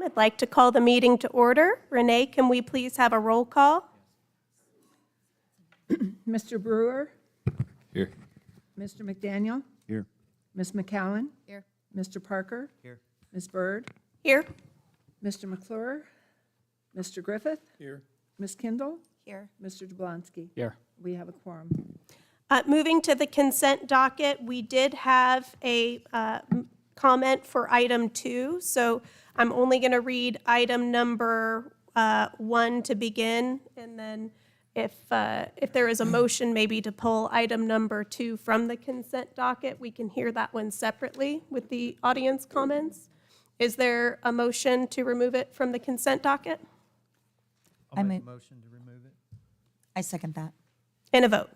I'd like to call the meeting to order. Renee, can we please have a roll call? Mr. Brewer, Here. Mr. McDaniel, Here. Ms. McCowan, Here. Mr. Parker, Here. Ms. Byrd, Here. Mr. McClure, Mr. Griffith, Here. Ms. Kindle, Here. Mr. Jablonski. Here. We have a quorum. Moving to the consent docket, we did have a comment for item 2, so I'm only going to read item number 1 to begin, and then if there is a motion maybe to pull item number 2 from the consent docket, we can hear that one separately with the audience comments. Is there a motion to remove it from the consent docket? I'll make a motion to remove it. I second that. And a vote.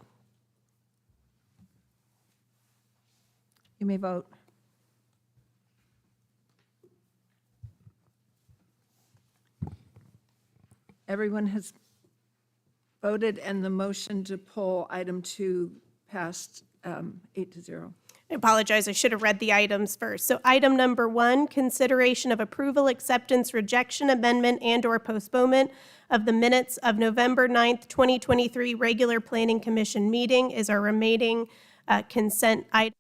You may vote. Everyone has voted, and the motion to pull item 2 passed 8-0. I apologize, I should have read the items first. So item number 1, consideration of approval, acceptance, rejection, amendment, and/or postponement of the minutes of November 9th, 2023 regular Planning Commission meeting is our remaining consent item.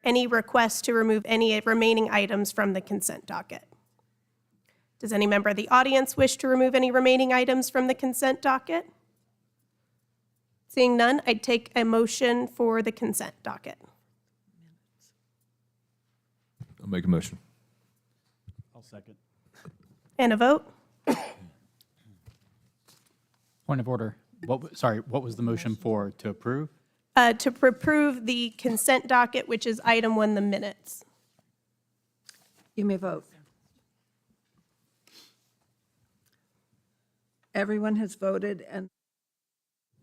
Any request to remove any remaining items from the consent docket? Does any member of the audience wish to remove any remaining items from the consent docket? Seeing none, I'd take a motion for the consent docket. I'll make a motion. I'll second. And a vote? Point of order. What was the motion for, to approve? To approve the consent docket, which is item 1, the minutes. You may vote. Everyone has voted, and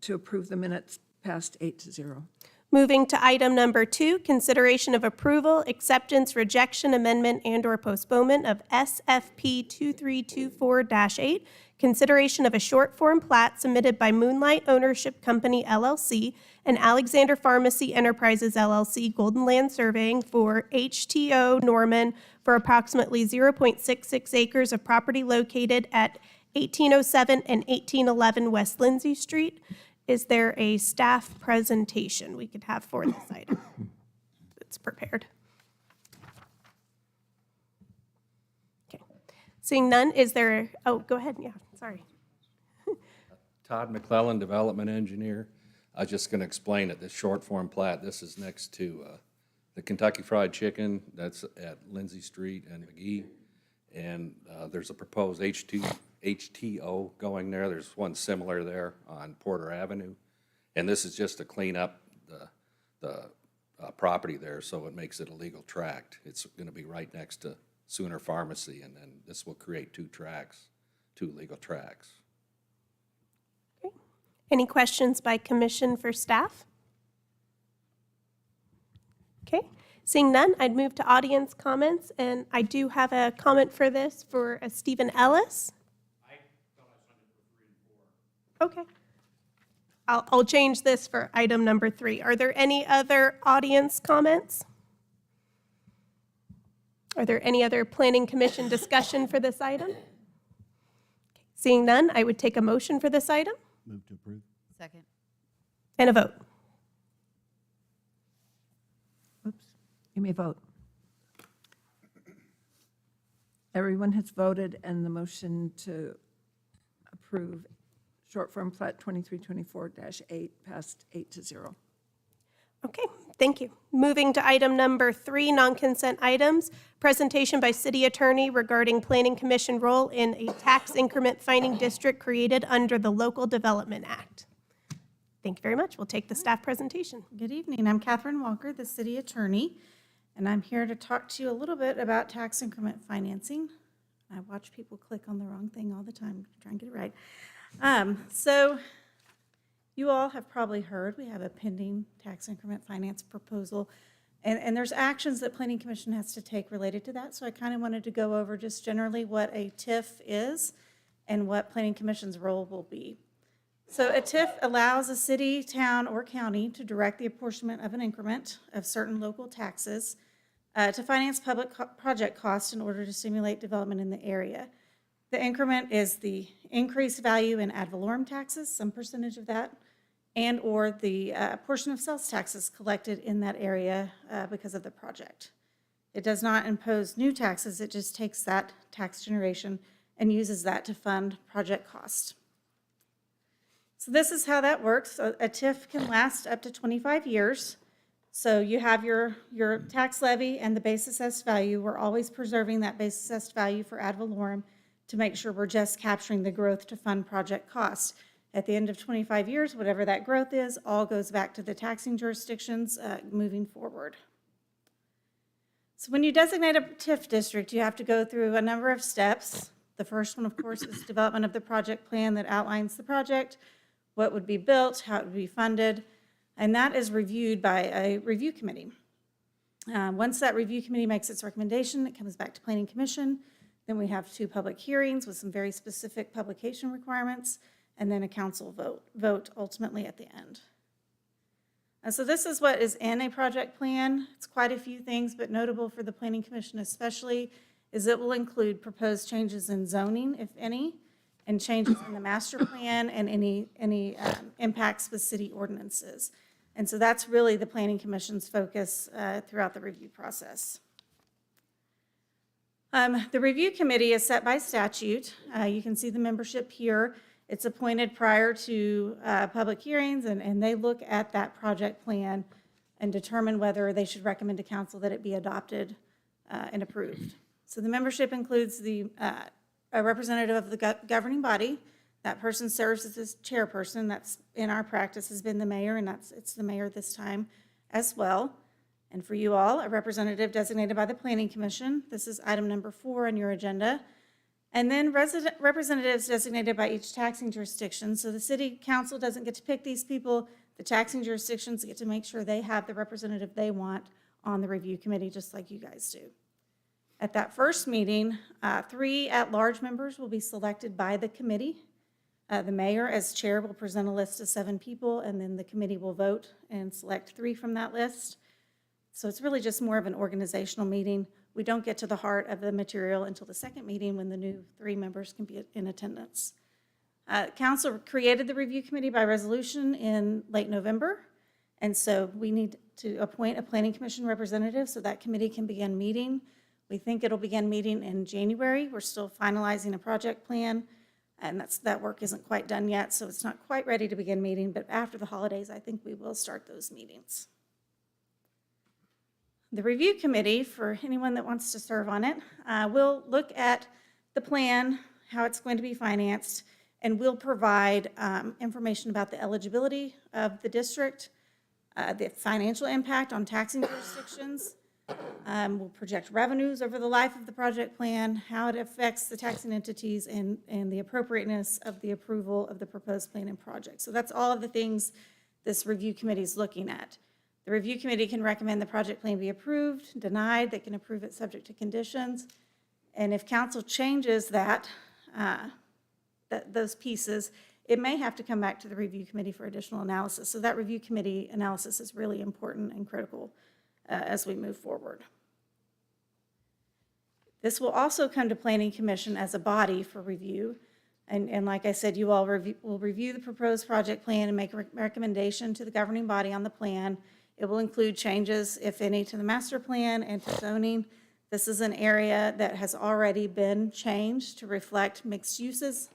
to approve the minutes passed 8-0. Moving to item number 2, consideration of approval, acceptance, rejection, amendment, and/or postponement of SFP 2324-8, consideration of a short form plat submitted by Moonlight Ownership Company, LLC, and Alexander Pharmacy Enterprises, LLC, Golden Land Surveying for HTO Norman for approximately 0.66 acres of property located at 1807 and 1811 West Lindsay Street. Is there a staff presentation we could have for this item? It's prepared. Okay. Seeing none, is there, oh, go ahead, yeah, sorry. Todd McClellan, Development Engineer. I was just going to explain it, this short form plat, this is next to the Kentucky Fried Chicken, that's at Lindsay Street and McGee. And there's a proposed HTO going there. There's one similar there on Porter Avenue. And this is just to clean up the property there so it makes it a legal tract. It's going to be right next to Sooner Pharmacy, and then this will create 2 tracts, 2 legal tracts. Okay. Any questions by commission for staff? Okay. Seeing none, I'd move to audience comments, and I do have a comment for this for Stephen Ellis. I thought I signed it for 3 and 4. Okay. I'll change this for item number 3. Are there any other audience comments? Are there any other Planning Commission discussion for this item? Okay. Seeing none, I would take a motion for this item Move to approve. Second. and a vote. Oops. You may vote. Everyone has voted, and the motion to approve short form plat 2324-8 passed 8-0. Okay, thank you. Moving to item number 3, non-consent items, presentation by city attorney regarding Planning Commission role in a tax increment finding district created under the Local Development Act. Thank you very much. We'll take the staff presentation. Good evening. I'm Catherine Walker, the city attorney, and I'm here to talk to you a little bit about tax increment financing. I watch people click on the wrong thing all the time, try and get it right. So you all have probably heard we have a pending tax increment finance proposal, and there's actions that Planning Commission has to take related to that. So I kind of wanted to go over just generally what a TIF is and what Planning Commission's role will be. So a TIF allows a city, town, or county to direct the apportionment of an increment of certain local taxes to finance public project costs in order to stimulate development in the area. The increment is the increased value in ad valorem taxes, some percentage of that, and/or the portion of sales taxes collected in that area because of the project. It does not impose new taxes, it just takes that tax generation and uses that to fund project costs. So this is how that works. A TIF can last up to 25 years. So you have your tax levy and the base assessed value. We're always preserving that base assessed value for ad valorem to make sure we're just capturing the growth to fund project costs. At the end of 25 years, whatever that growth is, all goes back to the taxing jurisdictions moving forward. So when you designate a TIF district, you have to go through a number of steps. The first one, of course, is development of the project plan that outlines the project, what would be built, how it would be funded, and that is reviewed by a review committee. Once that review committee makes its recommendation, it comes back to Planning Commission. Then we have 2 public hearings with some very specific publication requirements, and then a council vote ultimately at the end. So this is what is in a project plan. It's quite a few things, but notable for the Planning Commission especially is it will include proposed changes in zoning, if any, and changes in the master plan and any impacts with city ordinances. And so that's really the Planning Commission's focus throughout the review process. The review committee is set by statute. You can see the membership here. It's appointed prior to public hearings, and they look at that project plan and determine whether they should recommend to council that it be adopted and approved. So the membership includes a representative of the governing body. That person serves as this chairperson. That's in our practice has been the mayor, and it's the mayor this time as well. And for you all, a representative designated by the Planning Commission. This is item number 4 on your agenda. And then representatives designated by each taxing jurisdiction. So the city council doesn't get to pick these people. The taxing jurisdictions get to make sure they have the representative they want on the review committee, just like you guys do. At that first meeting, 3 at-large members will be selected by the committee. The mayor, as chair, will present a list of 7 people, and then the committee will vote and select 3 from that list. So it's really just more of an organizational meeting. We don't get to the heart of the material until the second meeting when the new 3 members can be in attendance. Council created the review committee by resolution in late November, and so we need to appoint a Planning Commission representative so that committee can begin meeting. We think it'll begin meeting in January. We're still finalizing a project plan, and that work isn't quite done yet, so it's not quite ready to begin meeting, but after the holidays, I think we will start those meetings. The review committee, for anyone that wants to serve on it, will look at the plan, how it's going to be financed, and will provide information about the eligibility of the district, the financial impact on taxing jurisdictions. We'll project revenues over the life of the project plan, how it affects the taxing entities, and the appropriateness of the approval of the proposed plan and project. So that's all of the things this review committee is looking at. The review committee can recommend the project plan be approved, denied. They can approve it subject to conditions. And if council changes those pieces, it may have to come back to the review committee for additional analysis. So that review committee analysis is really important and critical as we move forward. This will also come to Planning Commission as a body for review. And like I said, you all will review the proposed project plan and make a recommendation to the governing body on the plan. It will include changes, if any, to the master plan and to zoning. This is an area that has already been changed to reflect mixed uses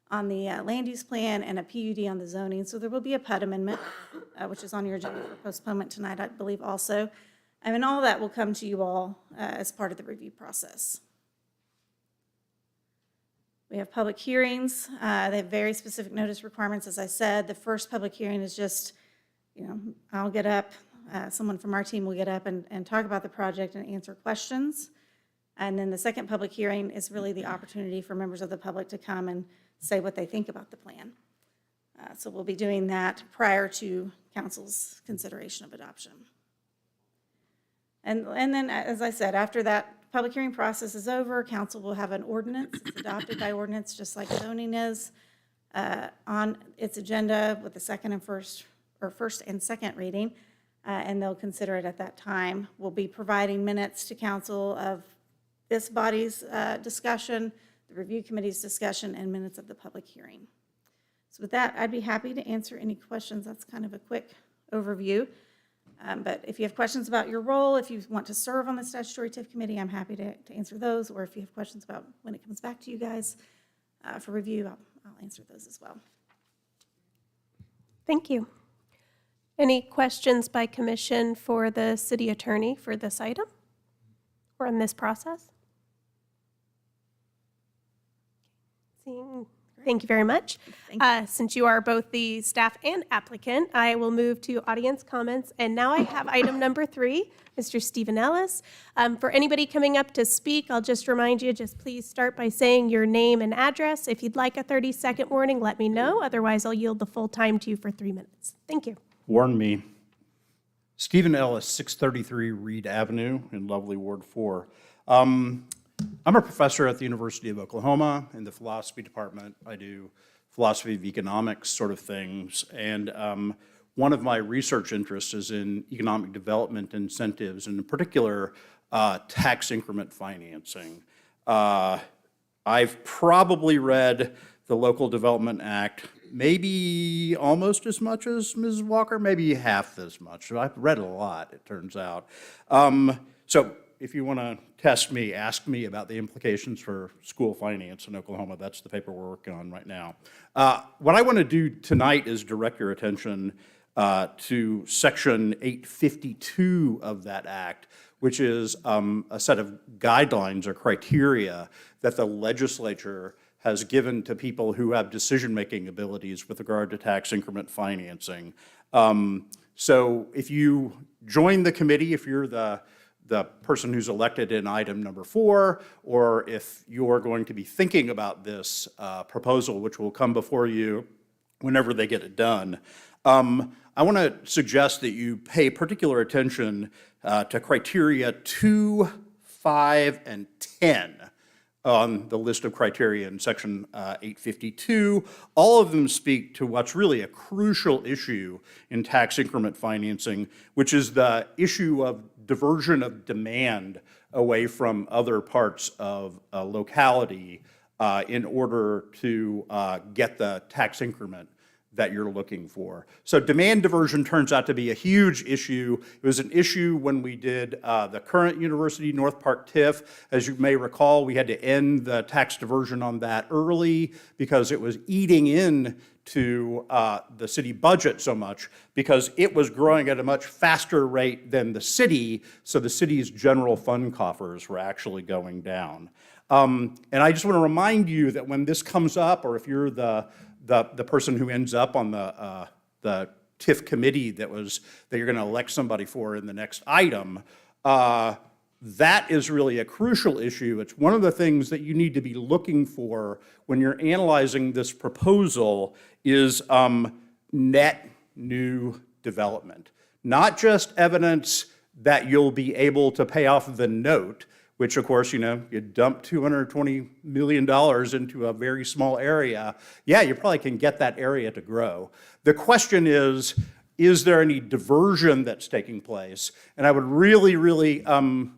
on the land use plan and a PUD on the zoning. So there will be a PUD amendment, which is on your agenda for postponement tonight, I believe also. And all that will come to you all as part of the review process. We have public hearings. They have very specific notice requirements, as I said. The first public hearing is just, I'll get up, someone from our team will get up and talk about the project and answer questions. And then the second public hearing is really the opportunity for members of the public to come and say what they think about the plan. So we'll be doing that prior to council's consideration of adoption. And then, as I said, after that public hearing process is over, council will have an ordinance. It's adopted by ordinance, just like zoning is, on its agenda with the first and second reading. and they'll consider it at that time. We'll be providing minutes to council of this body's discussion, the review committee's discussion, and minutes of the public hearing. So with that, I'd be happy to answer any questions. That's kind of a quick overview. But if you have questions about your role, if you want to serve on the statutory TIF committee, I'm happy to answer those. Or if you have questions about when it comes back to you guys for review, I'll answer those as well. Thank you. Any questions by commission for the city attorney for this item or in this process? Thank you very much. Since you are both the staff and applicant, I will move to audience comments. And now I have item number 3, Mr. Stephen Ellis. For anybody coming up to speak, I'll just remind you, just please start by saying your name and address. If you'd like a 30-second warning, let me know. Otherwise, I'll yield the full time to you for 3 minutes. Thank you. Warn me. Stephen Ellis, 633 Reed Avenue in lovely Ward 4. I'm a professor at the University of Oklahoma in the philosophy department. I do philosophy of economics sort of things. And one of my research interests is in economic development incentives, and in particular, tax increment financing. I've probably read the Local Development Act maybe almost as much as Ms. Walker, maybe half as much. I've read a lot, it turns out. So if you want to test me, ask me about the implications for school finance in Oklahoma. That's the paper we're working on right now. What I want to do tonight is direct your attention to Section 852 of that act, which is a set of guidelines or criteria that the legislature has given to people who have decision-making abilities with regard to tax increment financing. So if you join the committee, if you're the person who's elected in item number 4, or if you're going to be thinking about this proposal, which will come before you whenever they get it done, I want to suggest that you pay particular attention to criteria 2, 5, and 10 on the list of criteria in Section 852. All of them speak to what's really a crucial issue in tax increment financing, which is the issue of diversion of demand away from other parts of a locality in order to get the tax increment that you're looking for. So demand diversion turns out to be a huge issue. It was an issue when we did the current University North Park TIF. As you may recall, we had to end the tax diversion on that early because it was eating into the city budget so much because it was growing at a much faster rate than the city, so the city's general fund coffers were actually going down. And I just want to remind you that when this comes up, or if you're the person who ends up on the TIF committee that you're going to elect somebody for in the next item, that is really a crucial issue. It's one of the things that you need to be looking for when you're analyzing this proposal is net new development. Not just evidence that you'll be able to pay off the note, which of course, you dump $220 million into a very small area. Yeah, you probably can get that area to grow. The question is there any diversion that's taking place? And I would really, really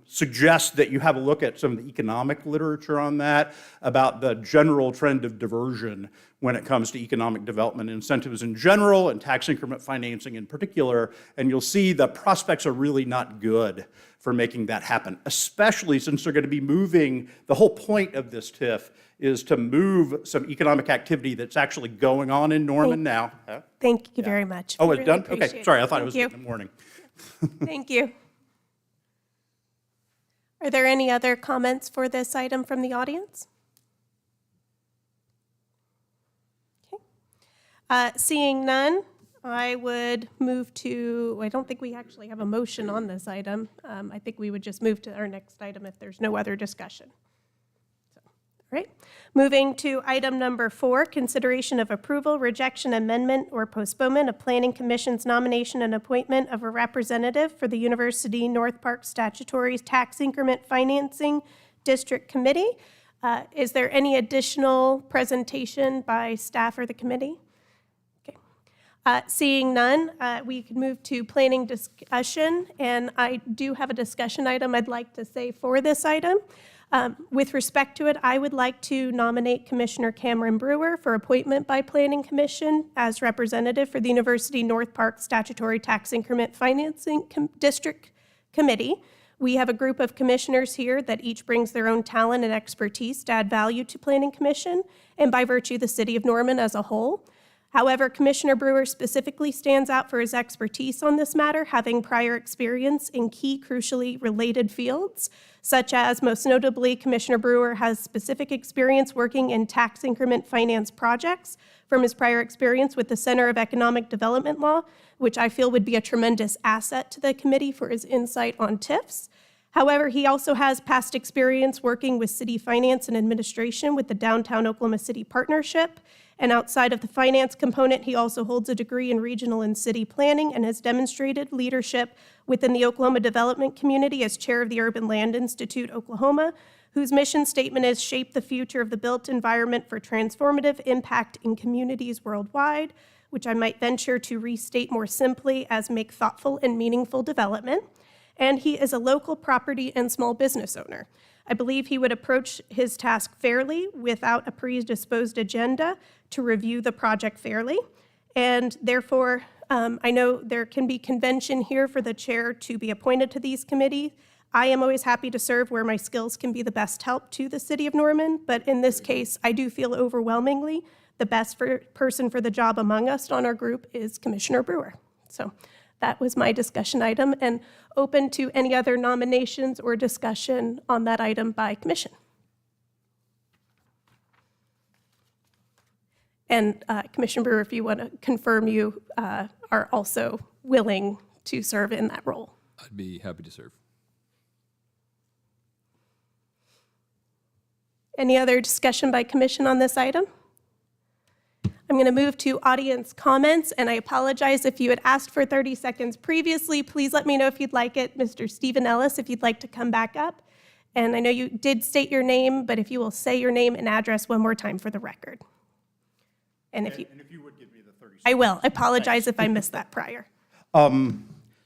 suggest that you have a look at some of the economic literature on that, about the general trend of diversion when it comes to economic development incentives in general and tax increment financing in particular, and you'll see the prospects are really not good for making that happen, especially since they're going to be moving. The whole point of this TIF is to move some economic activity that's actually going on in Norman now. Huh? Thank you very much. Oh, We it's really done? appreciate Okay, sorry, I thought it was Thank in the morning. Thank you. Are there any other comments for this item from the audience? Okay. Seeing none, I would move to, I don't think we actually have a motion on this item. I think we would just move to our next item if there's no other discussion. So, all right. Moving to item number 4, consideration of approval, rejection, amendment, or postponement of Planning Commission's nomination and appointment of a representative for the University North Park Statutory Tax Increment Financing District Committee. Is there any additional presentation by staff or the committee? Seeing none, we can move to planning discussion, and I do have a discussion item I'd like to say for this item. With respect to it, I would like to nominate Commissioner Cameron Brewer for appointment by Planning Commission as representative for the University North Park Statutory Tax Increment Financing District Committee. We have a group of commissioners here that each brings their own talent and expertise to add value to Planning Commission, and by virtue, the city of Norman as a whole. However, Commissioner Brewer specifically stands out for his expertise on this matter, having prior experience in key crucially related fields, such as, most notably, Commissioner Brewer has specific experience working in tax increment finance projects from his prior experience with the Center of Economic Development Law, which I feel would be a tremendous asset to the committee for his insight on TIFs. However, he also has past experience working with city finance and administration with the Downtown Oklahoma City Partnership. And outside of the finance component, he also holds a degree in regional and city planning and has demonstrated leadership within the Oklahoma development community as chair of the Urban Land Institute Oklahoma, whose mission statement is shape the future of the built environment for transformative impact in communities worldwide, which I might venture to restate more simply as make thoughtful and meaningful development. And he is a local property and small business owner. I believe he would approach his task fairly without a predisposed agenda to review the project fairly. And therefore, I know there can be convention here for the chair to be appointed to these committees. I am always happy to serve where my skills can be the best help to the city of Norman, but in this case, I do feel overwhelmingly the best person for the job among us on our group is Commissioner Brewer. So that was my discussion item, and open to any other nominations or discussion on that item by commission. And Commissioner Brewer, if you want to confirm you are also willing to serve in that role. I'd be happy to serve. Any other discussion by commission on this item? I'm going to move to audience comments, and I apologize if you had asked for 30 seconds previously. Please let me know if you'd like it. Mr. Stephen Ellis, if you'd like to come back up. And I know you did state your name, but if you will say your name and address one more time for the record. And if you would give me the 30 seconds. I will. I apologize if I missed that prior.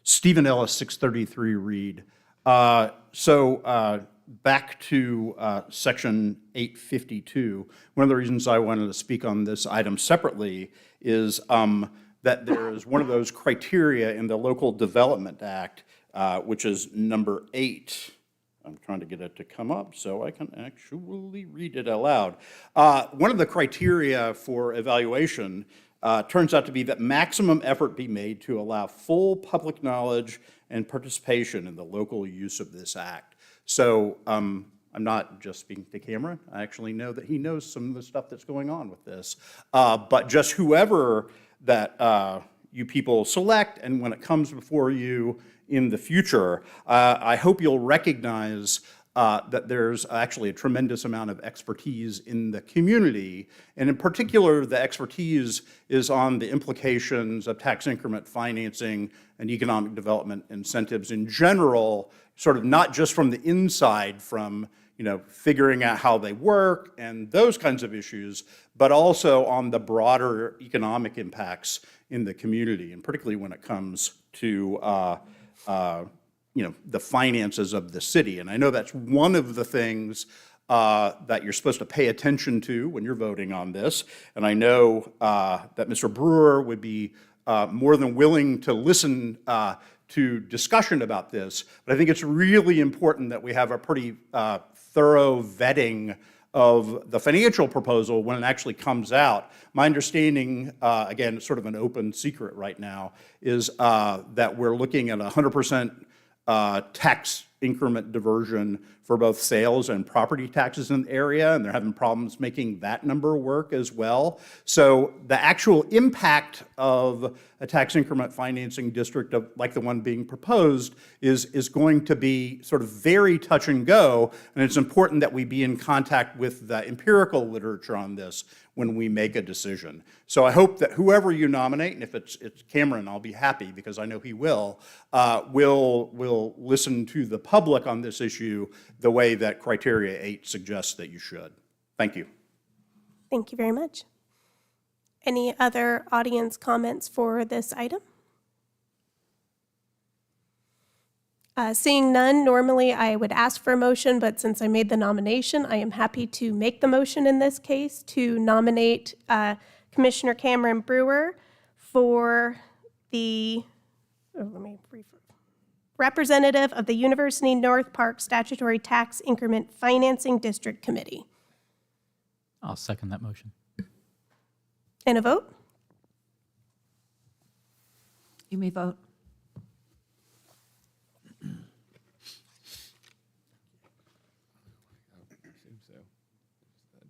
Stephen Ellis, 633 Reed. Back to Section 852, one of the reasons I wanted to speak on this item separately is that there is one of those criteria in the Local Development Act, which is number 8. I'm trying to get it to come up so I can actually read it aloud. One of the criteria for evaluation turns out to be that maximum effort be made to allow full public knowledge and participation in the local use of this act. So I'm not just speaking to Cameron. I actually know that he knows some of the stuff that's going on with this. But just whoever that you people select, and when it comes before you in the future, I hope you'll recognize that there's actually a tremendous amount of expertise in the community, and in particular, the expertise is on the implications of tax increment financing and economic development incentives in general, sort of not just from the inside, from figuring out how they work and those kinds of issues, but also on the broader economic impacts in the community, and particularly when it comes to the finances of the city. And I know that's one of the things that you're supposed to pay attention to when you're voting on this. And I know that Mr. Brewer would be more than willing to listen to discussion about this, but I think it's really important that we have a pretty thorough vetting of the financial proposal when it actually comes out. My understanding, again, it's sort of an open secret right now, is that we're looking at 100% tax increment diversion for both sales and property taxes in the area, and they're having problems making that number work as well. So the actual impact of a tax increment financing district like the one being proposed is going to be sort of very touch and go, and it's important that we be in contact with the empirical literature on this when we make a decision. So I hope that whoever you nominate, and if it's Cameron, I'll be happy because I know he will listen to the public on this issue the way that Criteria 8 suggests that you should. Thank you. Thank you very much. Any other audience comments for this item? Seeing none, normally I would ask for a motion, but since I made the nomination, I am happy to make the motion in this case to nominate Commissioner Cameron Brewer for the, representative of the University North Park Statutory Tax Increment Financing District Committee. I'll second that motion. And a vote? You may vote.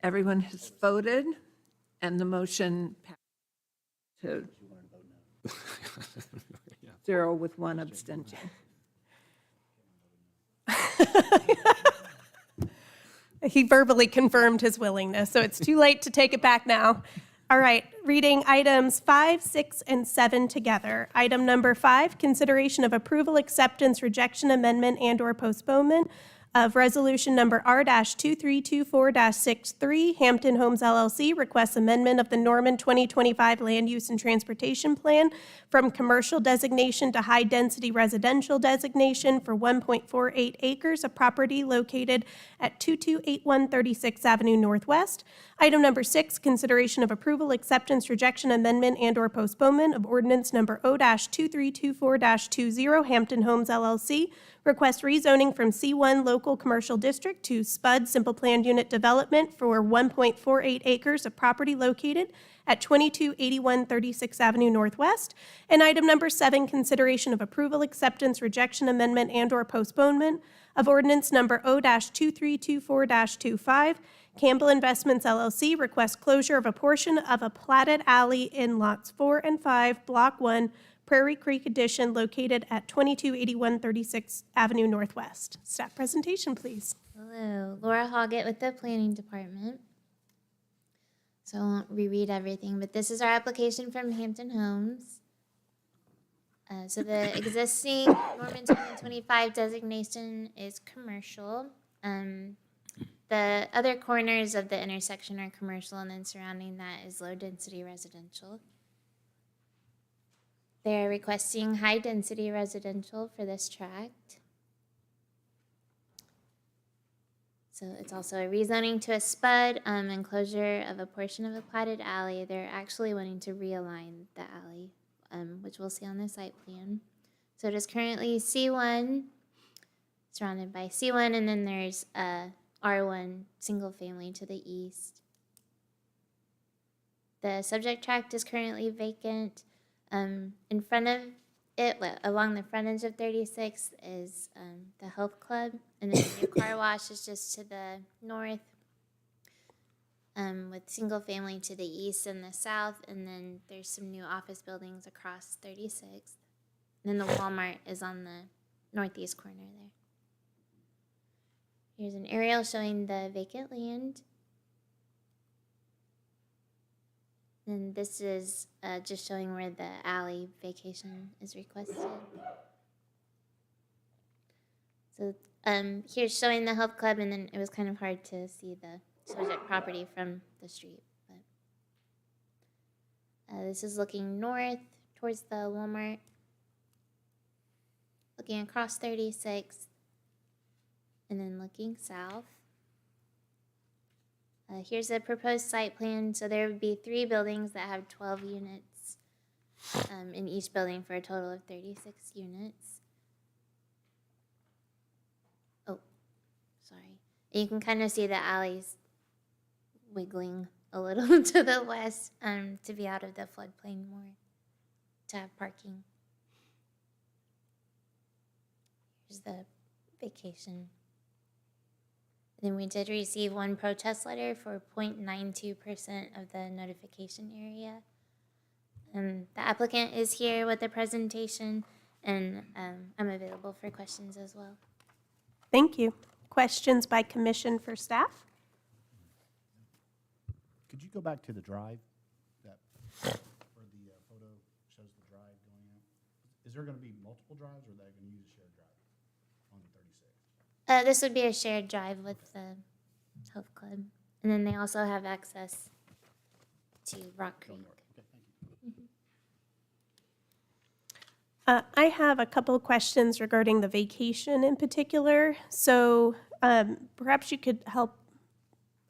Everyone has voted, and the motion passed to 0 with 1 abstention. He verbally confirmed his willingness, so it's too late to take it back now. All right, reading items 5, 6, and 7 together. Item number 5, consideration of approval, acceptance, rejection, amendment, and/or postponement of resolution number R-2324-63, Hampton Homes LLC requests amendment of the Norman 2025 Land Use and Transportation Plan from commercial designation to high-density residential designation for 1.48 acres of property located at 2281 36th Avenue Northwest. Item number 6, consideration of approval, acceptance, rejection, amendment, and/or postponement of ordinance number O-2324-20, Hampton Homes LLC request rezoning from C1 Local Commercial District to SPUD Simple Planned Unit Development for 1.48 acres of property located at 2281 36th Avenue Northwest. And item number 7, consideration of approval, acceptance, rejection, amendment, and/or postponement of ordinance number O-2324-25, Campbell Investments LLC requests closure of a portion of a platted alley in lots 4 and 5, Block 1, Prairie Creek Addition, located at 2281 36th Avenue Northwest. Staff presentation, please. Hello, Laura Hoggett with the Planning Department. So I won't reread everything, but this is our application from Hampton Homes. So the existing Norman 2025 designation is commercial. The other corners of the intersection are commercial, and then surrounding that is low-density residential. They're requesting high-density residential for this tract. So it's also a rezoning to a SPUD and closure of a portion of a platted alley. They're actually wanting to realign the alley, which we'll see on the site plan. So it is currently C1, surrounded by C1, and then there's a R1 single family to the east. The subject tract is currently vacant. In front of it, along the frontage of 36 is the health club, and then the new car wash is just to the north, with single family to the east and the south, and then there's some new office buildings across 36. And then the Walmart is on the northeast corner there. Here's an aerial showing the vacant land. And this is just showing where the alley vacation is requested. So here's showing the health club, and then it was kind of hard to see the subject property from the street. But this is looking north towards the Walmart, looking across 36, and then looking south. Here's a proposed site plan. So there would be 3 buildings that have 12 units in each building for a total of 36 units. Oh, sorry. You can kind of see the alleys wiggling a little to the west to be out of the floodplain more, to have parking. Here's the vacation. Then we did receive 1 protest letter for 0.92% of the notification area. The applicant is here with the presentation, and I'm available for questions as well. Thank you. Questions by commission for staff? Could you go back to the drive, that, where the photo shows the drive going out? Is there going to be multiple drives, or are they going to use a shared drive on 36? This would be a shared drive with the health club. And then they also have access to Rock Creek. I have a couple of questions regarding the vacation in particular. So perhaps you could help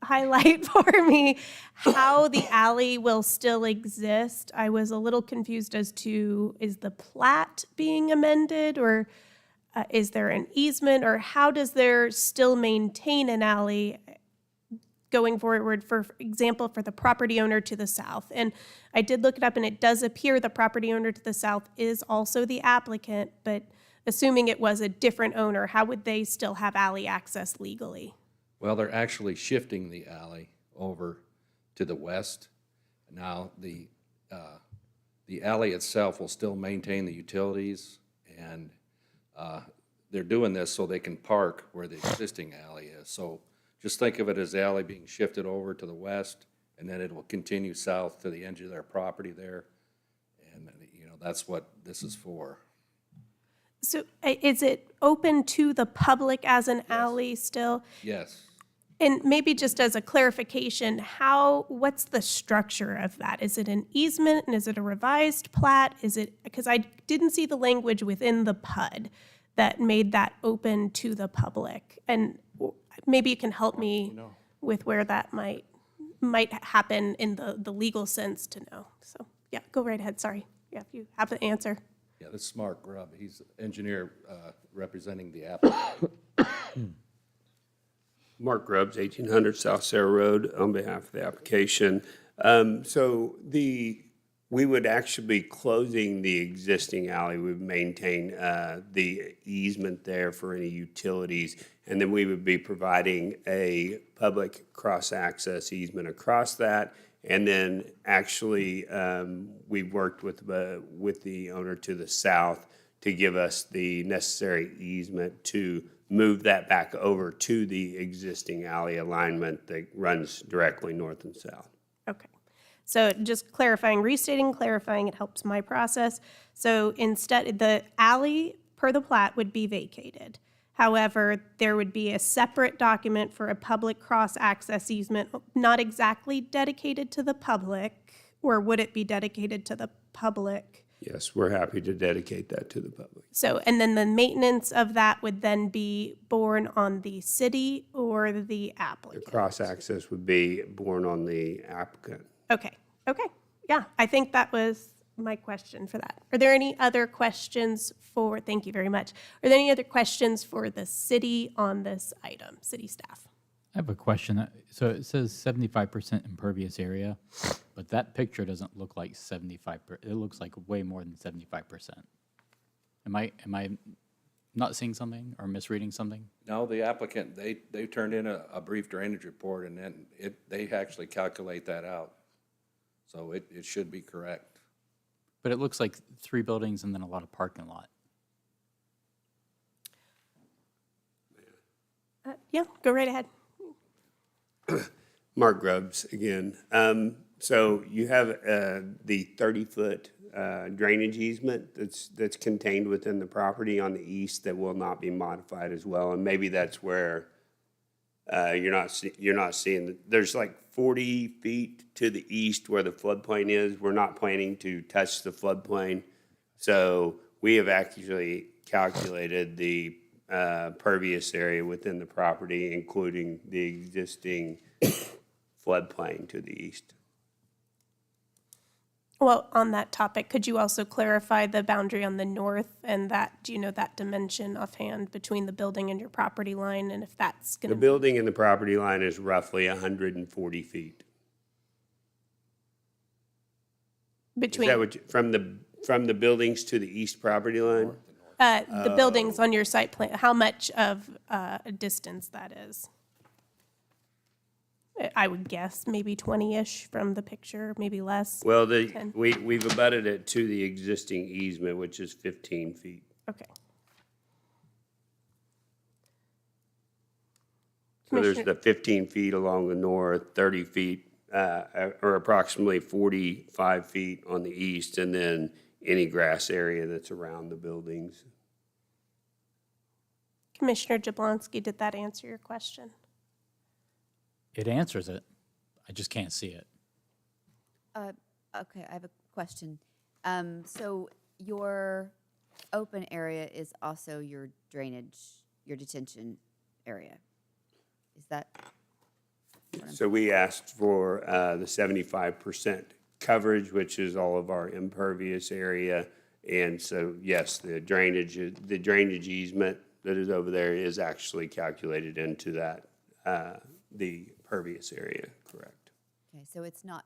highlight for me how the alley will still exist. I was a little confused as to, is the plat being amended, or is there an easement, or how does there still maintain an alley going forward, for example, for the property owner to the south? And I did look it up, and it does appear the property owner to the south is also the applicant, but assuming it was a different owner, how would they still have alley access legally? Well, they're actually shifting the alley over to the west. Now, the alley itself will still maintain the utilities, and they're doing this so they can park where the existing alley is. So just think of it as the alley being shifted over to the west, and then it will continue south to the edge of their property there. And, you know, that's what this is for. So is it open to the public as an alley still? Yes. And maybe just as a clarification, what's the structure of that? Is it an easement, and is it a revised plat? Is it, because I didn't see the language within the PUD that made that open to the public. And maybe you can help me with where that might happen in the legal sense to know. So, yeah, go right ahead, sorry. Yeah, if you have the answer. Yeah, this is Mark Grubb. He's the engineer representing the applicant. Mark Grubbs, 1800 South Sarah Road, on behalf of the application. We would actually be closing the existing alley. We would maintain the easement there for any utilities, and then we would be providing a public cross-access easement across that. And then actually, we've worked with the owner to the south to give us the necessary easement to move that back over to the existing alley alignment that runs directly north and south. Okay. So just clarifying, it helps my process. So instead, the alley per the plat would be vacated. However, there would be a separate document for a public cross-access easement, not exactly dedicated to the public, or would it be dedicated to the public? Yes, we're happy to dedicate that to the public. So, and then the maintenance of that would then be borne on the city or the The applicant? cross-access would be borne on the applicant. Okay, yeah, I think that was my question for that. Are there any other questions thank you very much. Are there any other questions for the city on this item, city staff? I have a question. So it says 75% impervious area, but that picture doesn't look like 75%. It looks like way more than 75%. Am I not seeing something or misreading something? No, the applicant, they turned in a brief drainage report, and then they actually calculate that out. So it should be correct. But it looks like 3 buildings and then a lot of parking lot. Yeah, go right ahead. Mark Grubbs again. So you have the 30-foot drainage easement that's contained within the property on the east that will not be modified as well. And maybe that's where you're not seeing, there's like 40 feet to the east where the floodplain is. We're not planning to touch the floodplain. So we have actually calculated the pervious area within the property, including the existing floodplain to the east. Well, on that topic, could you also clarify the boundary on the north and do you know that dimension offhand between the building and your property line, and if that's going The to building and the property line is roughly 140 feet. between Is that what from the buildings to the east property line? the buildings on your site plan, how much of a distance that is? I would guess maybe 20-ish from the picture, maybe less. Well, 10. we've abutted it to the existing easement, which is 15 feet. Okay. So there's Commissioner- the 15 feet along the north, 30 feet, or approximately 45 feet on the east, and then any grass area that's around the buildings. Commissioner Jablonski, did that answer your question? It answers it. I just can't see it. Okay, I have a question. So your open area is also your drainage, your detention area. Is that? So we asked for the 75% coverage, which is all of our impervious area. And so, yes, the drainage easement that is over there is actually calculated into that, the pervious area, correct? Okay, so it's not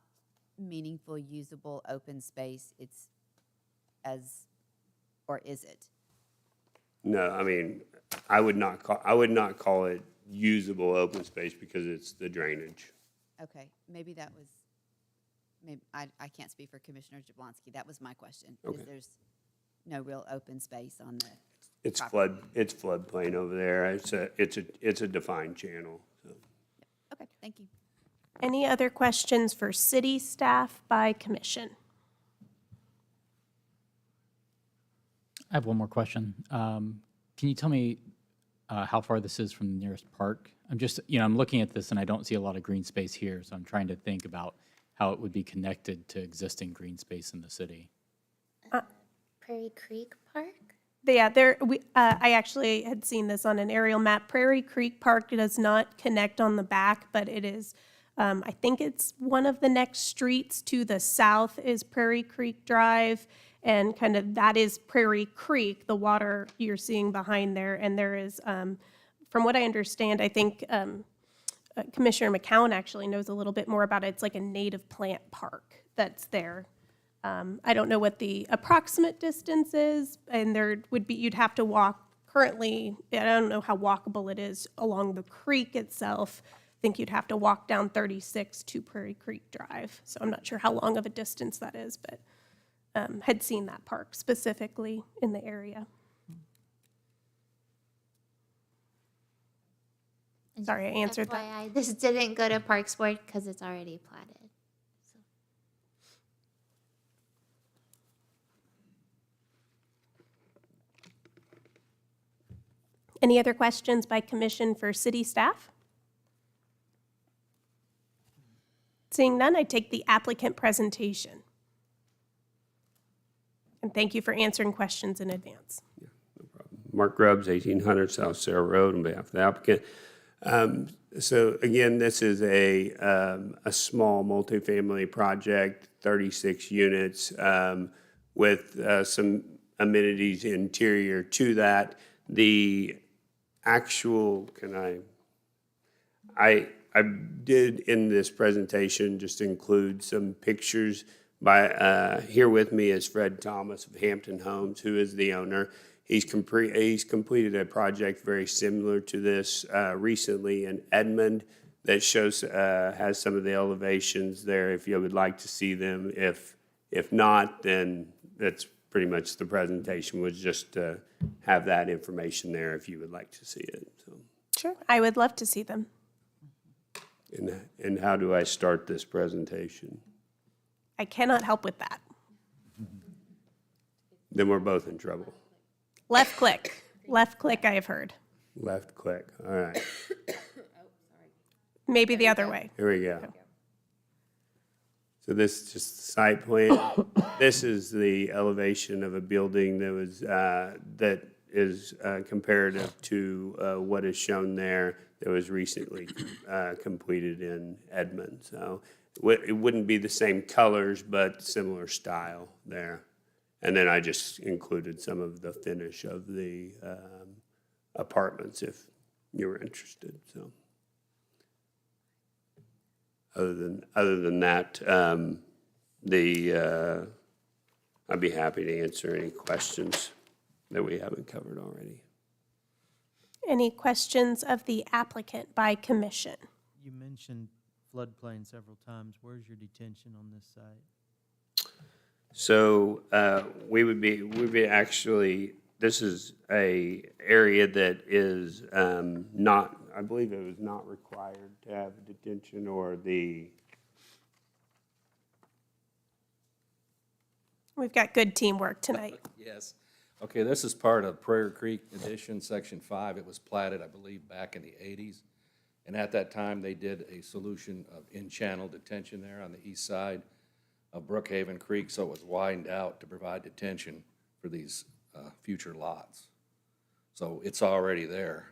meaningful, usable, open space, it's or is it? No, I mean, I would not call it usable open space because it's the drainage. Okay, maybe that was, maybe, I can't speak for Commissioner Jablonski, that was my question. Okay. Is there's no real open space on the, It's property. it's floodplain over there. It's a defined channel, so. okay, thank you. Any other questions for city staff by commission? I have one more question. Can you tell me how far this is from the nearest park? I'm just, I'm looking at this and I don't see a lot of green space here, so I'm trying to think about how it would be connected to existing green space in the city. Prairie Creek Park? Yeah, I actually had seen this on an aerial map. Prairie Creek Park does not connect on the back, but it is, I think it's one of the next streets to the south is Prairie Creek Drive, and kind of that is Prairie Creek, the water you're seeing behind there. And there is, from what I understand, I think Commissioner McCowan actually knows a little bit more about it. It's like a native plant park that's there. I don't know what the approximate distance is, and there would be, you'd have to walk currently, I don't know how walkable it is along the creek itself. I think you'd have to walk down 36 to Prairie Creek Drive. So I'm not sure how long of a distance that is, but had seen that park specifically in the area. And Sorry, I just answered that. FYI, this didn't go to Parks Board because it's already platted. So. Any other questions by commission for city staff? Seeing none, I take the applicant presentation. And thank you for answering questions in advance. Mark Grubbs, 1800 South Sarah Road, on behalf of the applicant. So again, this is a small multifamily project, 36 units, with some amenities interior to that. The actual, I did in this presentation just include some pictures. Here with me is Fred Thomas of Hampton Homes, who is the owner. He's completed a project very similar to this recently in Edmond that shows has some of the elevations there if you would like to see them. If not, then that's pretty much the presentation, was just to have that information there if you would like to see it. So. Sure, I would love to see them. And how do I start this presentation? I cannot help with that. Then we're both in trouble. Left click, I have heard. Left click, all right, Maybe the other way. here we go. So this is just the site plan. This is the elevation of a building that was, that is comparative to what is shown there that was recently completed in Edmond. So it wouldn't be the same colors, but similar style there. And then I just included some of the finish of the apartments if you were interested, so. Other than that, I'd be happy to answer any questions that we haven't covered already. Any questions of the applicant by commission? You mentioned floodplain several times. Where's your detention on this site? So we would be actually, this is a area that is not, I believe it was not required to have a detention or the. We've got good teamwork tonight. Yes. Okay, this is part of Prairie Creek Edition, Section 5. It was platted, I believe, back in the 80s. And at that time, they did a solution of in-channel detention there on the east side of Brookhaven Creek, so it was widened out to provide detention for these future lots. So it's already there.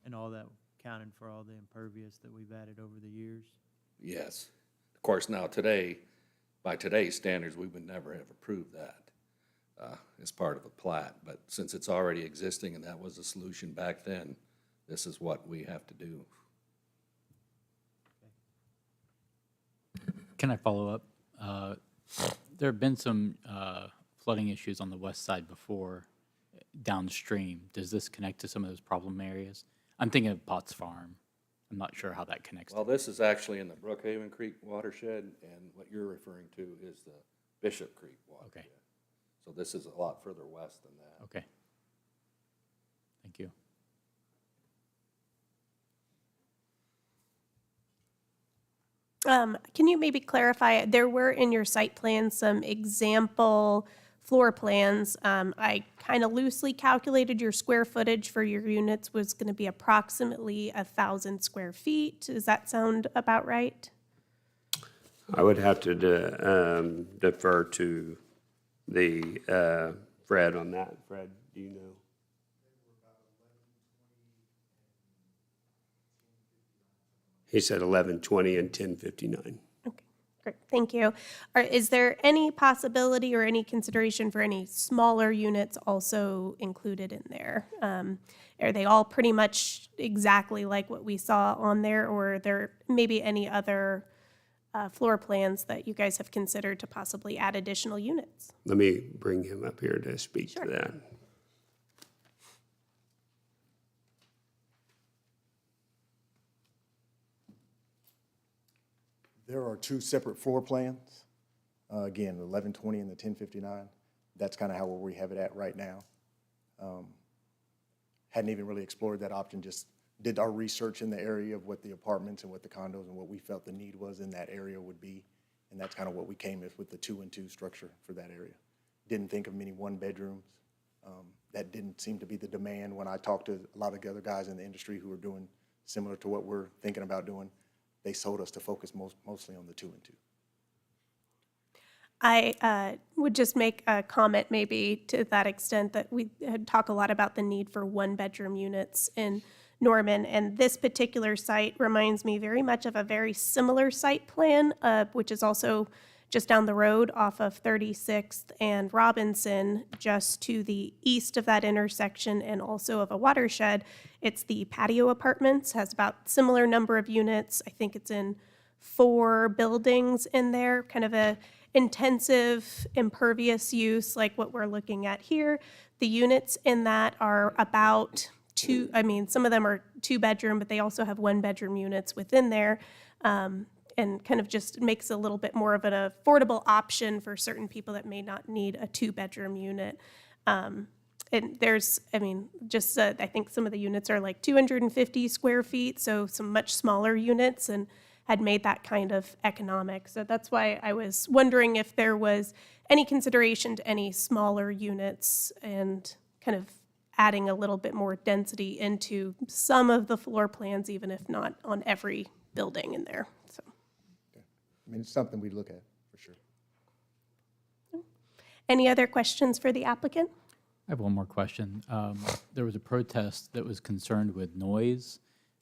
And all that counted for all the impervious that we've added over the years? Yes. Of course, now today, by today's standards, we would never have approved that as part of a plat. But since it's already existing and that was the solution back then, this is what we have to do. Can I follow up? There have been some flooding issues on the west side before, downstream. Does this connect to some of those problem areas? I'm thinking of Potts Farm. I'm not sure how that connects. Well, this is actually in the Brookhaven Creek watershed, and what you're referring to is the Bishop Creek watershed. Okay. So this is a lot further west than that. Okay. Thank you. Can you maybe clarify, there were in your site plan some example floor plans. I kind of loosely calculated your square footage for your units was going to be approximately 1,000 square feet. Does that sound about right? I would have to defer to the Fred on that. Fred, do you know? He said 1120 and 1059. Okay, great, thank you. Is there any possibility or any consideration for any smaller units also included in there? Are they all pretty much exactly like what we saw on there, or are there maybe any other floor plans that you guys have considered to possibly add additional units? Let me bring him up here to speak to that. There are two separate floor plans. Again, the 1120 and the 1059. That's kind of how we have it at right now. Hadn't even really explored that option, just did our research in the area of what the apartments and what the condos and what we felt the need was in that area would be. And that's kind of what we came with the 2-and-2 structure for that area. Didn't think of many one-bedrooms. That didn't seem to be the demand when I talked to a lot of the other guys in the industry who were doing similar to what we're thinking about doing. They sold us to focus mostly on the 2-and-2. I would just make a comment maybe to that extent that we had talked a lot about the need for one-bedroom units in Norman, and this particular site reminds me very much of a very similar site plan, which is also just down the road off of 36th and Robinson, just to the east of that intersection and also of a watershed. It's the Patio Apartments, has about similar number of units. I think it's in 4 buildings in there, kind of a intensive impervious use like what we're looking at here. The units in that are about some of them are 2-bedroom, but they also have 1-bedroom units within there. And kind of just makes a little bit more of an affordable option for certain people that may not need a 2-bedroom unit. And there's, I think some of the units are like 250 square feet, so some much smaller units, and had made that kind of economic. So that's why I was wondering if there was any consideration to any smaller units and kind of adding a little bit more density into some of the floor plans, even if not on every building in there. So, I mean, it's something we look at, for sure. any other questions for the applicant? I have one more question. There was a protest that was concerned with noise,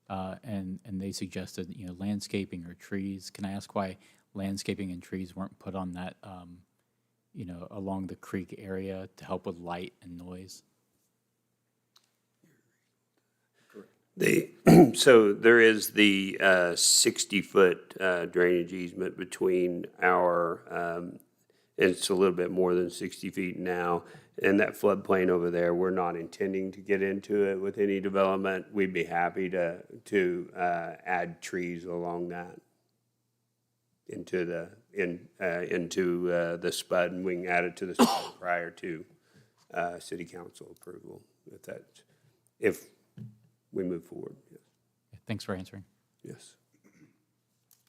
and they suggested, landscaping or trees. Can I ask why landscaping and trees weren't put on that, along the creek area to help with light and noise? So there is the 60-foot drainage easement between our, and it's a little bit more than 60 feet now, and that floodplain over there, we're not intending to get into it with any development. We'd be happy to add trees along that into the spud, and we can add it to the spud prior to city council approval if we move forward. Yes. Thanks for answering. Yes.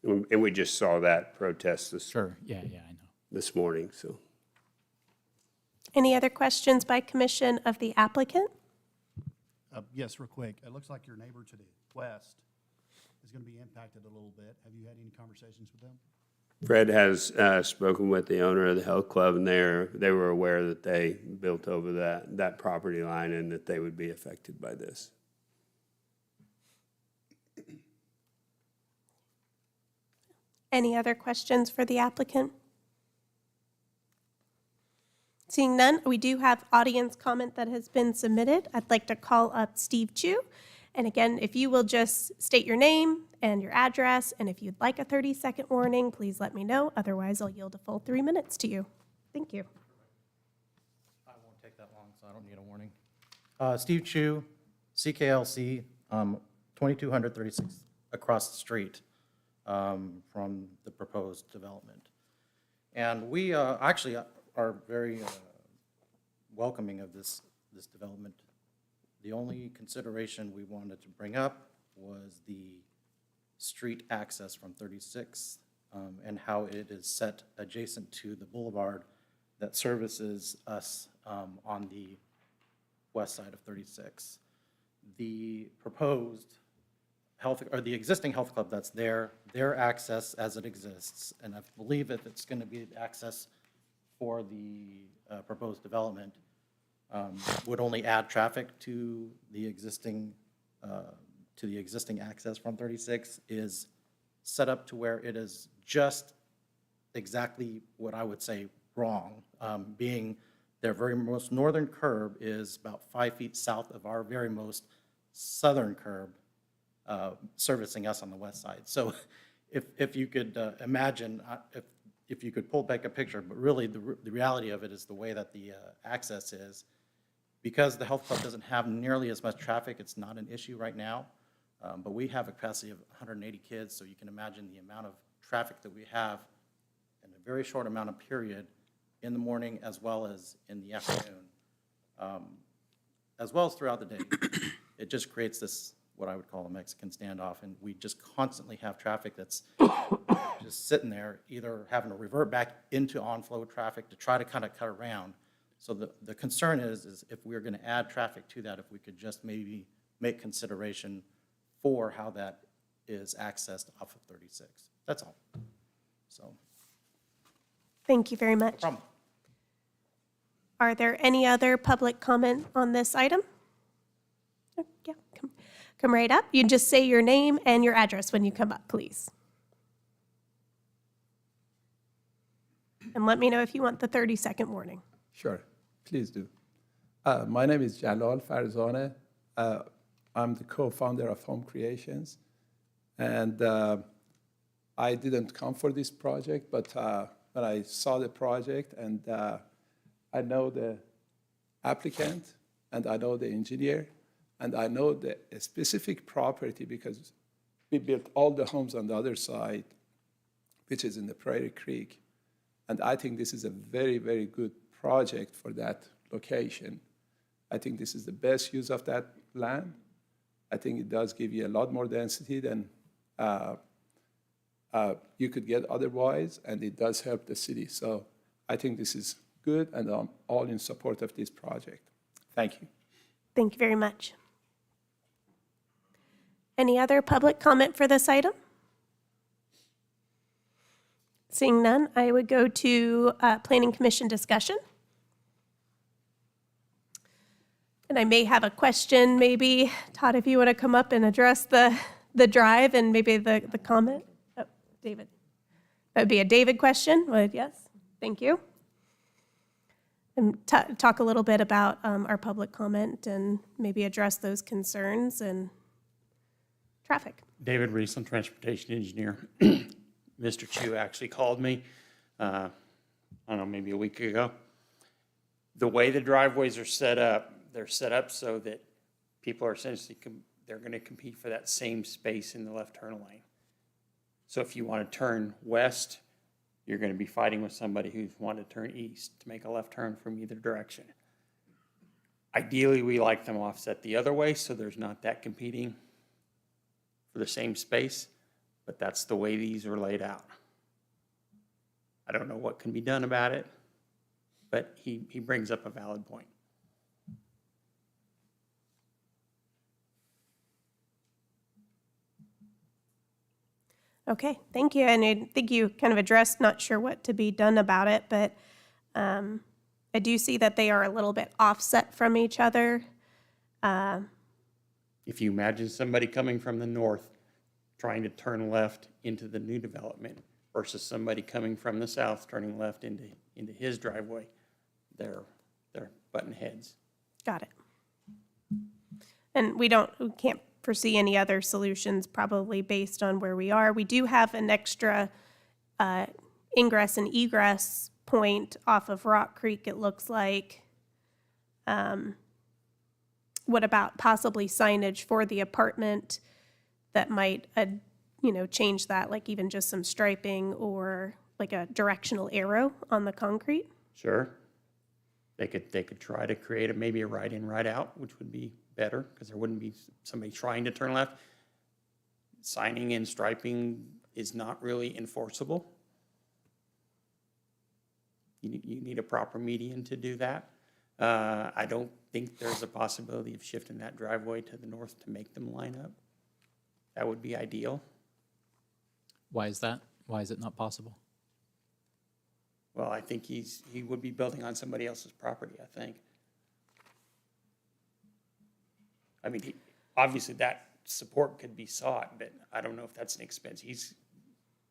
And we just saw that protest Sure, yeah, I know. this morning, so. Any other questions by commission of the applicant? Yes, real quick. It looks like your neighbor to the west is going to be impacted a little bit. Have you had any conversations with them? Fred has spoken with the owner of the health club, and they were aware that they built over that property line and that they would be affected by this. Any other questions for the applicant? Seeing none, we do have audience comment that has been submitted. I'd like to call up Steve Chu. And again, if you will just state your name and your address, and if you'd like a 30-second warning, please let me know. Otherwise, I'll yield a full 3 minutes to you. Thank you. I won't take that long, so I don't need a warning. Steve Chu, CKLC, 2236 across the street from the proposed development. And we actually are very welcoming of this development. The only consideration we wanted to bring up was the street access from 36 and how it is set adjacent to the boulevard that services us on the west side of 36. The proposed health, or the existing health club that's there, their access as it exists, and I believe if it's going to be access for the proposed development, would only add traffic to the existing access from 36, is set up to where it is just exactly what I would say wrong, being their very most northern curb is about 5 feet south of our very most southern curb, servicing us on the west side. So if you could imagine, if you could pull back a picture, but really the reality of it is the way that the access is. Because the health club doesn't have nearly as much traffic, it's not an issue right now. But we have a capacity of 180 kids, so you can imagine the amount of traffic that we have in a very short amount of period in the morning as well as in the afternoon, as well as throughout the day. It just creates this, what I would call a Mexican standoff, and we just constantly have traffic that's just sitting there, either having to revert back into on-flow traffic to try to kind of cut around. So the concern is if we're going to add traffic to that, if we could just maybe make consideration for how that is accessed off of 36. That's all. So, Thank you very much. no problem. Are there any other public comment on this item? Oh, yeah, come right up. You just say your name and your address when you come up, please. And let me know if you want the 30-second warning. Sure, please do. My name is Jalal Farzaneh. I'm the co-founder of Home Creations. And I didn't come for this project, but when I saw the project and I know the applicant and I know the engineer and I know the specific property because we built all the homes on the other side, which is in the Prairie Creek. And I think this is a very, very good project for that location. I think this is the best use of that land. I think it does give you a lot more density than you could get otherwise, and it does help the city. So I think this is good, and I'm all in support of this project. Thank you. Thank you very much. Any other public comment for this item? Seeing none, I would go to Planning Commission discussion. And I may have a question, maybe, Todd, if you want to come up and address the drive and maybe the comment. Oh, David. That would be a David question, would yes? Thank you. And talk a little bit about our public comment and maybe address those concerns and traffic. David Reese, I'm transportation engineer. Mr. Chu actually called me, I don't know, maybe a week ago. The way the driveways are set up, they're set up so that people are essentially, they're going to compete for that same space in the left turn lane. So if you want to turn west, you're going to be fighting with somebody who's wanting to turn east to make a left turn from either direction. Ideally, we like them offset the other way so there's not that competing for the same space, but that's the way these are laid out. I don't know what can be done about it, but he brings up a valid point. Okay, thank you. And I think you kind of addressed, not sure what to be done about it, but I do see that they are a little bit offset from each other. If you imagine somebody coming from the north trying to turn left into the new development versus somebody coming from the south turning left into his driveway, they're button heads. Got it. And we can't foresee any other solutions probably based on where we are. We do have an extra ingress and egress point off of Rock Creek, it looks like. What about possibly signage for the apartment that might, change that, like even just some striping or like a directional arrow on the concrete? Sure. They could try to create maybe a right in, right out, which would be better because there wouldn't be somebody trying to turn left. Signing and striping is not really enforceable. You need a proper median to do that. I don't think there's a possibility of shifting that driveway to the north to make them line up. That would be ideal. Why is that? Why is it not possible? Well, I think he would be building on somebody else's property, I think. I mean, obviously that support could be sought, but I don't know if that's an expense he's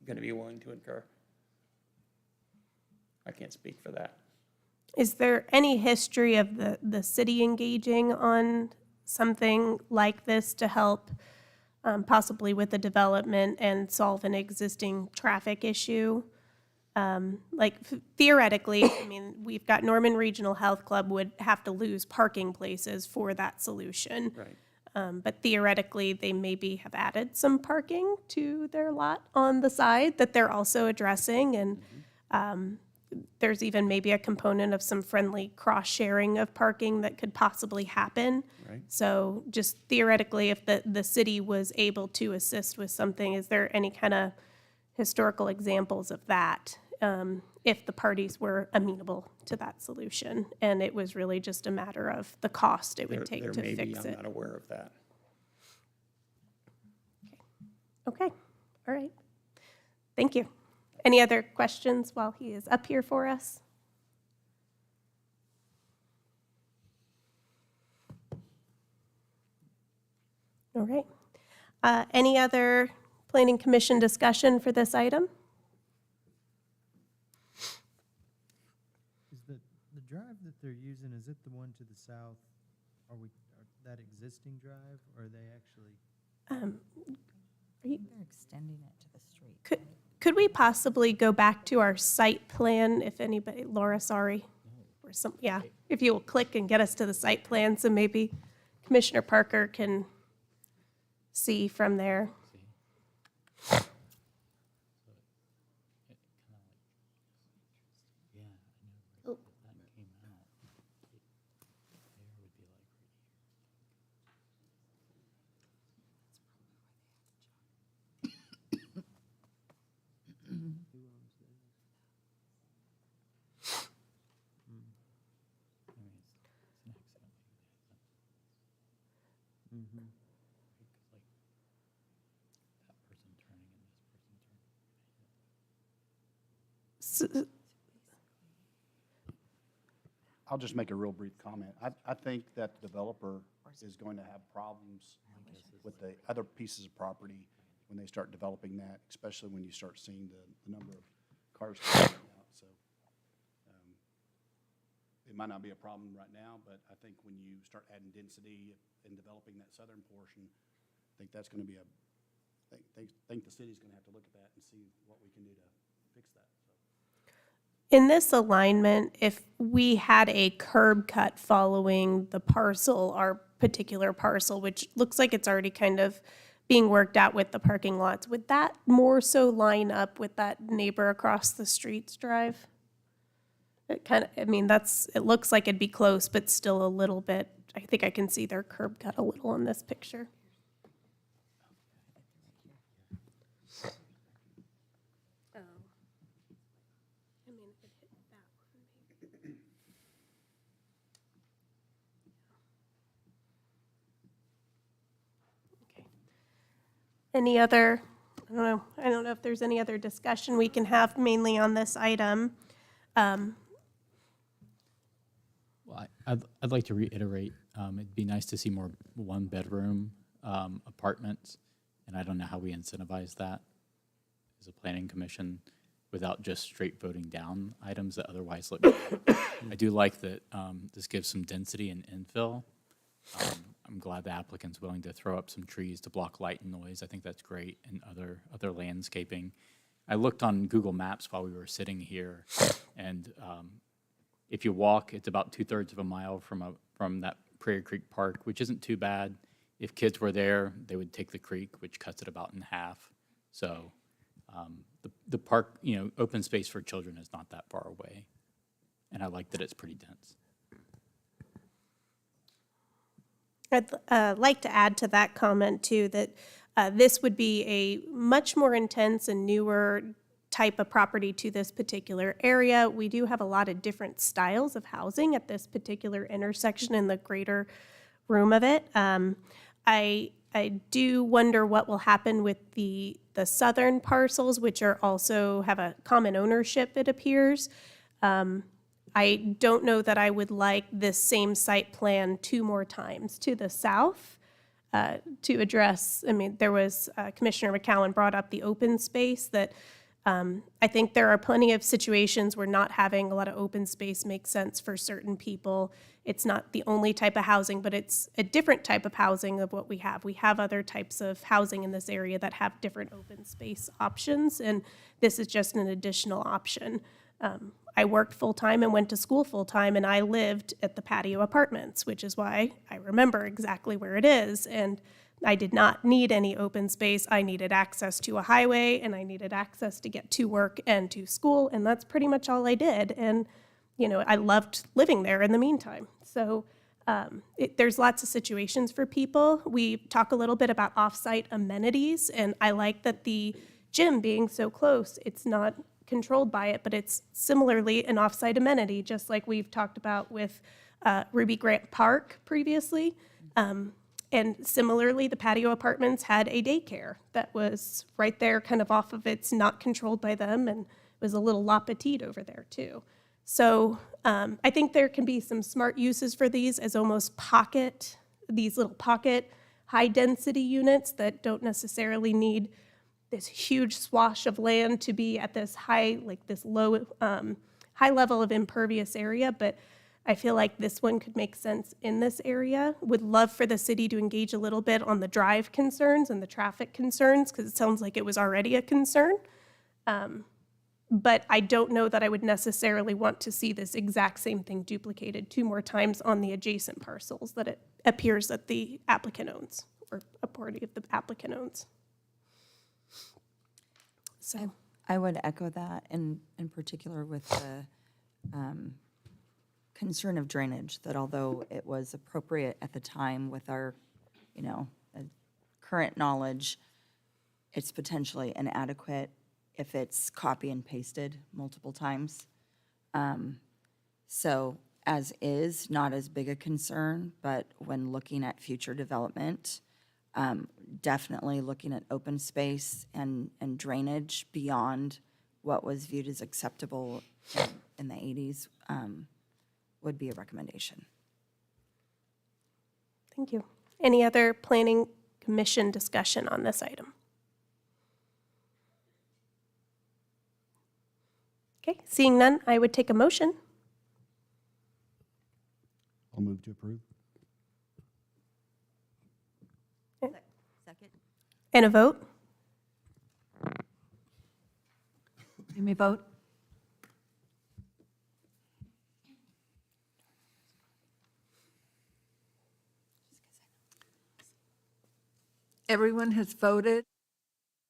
going to be willing to incur. I can't speak for that. Is there any history of the city engaging on something like this to help possibly with the development and solve an existing traffic issue? Theoretically, I mean, we've got Norman Regional Health Club would have to lose parking places for that solution. Right. But theoretically, they maybe have added some parking to their lot on the side that they're also addressing. And there's even maybe a component of some friendly cross-sharing of parking that could possibly happen. Right. So just theoretically, if the city was able to assist with something, is there any kind of historical examples of that? If the parties were amenable to that solution, and it was really just a matter of the cost it would take to There may be, fix I'm it. not aware of that. Okay, all right. Thank you. Any other questions while he is up here for us? All right. Any other planning commission discussion for this item? Is the drive that they're using, is it the one to the south? That existing drive, or are they actually? They're extending it to the street. Could we possibly go back to our site plan if anybody, Laura, sorry, or some, yeah, if you will click and get us to the site plan, so maybe Commissioner Parker can see from there. Oh. I'll just make a real brief comment. I think that the developer is going to have problems with the other pieces of property when they start developing that, especially when you start seeing the number of cars coming out. So it might not be a problem right now, but I think when you start adding density and developing that southern portion, I think that's going to be I think the city's going to have to look at that and see what we can do to fix that. In this alignment, if we had a curb cut following the parcel, our particular parcel, which looks like it's already kind of being worked out with the parking lots, would that more so line up with that neighbor across the street's drive? It kind of, I mean, it looks like it'd be close, but still a little bit, I think I can see their curb cut a little in this picture. Any other I don't know if there's any other discussion we can have mainly on this item. Well, I'd like to reiterate, it'd be nice to see more one-bedroom apartments, and I don't know how we incentivize that as a planning commission without just straight voting down items that otherwise look good. I do like that this gives some density and infill. I'm glad the applicant's willing to throw up some trees to block light and noise. I think that's great, and other landscaping. I looked on Google Maps while we were sitting here, and if you walk, it's about 2/3 of a mile from that Prairie Creek Park, which isn't too bad. If kids were there, they would take the creek, which cuts it about in half. So the park, open space for children is not that far away, and I like that it's pretty dense. I'd like to add to that comment, too, that this would be a much more intense and newer type of property to this particular area. We do have a lot of different styles of housing at this particular intersection in the greater room of it. I do wonder what will happen with the southern parcels, which are also have a common ownership, it appears. I don't know that I would like this same site plan 2 more times to the south to address, there was, Commissioner McCowan brought up the open space that I think there are plenty of situations where not having a lot of open space makes sense for certain people. It's not the only type of housing, but it's a different type of housing of what we have. We have other types of housing in this area that have different open space options, and this is just an additional option. I worked full-time and went to school full-time, and I lived at the patio apartments, which is why I remember exactly where it is. And I did not need any open space. I needed access to a highway, and I needed access to get to work and to school, and that's pretty much all I did. And, I loved living there in the meantime. So there's lots of situations for people. We talk a little bit about off-site amenities, and I like that the gym being so close, it's not controlled by it, but it's similarly an off-site amenity, just like we've talked about with Ruby Grant Park previously. And similarly, the patio apartments had a daycare that was right there, kind of off of it's not controlled by them, and it was a little La Petite over there too. So I think there can be some smart uses for these as almost these little pocket high-density units that don't necessarily need this huge swash of land to be at this high level of impervious area, but I feel like this one could make sense in this area. Would love for the city to engage a little bit on the drive concerns and the traffic concerns, because it sounds like it was already a concern. But I don't know that I would necessarily want to see this exact same thing duplicated 2 more times on the adjacent parcels that it appears that the applicant owns, or a party of the applicant owns. So I would echo that, in particular with the concern of drainage, that although it was appropriate at the time with our, current knowledge, it's potentially inadequate if it's copy and pasted multiple times. So as is, not as big a concern, but when looking at future development, definitely looking at open space and drainage beyond what was viewed as acceptable in the 80s would be a recommendation. thank you. Any other planning commission discussion on this item? Okay, seeing none, I would take a motion. I'll move to approve. Second. And a vote? You may vote. Everyone has voted.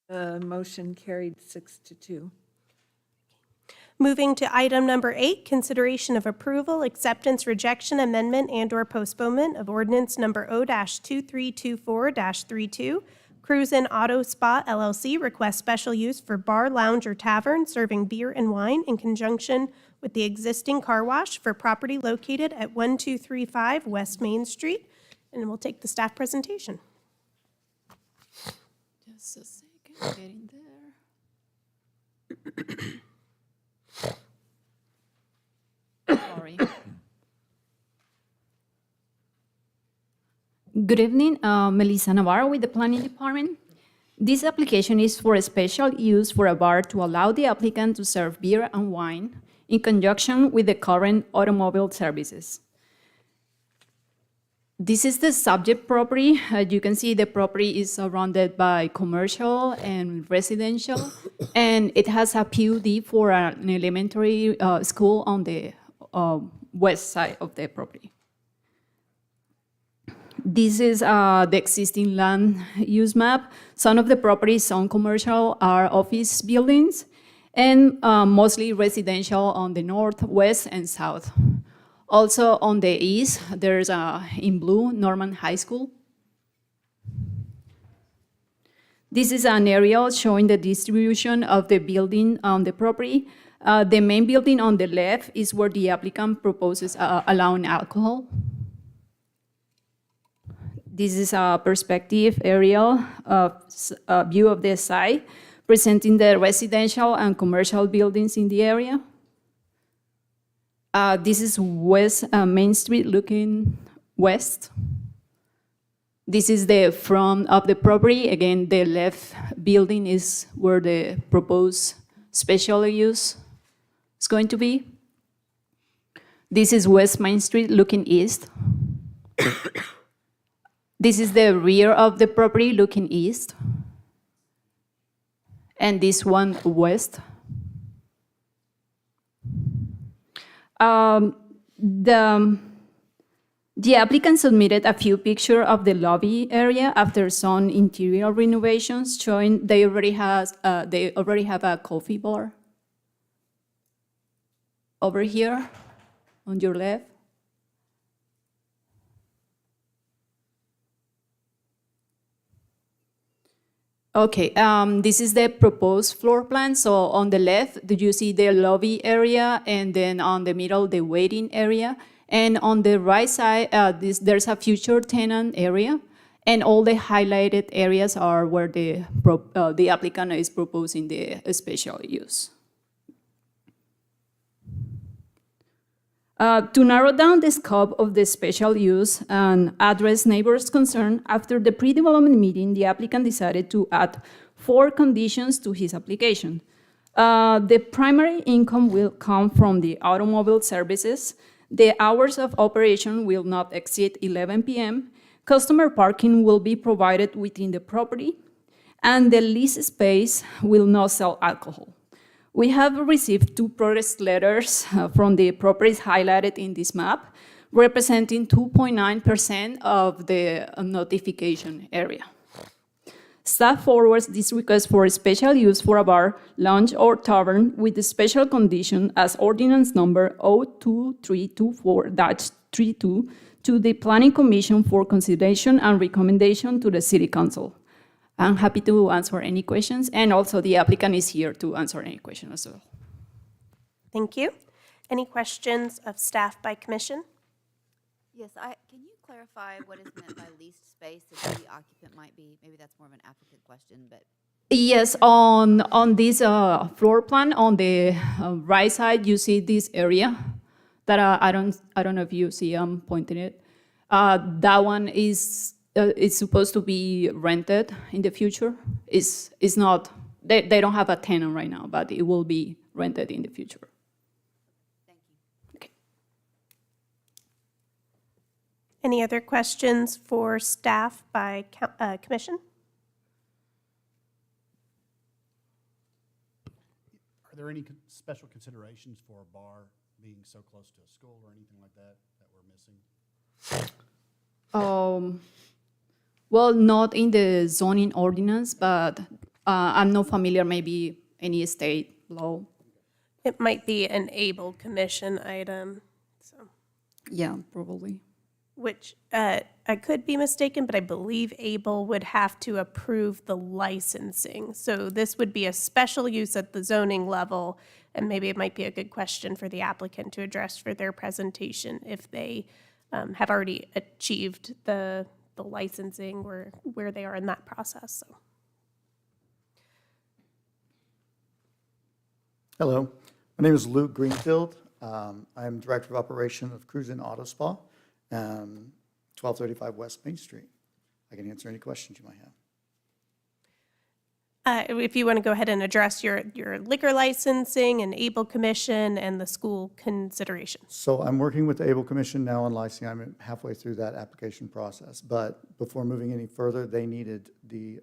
The motion carried 6-2. Moving to item number 8, consideration of approval, acceptance, rejection, amendment, and/or postponement of ordinance number O-2324-32. Cruise Inn Auto Spa LLC requests special use for bar, lounge, or tavern serving beer and wine in conjunction with the existing car wash for property located at 1235 West Main Street. And we'll take the staff presentation. Just a second. Getting there. Sorry. Good evening, Melissa Navarro with the Planning Department. This application is for a special use for a bar to allow the applicant to serve beer and wine in conjunction with the current automobile services. This is the subject property. As you can see, the property is surrounded by commercial and residential, and it has a PUD for an elementary school on the west side of the property. This is the existing land use map. Some of the properties on commercial are office buildings, and mostly residential on the north, west, and south. Also on the east, there's in blue, Norman High School. This is an aerial showing the distribution of the building on the property. The main building on the left is where the applicant proposes allowing alcohol. This is a perspective aerial view of the site, presenting the residential and commercial buildings in the area. This is West Main Street looking west. This is the front of the property. Again, the left building is where the proposed special use is going to be. This is West Main Street looking east. This is the rear of the property looking east. And this one west. The applicant submitted a few pictures of the lobby area after some interior renovations, showing they already have a coffee bar over here on your left. Okay, this is the proposed floor plan. So on the left, do you see the lobby area, and then on the middle, the waiting area. And on the right side, there's a future tenant area, and all the highlighted areas are where the applicant is proposing the special use. To narrow down the scope of the special use and address neighbors' concern, after the pre-development meeting, the applicant decided to add 4 conditions to his application. The primary income will come from the automobile services. The hours of operation will not exceed 11 p.m. Customer parking will be provided within the property, and the lease space will not sell alcohol. We have received 2 protest letters from the properties highlighted in this map, representing 2.9% of the notification area. Staff forwards this request for a special use for a bar, lounge, or tavern with the special condition as ordinance number 02324-32 to the Planning Commission for consideration and recommendation to the City Council. I'm happy to answer any questions, and also the applicant is here to answer any question as well. Thank you. Any questions of staff by commission? Yes, can you clarify what is meant by leased space that the occupant might be? Maybe that's more of an applicant question, but. Yes, on this floor plan, on the right side, you see this area that I don't know if you see, I'm pointing it. That one is it's supposed to be rented in the future. It's not, they don't have a tenant right now, but it will be rented in the future. Thank you. Okay. Any other questions for staff by commission? Are there any special considerations for a bar being so close to a school or anything like that that we're missing? Well, not in the zoning ordinance, but I'm not familiar, maybe any state law. It might be an able commission item, so. Yeah, probably. Which I could be mistaken, but I believe able would have to approve the licensing. So this would be a special use at the zoning level, and maybe it might be a good question for the applicant to address for their presentation if they have already achieved the licensing or where they are in that process. So Hello, my name is Luke Greenfield. I'm Director of Operation of Cruise Inn Auto Spa, 1235 West Main Street. I can answer any questions you might have. If you want to go ahead and address your liquor licensing and ABLE Commission and the school considerations. So I'm working with the ABLE Commission now on licensing. I'm halfway through that application process. But before moving any further, they needed the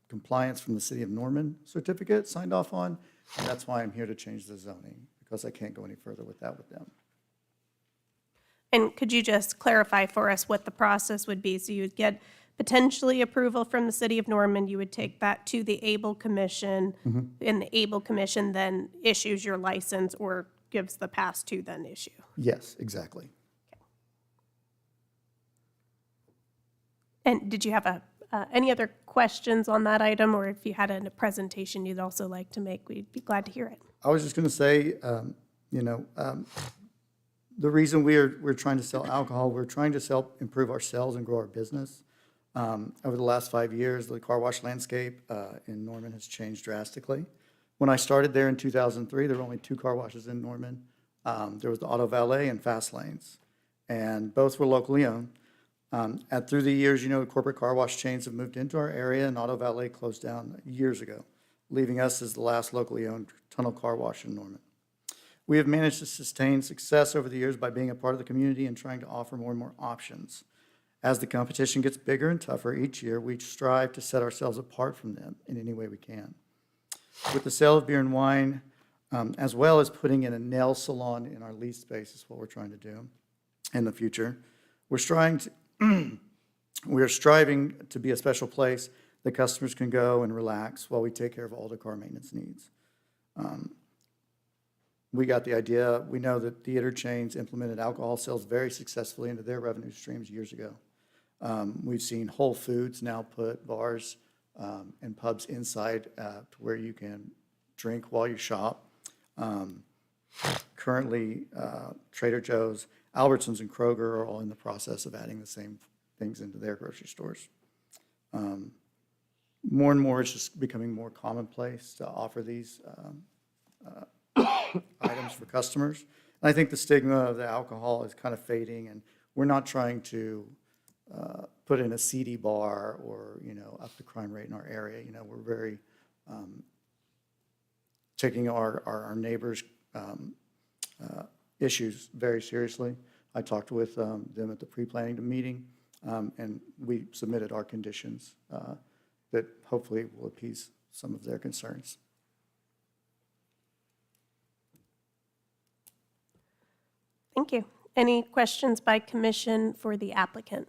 compliance from the City of Norman certificate signed off on. And that's why I'm here to change the zoning, because I can't go any further with that with them. And could you just clarify for us what the process would be? So you would get potentially approval from the City of Norman, you would take that to the ABLE Commission, and the ABLE Commission then issues your license or gives the pass to then issue. Yes, exactly. And did you have any other questions on that item, or if you had a presentation you'd also like to make, we'd be glad to hear it. I was just going to say, the reason we're trying to sell alcohol, we're trying to improve our sales and grow our business. Over the last 5 years, the car wash landscape in Norman has changed drastically. When I started there in 2003, there were only 2 car washes in Norman. There was the Auto Valet and Fast Lanes, and both were locally owned. Through the years, corporate car wash chains have moved into our area, and Auto Valet closed down years ago, leaving us as the last locally owned tunnel car wash in Norman. We have managed to sustain success over the years by being a part of the community and trying to offer more and more options. As the competition gets bigger and tougher each year, we strive to set ourselves apart from them in any way we can. With the sale of beer and wine, as well as putting in a nail salon in our leased space is what we're trying to do in the future. We're striving to be a special place that customers can go and relax while we take care of all the car maintenance needs. We got the idea. We know that theater chains implemented alcohol sales very successfully into their revenue streams years ago. We've seen Whole Foods now put bars and pubs inside to where you can drink while you shop. Currently, Trader Joe's, Albertsons, and Kroger are all in the process of adding the same things into their grocery stores. More and more, it's just becoming more commonplace to offer these items for customers. And I think the stigma of the alcohol is kind of fading, and we're not trying to put in a seedy bar or, up the crime rate in our area. We're very taking our neighbors' issues very seriously. I talked with them at the pre-planning meeting, and we submitted our conditions that hopefully will appease some of their concerns. Thank you. Any questions by commission for the applicant?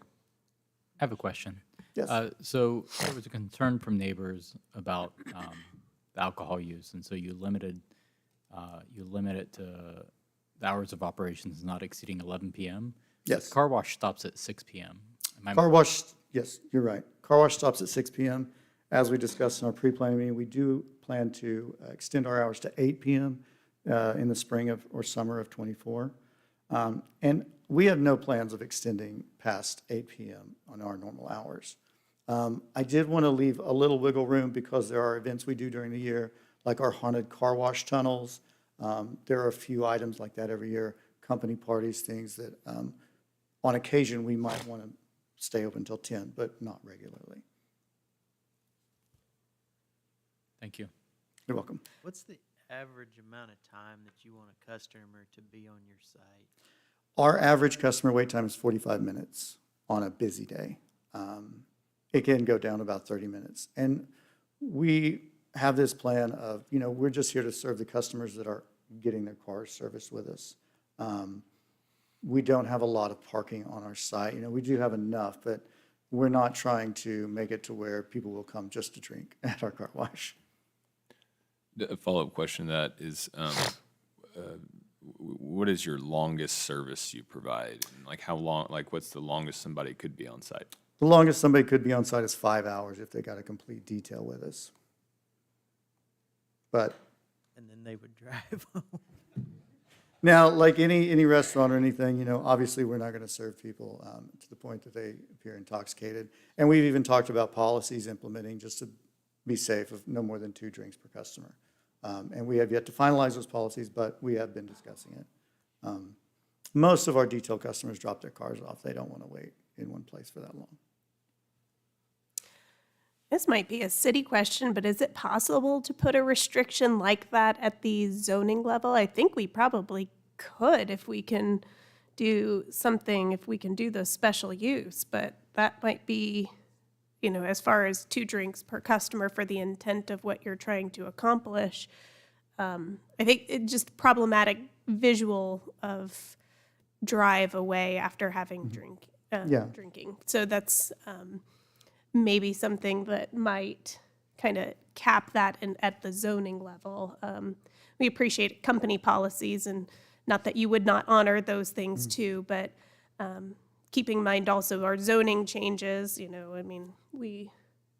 I have a question. Yes. So there was a concern from neighbors about the alcohol use, and so you limit it to the hours of operations not exceeding 11 p.m. Yes. Car wash stops at 6 p.m. Car wash, yes, you're right. Car wash stops at 6 p.m. As we discussed in our pre-planning meeting, we do plan to extend our hours to 8 p.m. In the spring or summer of '24. And we have no plans of extending past 8 p.m. on our normal hours. I did want to leave a little wiggle room because there are events we do during the year, like our haunted car wash tunnels. There are a few items like that every year, company parties, things that on occasion we might want to stay open until 10, but not regularly. Thank you. You're welcome. What's the average amount of time that you want a customer to be on your site? Our average customer wait time is 45 minutes on a busy day. It can go down about 30 minutes. And we have this plan of, we're just here to serve the customers that are getting their cars serviced with us. We don't have a lot of parking on our site. We do have enough, but we're not trying to make it to where people will come just to drink at our car wash. A follow-up question to that is, what is your longest service you provide? And how long, what's the longest somebody could be on site? The longest somebody could be on site is 5 hours if they got a complete detail with us. But And then they would drive home. now, like any restaurant or anything, obviously we're not going to serve people to the point that they appear intoxicated. And we've even talked about policies implementing just to be safe of no more than 2 drinks per customer. And we have yet to finalize those policies, but we have been discussing it. Most of our detail customers drop their cars off. They don't want to wait in one place for that long. This might be a city question, but is it possible to put a restriction like that at the zoning level? I think we probably could if we can do something, if we can do the special use, but that might be, as far as 2 drinks per customer for the intent of what you're trying to accomplish. I think it just problematic visual of drive away after having drinking. So that's maybe something that might kind of cap that at the zoning level. We appreciate company policies, and not that you would not honor those things too, but keeping in mind also our zoning changes,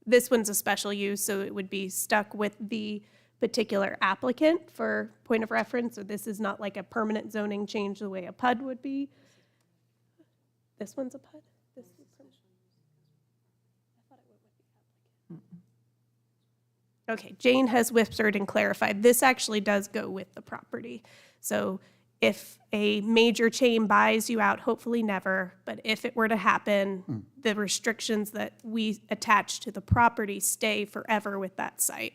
this one's a special use, so it would be stuck with the particular applicant for point of reference. So this is not like a permanent zoning change the way a PUD would be. This one's a PUD? This is permanent. I thought it went with the applicant. Okay, Jane has whispered and clarified. This actually does go with the property. So if a major chain buys you out, hopefully never, but if it were to happen, the restrictions that we attach to the property stay forever with that site,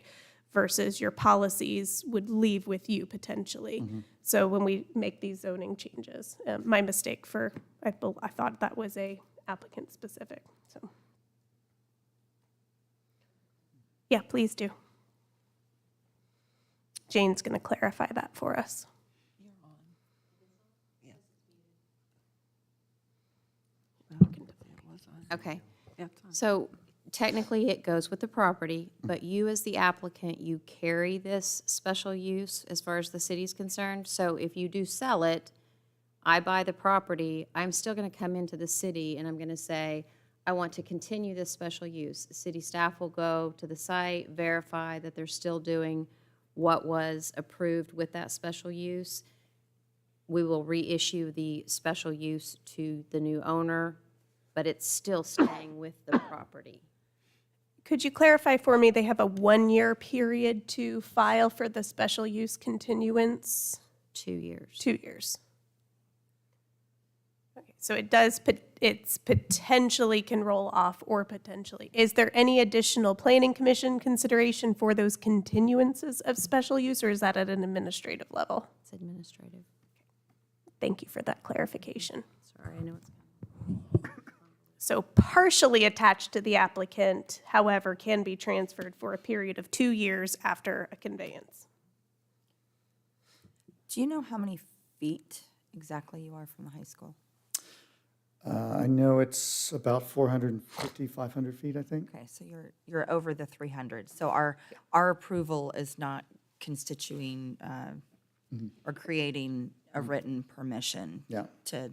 versus your policies would leave with you potentially. So when we make these zoning changes, my mistake I thought that was a applicant specific, so. Yeah, please do. Jane's gonna clarify that for us. Okay. So technically it goes with the property, but you as the applicant, you carry this special use as far as the city's concerned. So if you do sell it, I buy the property, I'm still going to come into the city and I'm going to say, I want to continue this special use. City staff will go to the site, verify that they're still doing what was approved with that special use. We will reissue the special use to the new owner, but it's still staying with the property. Could you clarify for me, they have a 1-year period to file for the special use continuance? 2 years. 2 years. Okay, so it's potentially can roll off or potentially. Is there any additional planning commission consideration for those continuances of special use, or is that at an administrative level? It's administrative. Thank you for that clarification. Sorry, I know it's. So partially attached to the applicant, however, can be transferred for a period of 2 years after a conveyance. Do you know how many feet exactly you are from the high school? I know it's about 450, 500 feet, I think. Okay, so you're over the 300. So our approval is not constituting or creating a written permission to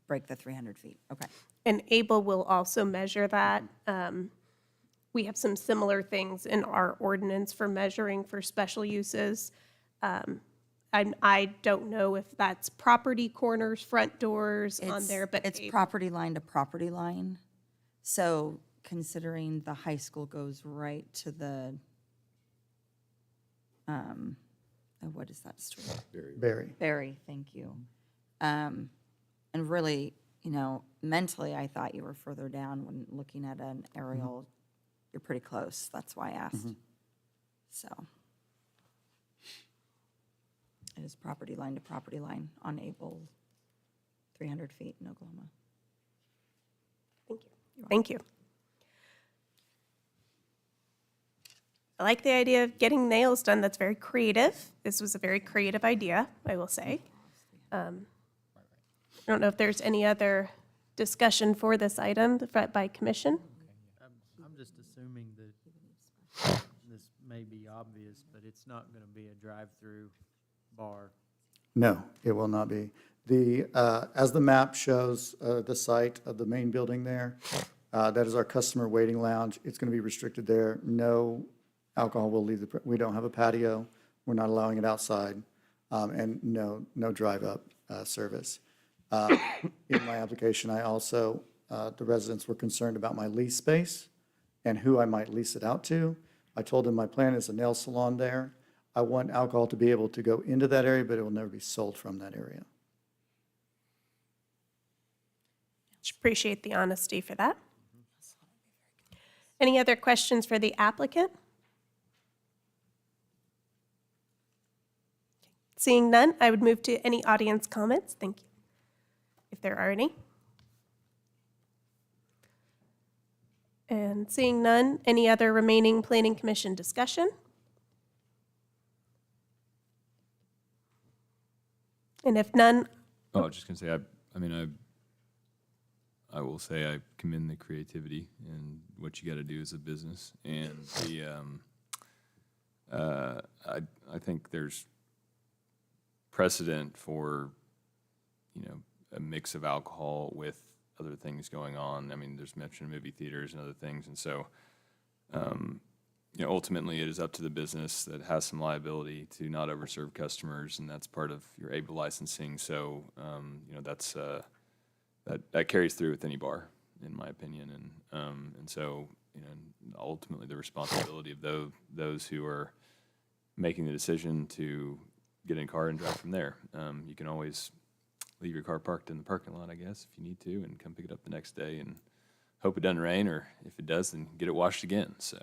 break the 300 feet. Okay. And ABLE will also measure that. We have some similar things in our ordinance for measuring for special uses. I don't know if that's property corners, front doors on there, but It's property line to property line. So considering the high school goes right to the, what is that street? Barry. Barry, thank you. And really, mentally, I thought you were further down when looking at an aerial. You're pretty close. That's why I asked. So it is property line to property line on Able, 300 feet in Oklahoma. Thank you. Thank you. I like the idea of getting nails done. That's very creative. This was a very creative idea, I will say. I don't know if there's any other discussion for this item by commission. I'm just assuming that this may be obvious, but it's not going to be a drive-through bar. No, it will not be. As the map shows, the site of the main building there, that is our customer waiting lounge. It's going to be restricted there. No alcohol will leave we don't have a patio. We're not allowing it outside. And no drive-up service. In my application, I also, the residents were concerned about my lease space and who I might lease it out to. I told them my plan is a nail salon there. I want alcohol to be able to go into that area, but it will never be sold from that area. Appreciate the honesty for that. Any other questions for the applicant? Seeing none, I would move to any audience comments. Thank you. If there are any. And seeing none, any other remaining Planning Commission discussion? And if none, Oh, I was just gonna say, I will say I commend the creativity and what you gotta do as a business. And I think there's precedent for, a mix of alcohol with other things going on. I mean, there's mention of movie theaters and other things. And so, ultimately it is up to the business that has some liability to not overserve customers, and that's part of your ABLE licensing. So, that's, that carries through with any bar, in my opinion. And so, ultimately the responsibility of those who are making the decision to get in a car and drive from there. You can always leave your car parked in the parking lot, I guess, if you need to, and come pick it up the next day and hope it doesn't rain, or if it does, then get it washed again. So,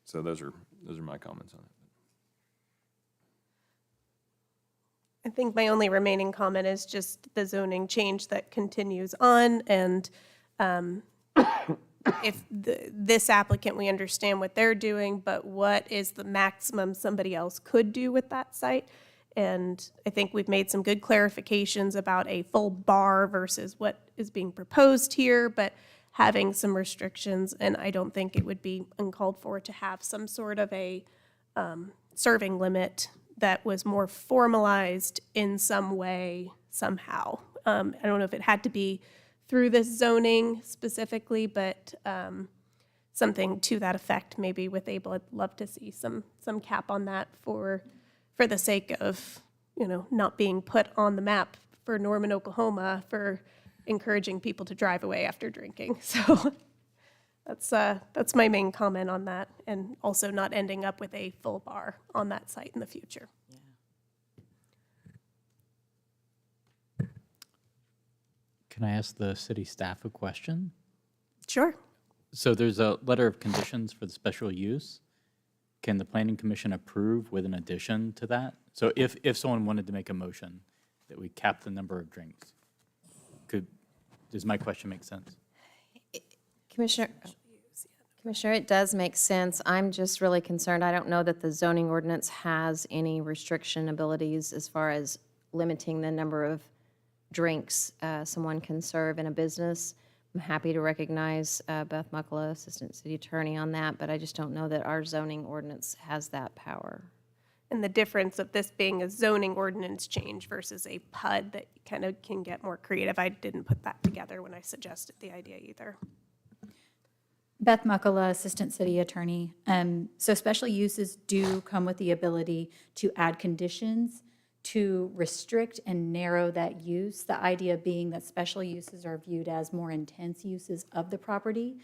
so those are my comments on it. I think my only remaining comment is just the zoning change that continues on, and if this applicant, we understand what they're doing, but what is the maximum somebody else could do with that site? And I think we've made some good clarifications about a full bar versus what is being proposed here, but having some restrictions, and I don't think it would be uncalled for to have some sort of a serving limit that was more formalized in some way, somehow. I don't know if it had to be through this zoning specifically, but something to that effect, maybe with ABLE. I'd love to see some cap on that for the sake of, not being put on the map for Norman, Oklahoma, for encouraging people to drive away after drinking. So that's my main comment on that, and also not ending up with a full bar on that site in the future. Can I ask the city staff a question? Sure. So there's a letter of conditions for the special use. Can the planning commission approve with an addition to that? So if someone wanted to make a motion that we cap the number of drinks, does my question make sense? Commissioner, it does make sense. I'm just really concerned. I don't know that the zoning ordinance has any restriction abilities as far as limiting the number of drinks someone can serve in a business. I'm happy to recognize Beth Muckala, Assistant City Attorney, on that, but I just don't know that our zoning ordinance has that power. And the difference of this being a zoning ordinance change versus a PUD that kind of can get more creative, I didn't put that together when I suggested the idea either. Beth Muckala, Assistant City Attorney. So special uses do come with the ability to add conditions to restrict and narrow that use. The idea being that special uses are viewed as more intense uses of the property,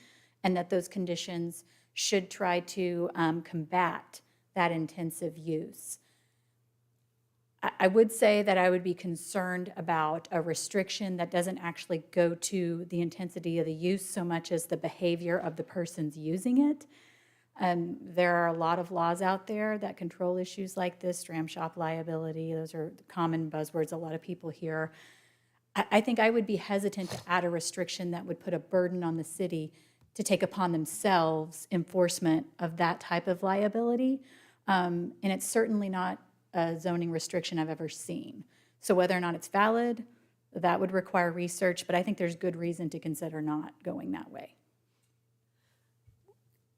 and that those conditions should try to combat that intensive use. I would say that I would be concerned about a restriction that doesn't actually go to the intensity of the use so much as the behavior of the persons using it. There are a lot of laws out there that control issues like this, dram shop liability. Those are common buzzwords a lot of people hear. I think I would be hesitant to add a restriction that would put a burden on the city to take upon themselves enforcement of that type of liability. And it's certainly not a zoning restriction I've ever seen. So whether or not it's valid, that would require research, but I think there's good reason to consider not going that way.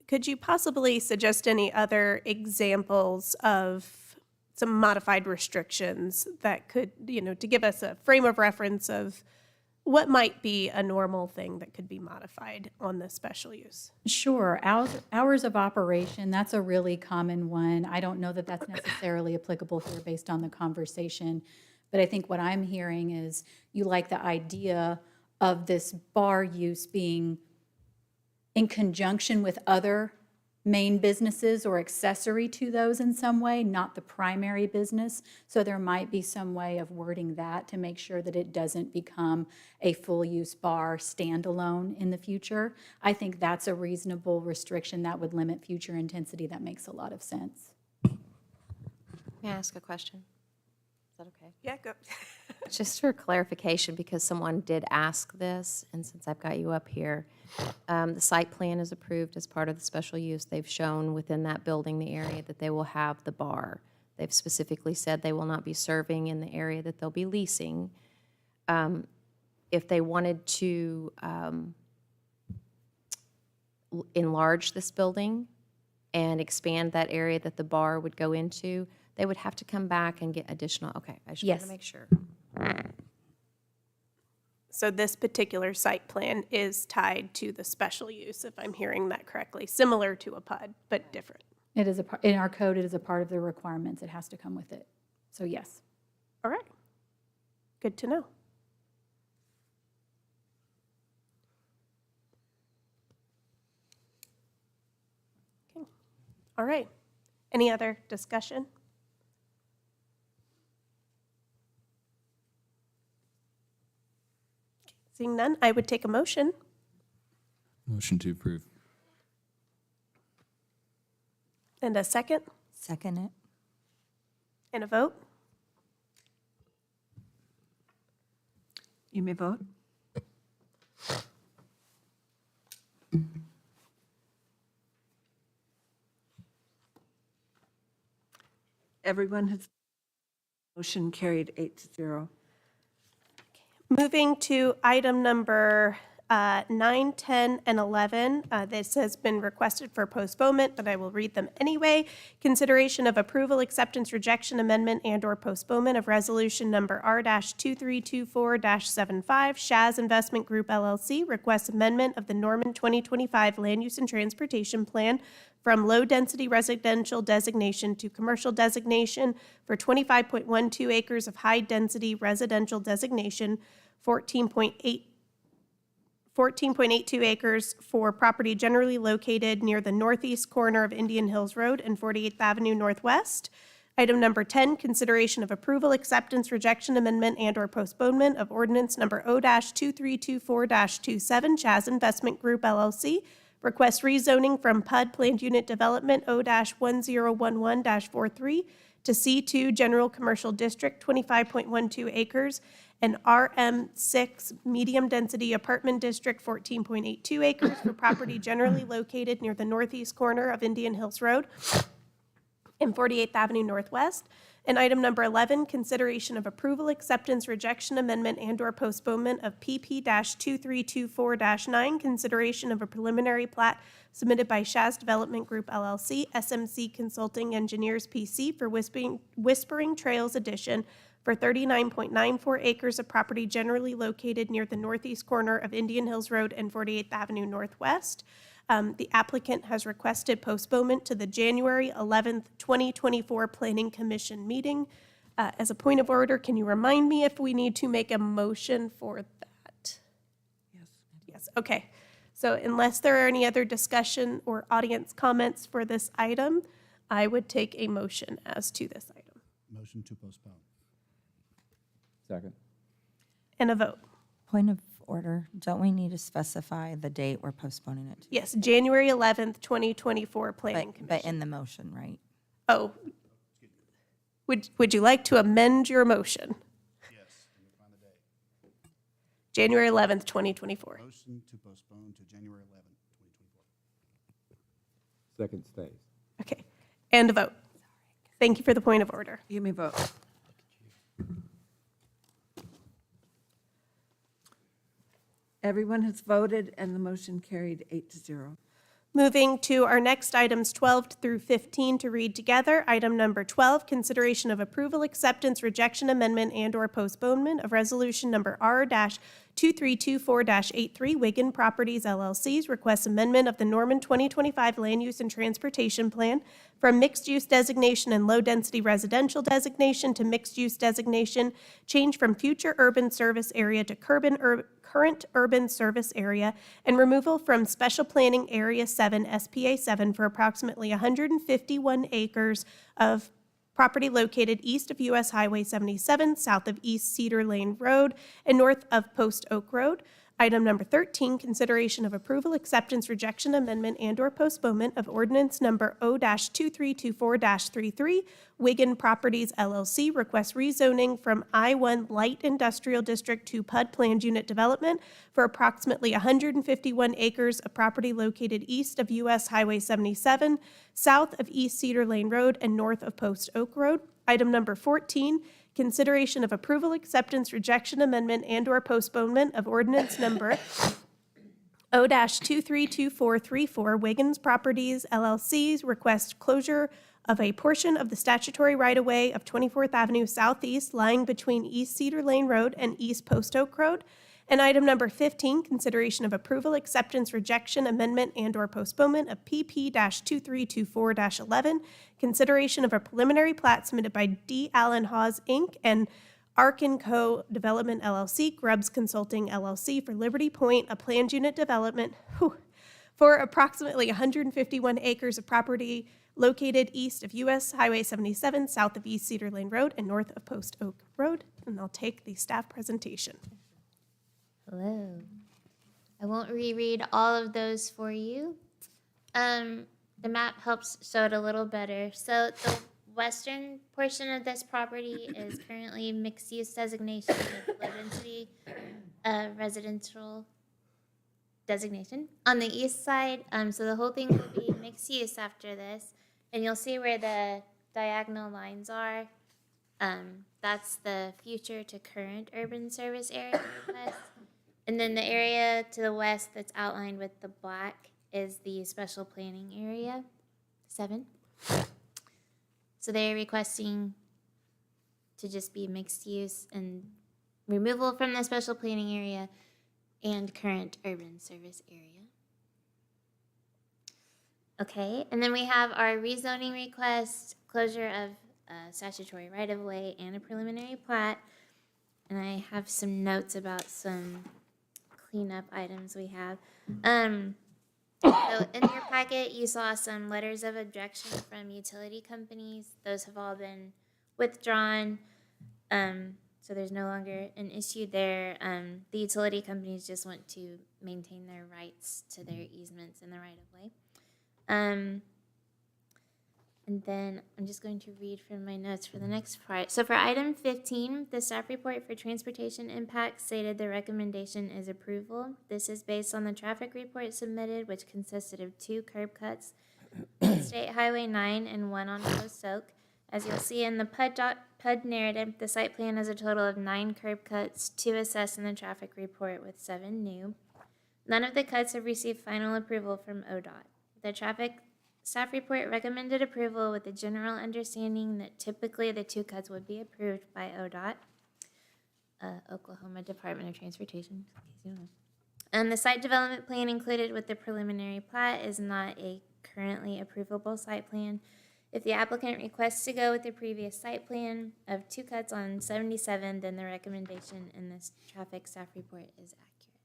Could you possibly suggest any other examples of some modified restrictions that could, to give us a frame of reference of what might be a normal thing that could be modified on this special use? Sure. Hours of operation, that's a really common one. I don't know that that's necessarily applicable here based on the conversation, but I think what I'm hearing is you like the idea of this bar use being in conjunction with other main businesses or accessory to those in some way, not the primary business. So there might be some way of wording that to make sure that it doesn't become a full-use bar standalone in the future. I think that's a reasonable restriction that would limit future intensity. That makes a lot of sense. May I ask a question? Is that okay? Yeah, go. Just for clarification, because someone did ask this, and since I've got you up here, the site plan is approved as part of the special use. They've shown within that building the area that they will have the bar. They've specifically said they will not be serving in the area that they'll be leasing. If they wanted to enlarge this building and expand that area that the bar would go into, they would have to come back and get additional, okay, I just want to Yes. make sure. So this particular site plan is tied to the special use, if I'm hearing that correctly, similar to a PUD, but different. It is in our code, it is a part of the requirements. It has to come with it. So yes. All right. Good to know. Okay. All right. Any other discussion? Seeing none, I would take a motion. Motion to approve. And a second, Second it. and a vote. You may vote. Everyone has, motion carried 8-0. Moving to item number 9, 10, and 11. This has been requested for postponement, but I will read them anyway. Consideration of approval, acceptance, rejection, amendment, and/or postponement of resolution number R-2324-75, Shaz Investment Group LLC requests amendment of the Norman 2025 Land Use and Transportation Plan from low-density residential designation to commercial designation for 25.12 acres of high-density residential designation, 14.82 acres for property generally located near the northeast corner of Indian Hills Road and 48th Avenue Northwest. Item number 10, consideration of approval, acceptance, rejection, amendment, and/or postponement of ordinance number O-2324-27, Chaz Investment Group LLC, request rezoning from PUD Planned Unit Development O-1011-43 to C2 General Commercial District, 25.12 acres, and RM6 Medium Density Apartment District, 14.82 acres for property generally located near the northeast corner of Indian Hills Road and 48th Avenue Northwest. And item number 11, consideration of approval, acceptance, rejection, amendment, and/or postponement of PP-2324-9, consideration of a preliminary plat submitted by Shaz Development Group LLC, SMC Consulting Engineers PC for Whispering Trails Edition for 39.94 acres of property generally located near the northeast corner of Indian Hills Road and 48th Avenue Northwest. The applicant has requested postponement to the January 11th, 2024 Planning Commission meeting. As a point of order, can you remind me if we need to make a motion for that? Yes. Yes, okay. So unless there are any other discussion or audience comments for this item, I would take a motion as to this item. Motion to postpone. Second. And a vote. Point of order, don't we need to specify the date we're postponing it to? Yes, January 11th, 2024 Planning Commission. But in the motion, right? Oh, would you like to amend your motion? Yes, let me find the date. January 11th, 2024. Motion to postpone to January 11th, 2024. Second stays. Okay, and a vote. Thank you for the point of order. You may vote. Everyone has voted, and the motion carried 8-0. Moving to our next items 12 through 15 to read together. Item number 12, consideration of approval, acceptance, rejection, amendment, and/or postponement of resolution number 2324-83 Wigan Properties LLC's requests amendment of the Norman 2025 Land Use and Transportation Plan from mixed-use designation and low-density residential designation to mixed-use designation, change from future urban service area to current urban service area, and removal from Special Planning Area 7, SPA 7, for approximately 151 acres of property located east of US Highway 77, south of East Cedar Lane Road, and north of Post Oak Road. Item number 13, consideration of approval, acceptance, rejection, amendment, and/or postponement of ordinance number O-2324-33, Wigan Properties LLC requests rezoning from I-1 Light Industrial District to PUD Planned Unit Development for approximately 151 acres of property located east of US Highway 77, south of East Cedar Lane Road, and north of Post Oak Road. Item number 14, consideration of approval, acceptance, rejection, amendment, and/or postponement of ordinance number O-232434, Wiggins Properties LLC's request closure of a portion of the statutory right-of-way of 24th Avenue Southeast lying between East Cedar Lane Road and East Post Oak Road. And item number 15, consideration of approval, acceptance, rejection, amendment, and/or postponement of PP-2324-11, consideration of a preliminary plat submitted by D. Allen Hawes, Inc. and Ark & Co. Development LLC, Grubbs Consulting LLC for Liberty Point, a planned unit development for approximately 151 acres of property located east of US Highway 77, south of East Cedar Lane Road, and north of Post Oak Road. And I'll take the staff presentation. Hello. I won't reread all of those for you. The map helps show it a little better. So the western portion of this property is currently mixed-use designation with low-density residential designation. On the east side, so the whole thing will be mixed-use after this, and you'll see where the diagonal lines are. That's the future to current urban service area request. And then the area to the west that's outlined with the black is the special planning area 7. So they're requesting to just be mixed use and removal from the special planning area and current urban service area. Okay, and then we have our rezoning request, closure of statutory right-of-way, and a preliminary plat. And I have some notes about some cleanup items we have. So in your packet, you saw some letters of objection from utility companies. Those have all been withdrawn. So there's no longer an issue there. The utility companies just want to maintain their rights to their easements in the right-of-way. And then I'm just going to read from my notes for the next part. So for item 15, the staff report for transportation impacts stated the recommendation is approval. This is based on the traffic report submitted, which consisted of 2 curb cuts, State Highway 9 and 1 on Post Oak. As you'll see in the PUD narrative, the site plan has a total of 9 curb cuts, 2 assessed in the traffic report with 7 new. None of the cuts have received final approval from ODOT. The traffic staff report recommended approval with the general understanding that typically the 2 cuts would be approved by ODOT, Oklahoma Department of Transportation, in case you don't know. And the site development plan included with the preliminary plat is not a currently approvable site plan. If the applicant requests to go with the previous site plan of 2 cuts on 77, then the recommendation in this traffic staff report is accurate.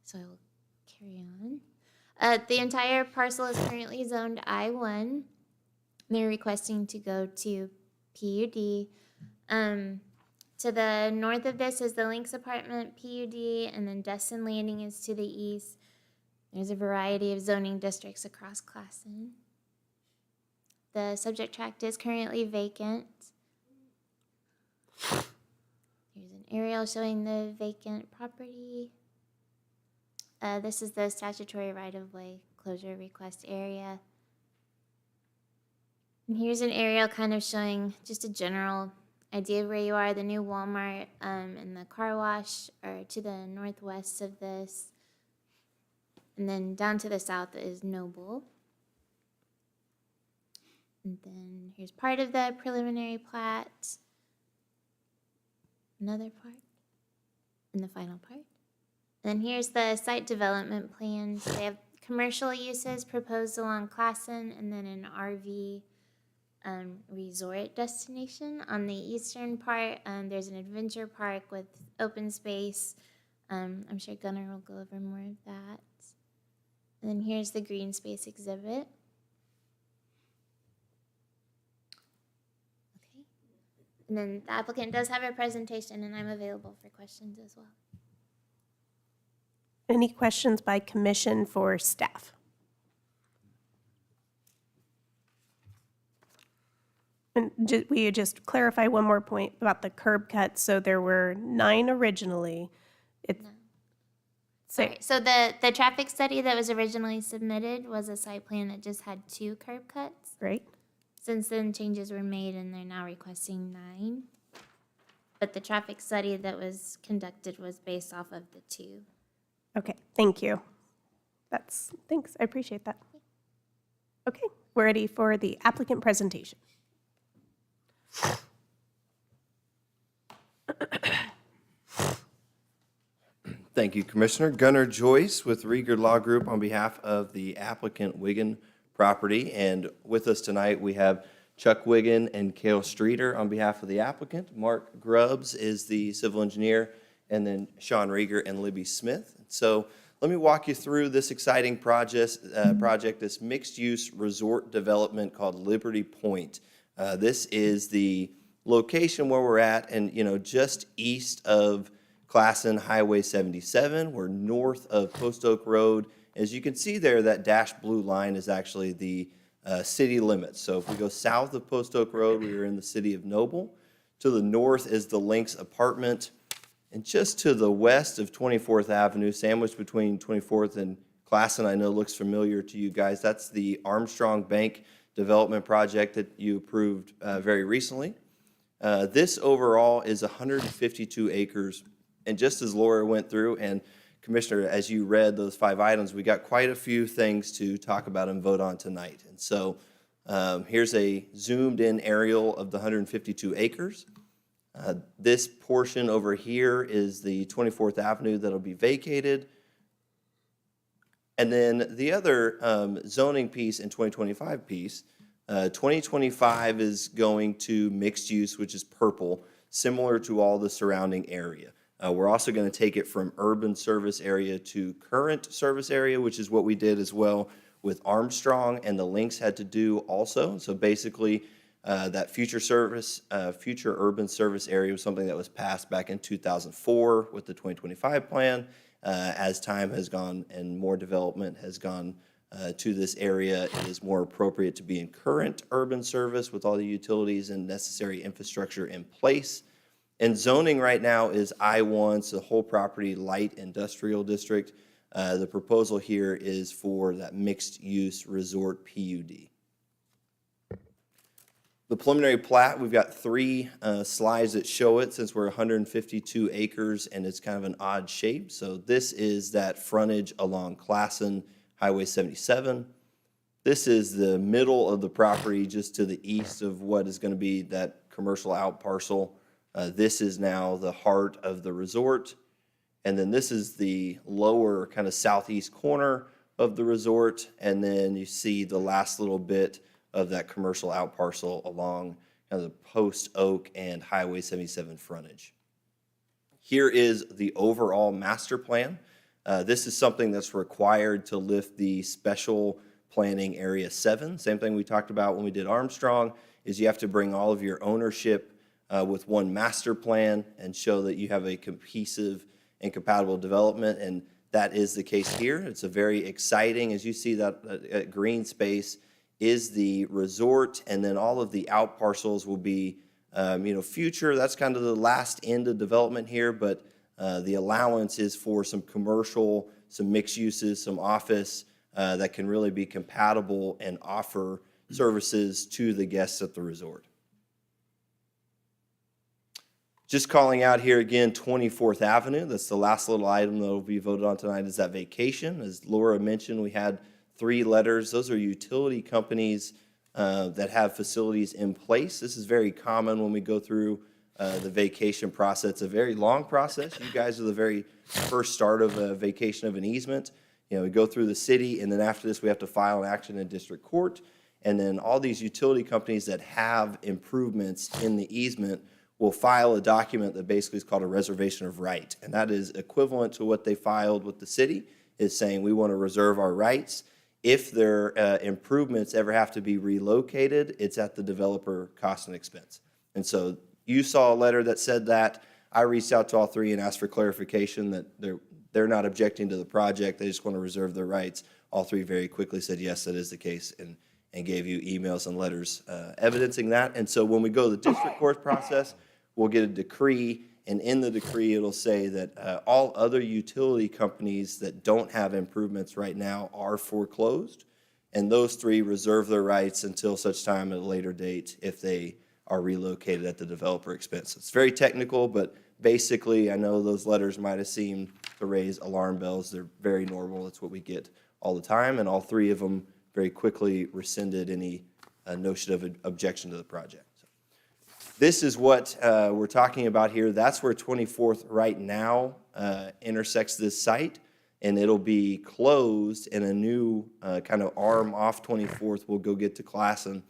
So I will carry on. The entire parcel is currently zoned I-1. They're requesting to go to PUD. To the north of this is the Lynx Apartment PUD, and then Destin Landing is to the east. There's a variety of zoning districts across Classen. The subject tract is currently vacant. Here's an aerial showing the vacant property. This is the statutory right-of-way closure request area. And here's an aerial kind of showing just a general idea of where you are. The new Walmart and the car wash are to the northwest of this. And then down to the south is Noble. And then here's part of the preliminary plat. Another part. in the final part. And here's the site development plans. They have commercial uses proposed along Classen, and then an RV resort destination. On the eastern part, there's an adventure park with open space. I'm sure Gunnar will go over more of that. And then here's the green space exhibit. Okay. And then the applicant does have a presentation, and I'm available for questions as well. Any questions by commission for staff? And will you just clarify one more point about the curb cuts? So there were 9 originally. Sorry, so the traffic study that was originally submitted was a site plan that just had 2 curb cuts. Right. Since then, changes were made, and they're now requesting 9. But the traffic study that was conducted was based off of the 2. Okay, thank you. Thanks, I appreciate that. Okay, we're ready for the applicant presentation. Thank you, Commissioner. Gunnar Joyce with Rieger Law Group on behalf of the applicant Wiggin Property. And with us tonight, we have Chuck Wiggin and Cale Streeter on behalf of the applicant. Mark Grubbs is the civil engineer, and then Sean Rieger and Libby Smith. So let me walk you through this exciting project, this mixed-use resort development called Liberty Point. This is the location where we're at, and just east of Classen Highway 77. We're north of Post Oak Road. As you can see there, that dashed blue line is actually the city limits. So if we go south of Post Oak Road, we are in the city of Noble. To the north is the Lynx apartment. And just to the west of 24th Avenue, sandwiched between 24th and Classen, I know looks familiar to you guys. That's the Armstrong Bank development project that you approved very recently. This overall is 152 acres. And just as Laura went through, and Commissioner, as you read those 5 items, we got quite a few things to talk about and vote on tonight. And so here's a zoomed in aerial of the 152 acres. This portion over here is the 24th Avenue that'll be vacated. And then the other zoning piece and 2025 piece, 2025 is going to mixed use, which is purple, similar to all the surrounding area. We're also going to take it from urban service area to current service area, which is what we did as well with Armstrong, and the Lynx had to do also. So basically, that future urban service area was something that was passed back in 2004 with the 2025 plan. As time has gone and more development has gone to this area, it is more appropriate to be in current urban service with all the utilities and necessary infrastructure in place. And zoning right now is I-1, so the whole property light industrial district. The proposal here is for that mixed-use resort PUD. The preliminary plat, we've got 3 slides that show it since we're 152 acres and it's kind of an odd shape. So this is that frontage along Classen Highway 77. This is the middle of the property just to the east of what is going to be that commercial out parcel. This is now the heart of the resort. And then this is the lower kind of southeast corner of the resort. And then you see the last little bit of that commercial out parcel along kind of the Post Oak and Highway 77 frontage. Here is the overall master plan. This is something that's required to lift the special planning area 7. Same thing we talked about when we did Armstrong, is you have to bring all of your ownership with one master plan and show that you have a cohesive and compatible development, and that is the case here. It's a very exciting, as you see that green space is the resort, and then all of the out parcels will be future. That's kind of the last end of development here, but the allowance is for some commercial, some mixed uses, some office that can really be compatible and offer services to the guests at the resort. Just calling out here again, 24th Avenue. That's the last little item that will be voted on tonight, is that vacation. As Laura mentioned, we had 3 letters. Those are utility companies that have facilities in place. This is very common when we go through the vacation process. It's a very long process. You guys are the very first start of a vacation of an easement. We go through the city, and then after this, we have to file an action in district court. And then all these utility companies that have improvements in the easement will file a document that basically is called a reservation of right. And that is equivalent to what they filed with the city, is saying we want to reserve our rights. If their improvements ever have to be relocated, it's at the developer cost and expense. And so you saw a letter that said that. I reached out to all three and asked for clarification that they're not objecting to the project. They just want to reserve their rights. All three very quickly said, yes, that is the case, and gave you emails and letters evidencing that. And so when we go to the district court process, we'll get a decree, and in the decree, it'll say that all other utility companies that don't have improvements right now are foreclosed, and those three reserve their rights until such time at a later date if they are relocated at the developer expense. It's very technical, but basically, I know those letters might have seemed to raise alarm bells. They're very normal. It's what we get all the time, and all three of them very quickly rescinded any notion of an objection to the project. So this is what we're talking about here. That's where 24th right now intersects this site, and it'll be closed, and a new kind of arm off 24th will go get to Classen.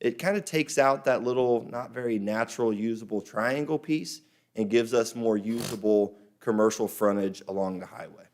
It kind of takes out that little, not very natural, usable triangle piece and gives us more usable commercial frontage along the highway.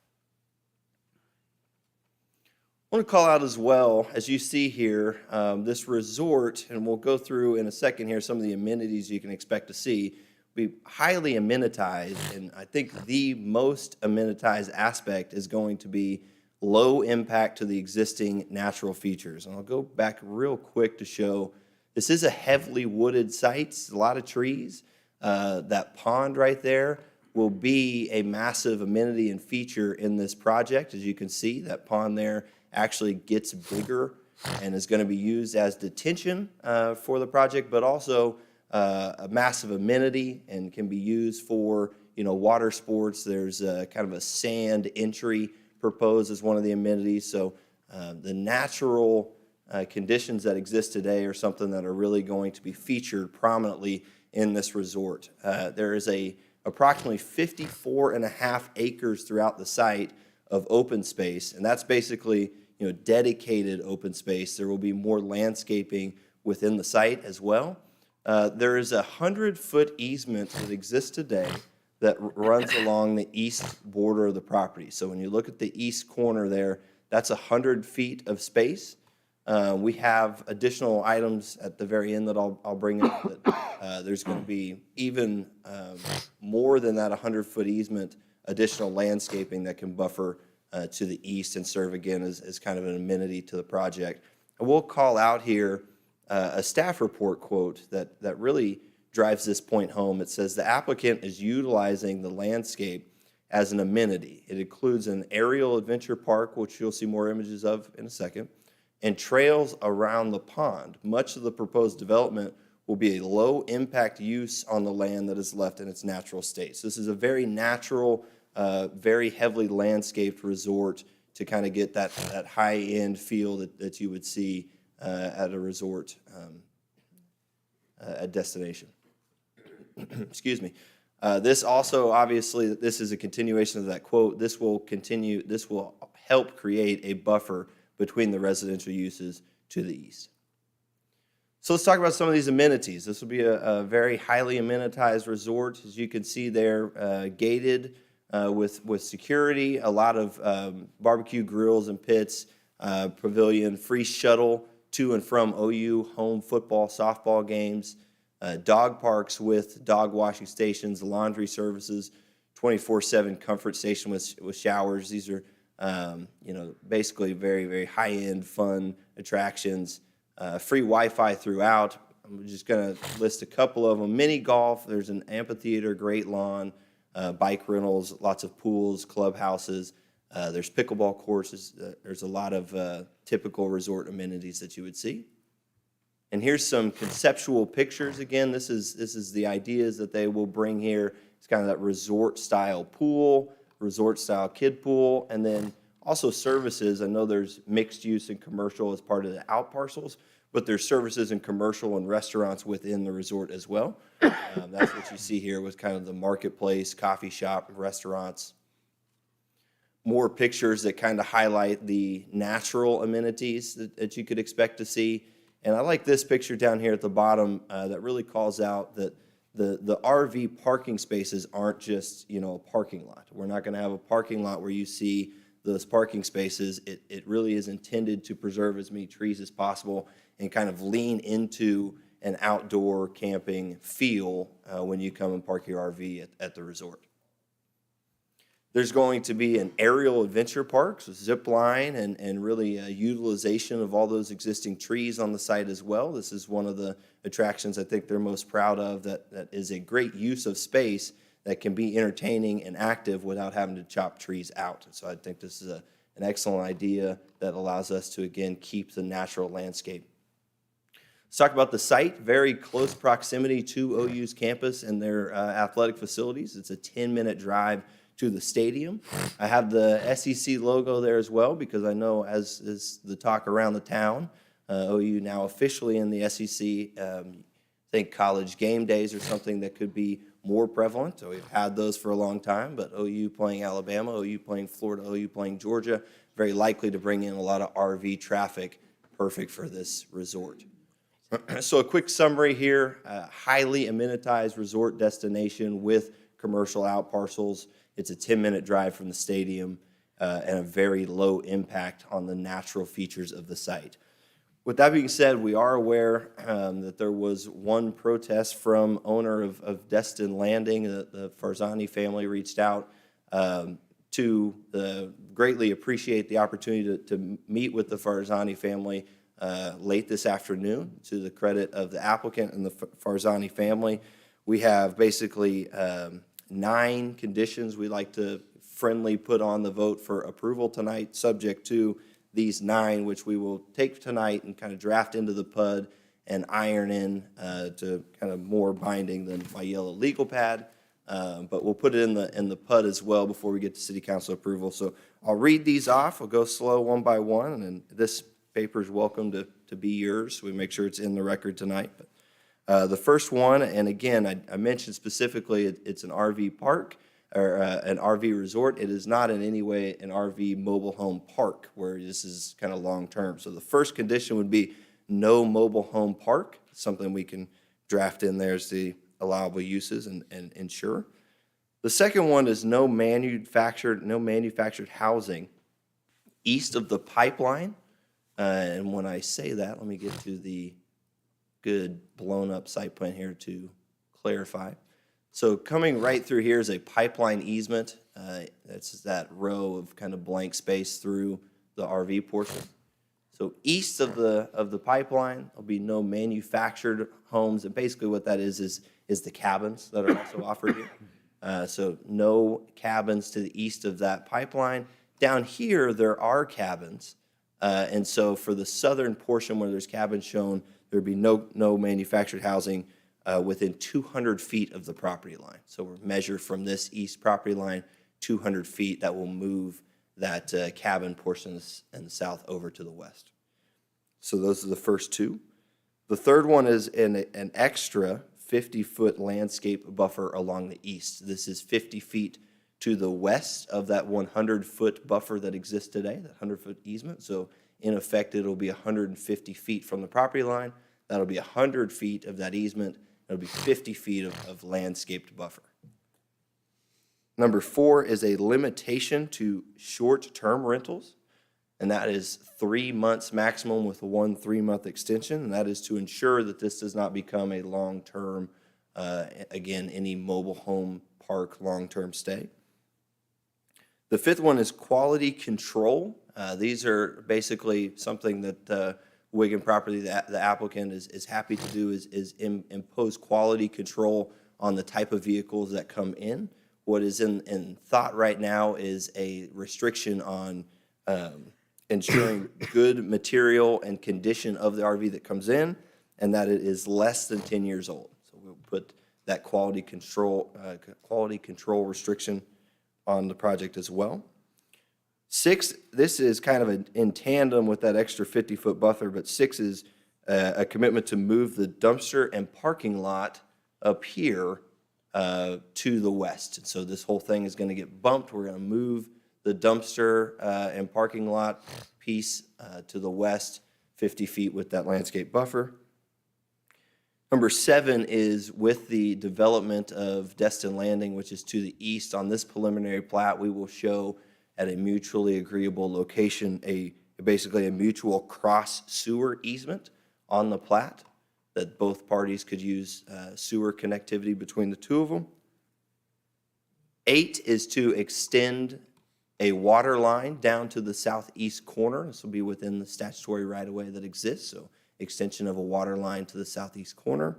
I want to call out as well, as you see here, this resort, and we'll go through in a second here some of the amenities you can expect to see, be highly amenitized, and I think the most amenitized aspect is going to be low impact to the existing natural features. And I'll go back real quick to show this is a heavily wooded site, a lot of trees. That pond right there will be a massive amenity and feature in this project. As you can see, that pond there actually gets bigger and is going to be used as detention for the project, but also a massive amenity and can be used for water sports. There's kind of a sand entry proposed as one of the amenities. So the natural conditions that exist today are something that are really going to be featured prominently in this resort. There is approximately 54.5 acres throughout the site of open space, and that's basically dedicated open space. There will be more landscaping within the site as well. There is a 100-foot easement that exists today that runs along the east border of the property. So when you look at the east corner there, that's 100 feet of space. We have additional items at the very end that I'll bring up. That there's going to be even more than that 100-foot easement, additional landscaping that can buffer to the east and serve again as kind of an amenity to the project. And we'll call out here a staff report quote that really drives this point home. It says the applicant is utilizing the landscape as an amenity. It includes an aerial adventure park, which you'll see more images of in a second, and trails around the pond. Much of the proposed development will be a low-impact use on the land that is left in its natural state. So this is a very natural, very heavily landscaped resort to kind of get that high-end feel that you would see at a resort, a destination. Excuse me. This also, obviously, this is a continuation of that quote. This will help create a buffer between the residential uses to the east. So let's talk about some of these amenities. This will be a very highly amenitized resort. As you can see there, gated with security, a lot of barbecue grills and pits, pavilion, free shuttle to and from OU home football, softball games, dog parks with dog washing stations, laundry services, 24/7 comfort station with showers. These are basically very, very high-end fun attractions. Free Wi-Fi throughout. I'm just going to list a couple of them. Mini golf, there's an amphitheater, great lawn, bike rentals, lots of pools, clubhouses. There's pickleball courses. There's a lot of typical resort amenities that you would see. And here's some conceptual pictures. Again, this is the ideas that they will bring here. It's kind of that resort-style pool, resort-style kid pool, and then Also services, I know there's mixed use and commercial as part of the out parcels, but there's services and commercial and restaurants within the resort as well. That's what you see here with kind of the marketplace, coffee shop, restaurants. More pictures that kind of highlight the natural amenities that you could expect to see. And I like this picture down here at the bottom that really calls out that the RV parking spaces aren't just, you know, a parking lot. We're not going to have a parking lot where you see those parking spaces. It really is intended to preserve as many trees as possible and kind of lean into an outdoor camping feel when you come and park your RV at the resort. There's going to be an aerial adventure park, so zip line and really utilization of all those existing trees on the site as well. This is one of the attractions I think they're most proud of that is a great use of space that can be entertaining and active without having to chop trees out. So I think this is an excellent idea that allows us to, again, keep the natural landscape. Let's talk about the site. Very close proximity to OU's campus and their athletic facilities. It's a 10-minute drive to the stadium. I have the SEC logo there as well because I know, as is the talk around the town, OU now officially in the SEC. I think college game days are something that could be more prevalent. So we've had those for a long time, but OU playing Alabama, OU playing Florida, OU playing Georgia, very likely to bring in a lot of RV traffic, perfect for this resort. So a quick summary here, highly amenitized resort destination with commercial out parcels. It's a 10-minute drive from the stadium and a very low impact on the natural features of the site. With that being said, we are aware that there was one protest from owner of Destin Landing. The Farzani family reached out to greatly appreciate the opportunity to meet with the Farzani family late this afternoon, to the credit of the applicant and the Farzani family. We have basically 9 conditions we'd like to friendly put on the vote for approval tonight, subject to these 9, which we will take tonight and kind of draft into the PUD and iron in to kind of more binding than my yellow legal pad. But we'll put it in the PUD as well before we get to city council approval. So I'll read these off. I'll go slow one by one, and this paper is welcome to be yours. We make sure it's in the record tonight. But the first one, and again, I mentioned specifically it's an RV park or an RV resort. It is not in any way an RV mobile home park where this is kind of long-term. So the first condition would be no mobile home park, something we can draft in there as the allowable uses and ensure. The second one is no manufactured housing east of the pipeline. And when I say that, let me get to the good blown-up site plan here to clarify. So coming right through here is a pipeline easement. That's that row of kind of blank space through the RV portion. So east of the pipeline, there'll be no manufactured homes. And basically what that is the cabins that are also offered here. So no cabins to the east of that pipeline. Down here, there are cabins. And so for the southern portion where there's cabins shown, there'd be no manufactured housing within 200 feet of the property line. So we're measured from this east property line 200 feet. That will move that cabin portion in the south over to the west. So those are the first 2. The third one is an extra 50-foot landscape buffer along the east. This is 50 feet to the west of that 100-foot buffer that exists today, that 100-foot easement. So in effect, it'll be 150 feet from the property line. That'll be 100 feet of that easement. It'll be 50 feet of landscaped buffer. Number 4 is a limitation to short-term rentals, and that is 3 months maximum with 1 3-month extension, and that is to ensure that this does not become a long-term, again, any mobile home park long-term stay. The 5th one is quality control. These are basically something that Wiggin Property, the applicant, is happy to do is impose quality control on the type of vehicles that come in. What is in thought right now is a restriction on ensuring good material and condition of the RV that comes in, and that it is less than 10 years old. So we'll put that quality control restriction on the project as well. 6, this is kind of in tandem with that extra 50-foot buffer, but 6 is a commitment to move the dumpster and parking lot up here to the west. And so this whole thing is going to get bumped. We're going to move the dumpster and parking lot piece to the west 50 feet with that landscape buffer. Number 7 is with the development of Destin Landing, which is to the east. On this preliminary plat, we will show at a mutually agreeable location basically a mutual cross sewer easement on the plat that both parties could use sewer connectivity between the two of them. 8 is to extend a water line down to the southeast corner. This will be within the statutory right-of-way that exists, so extension of a water line to the southeast corner.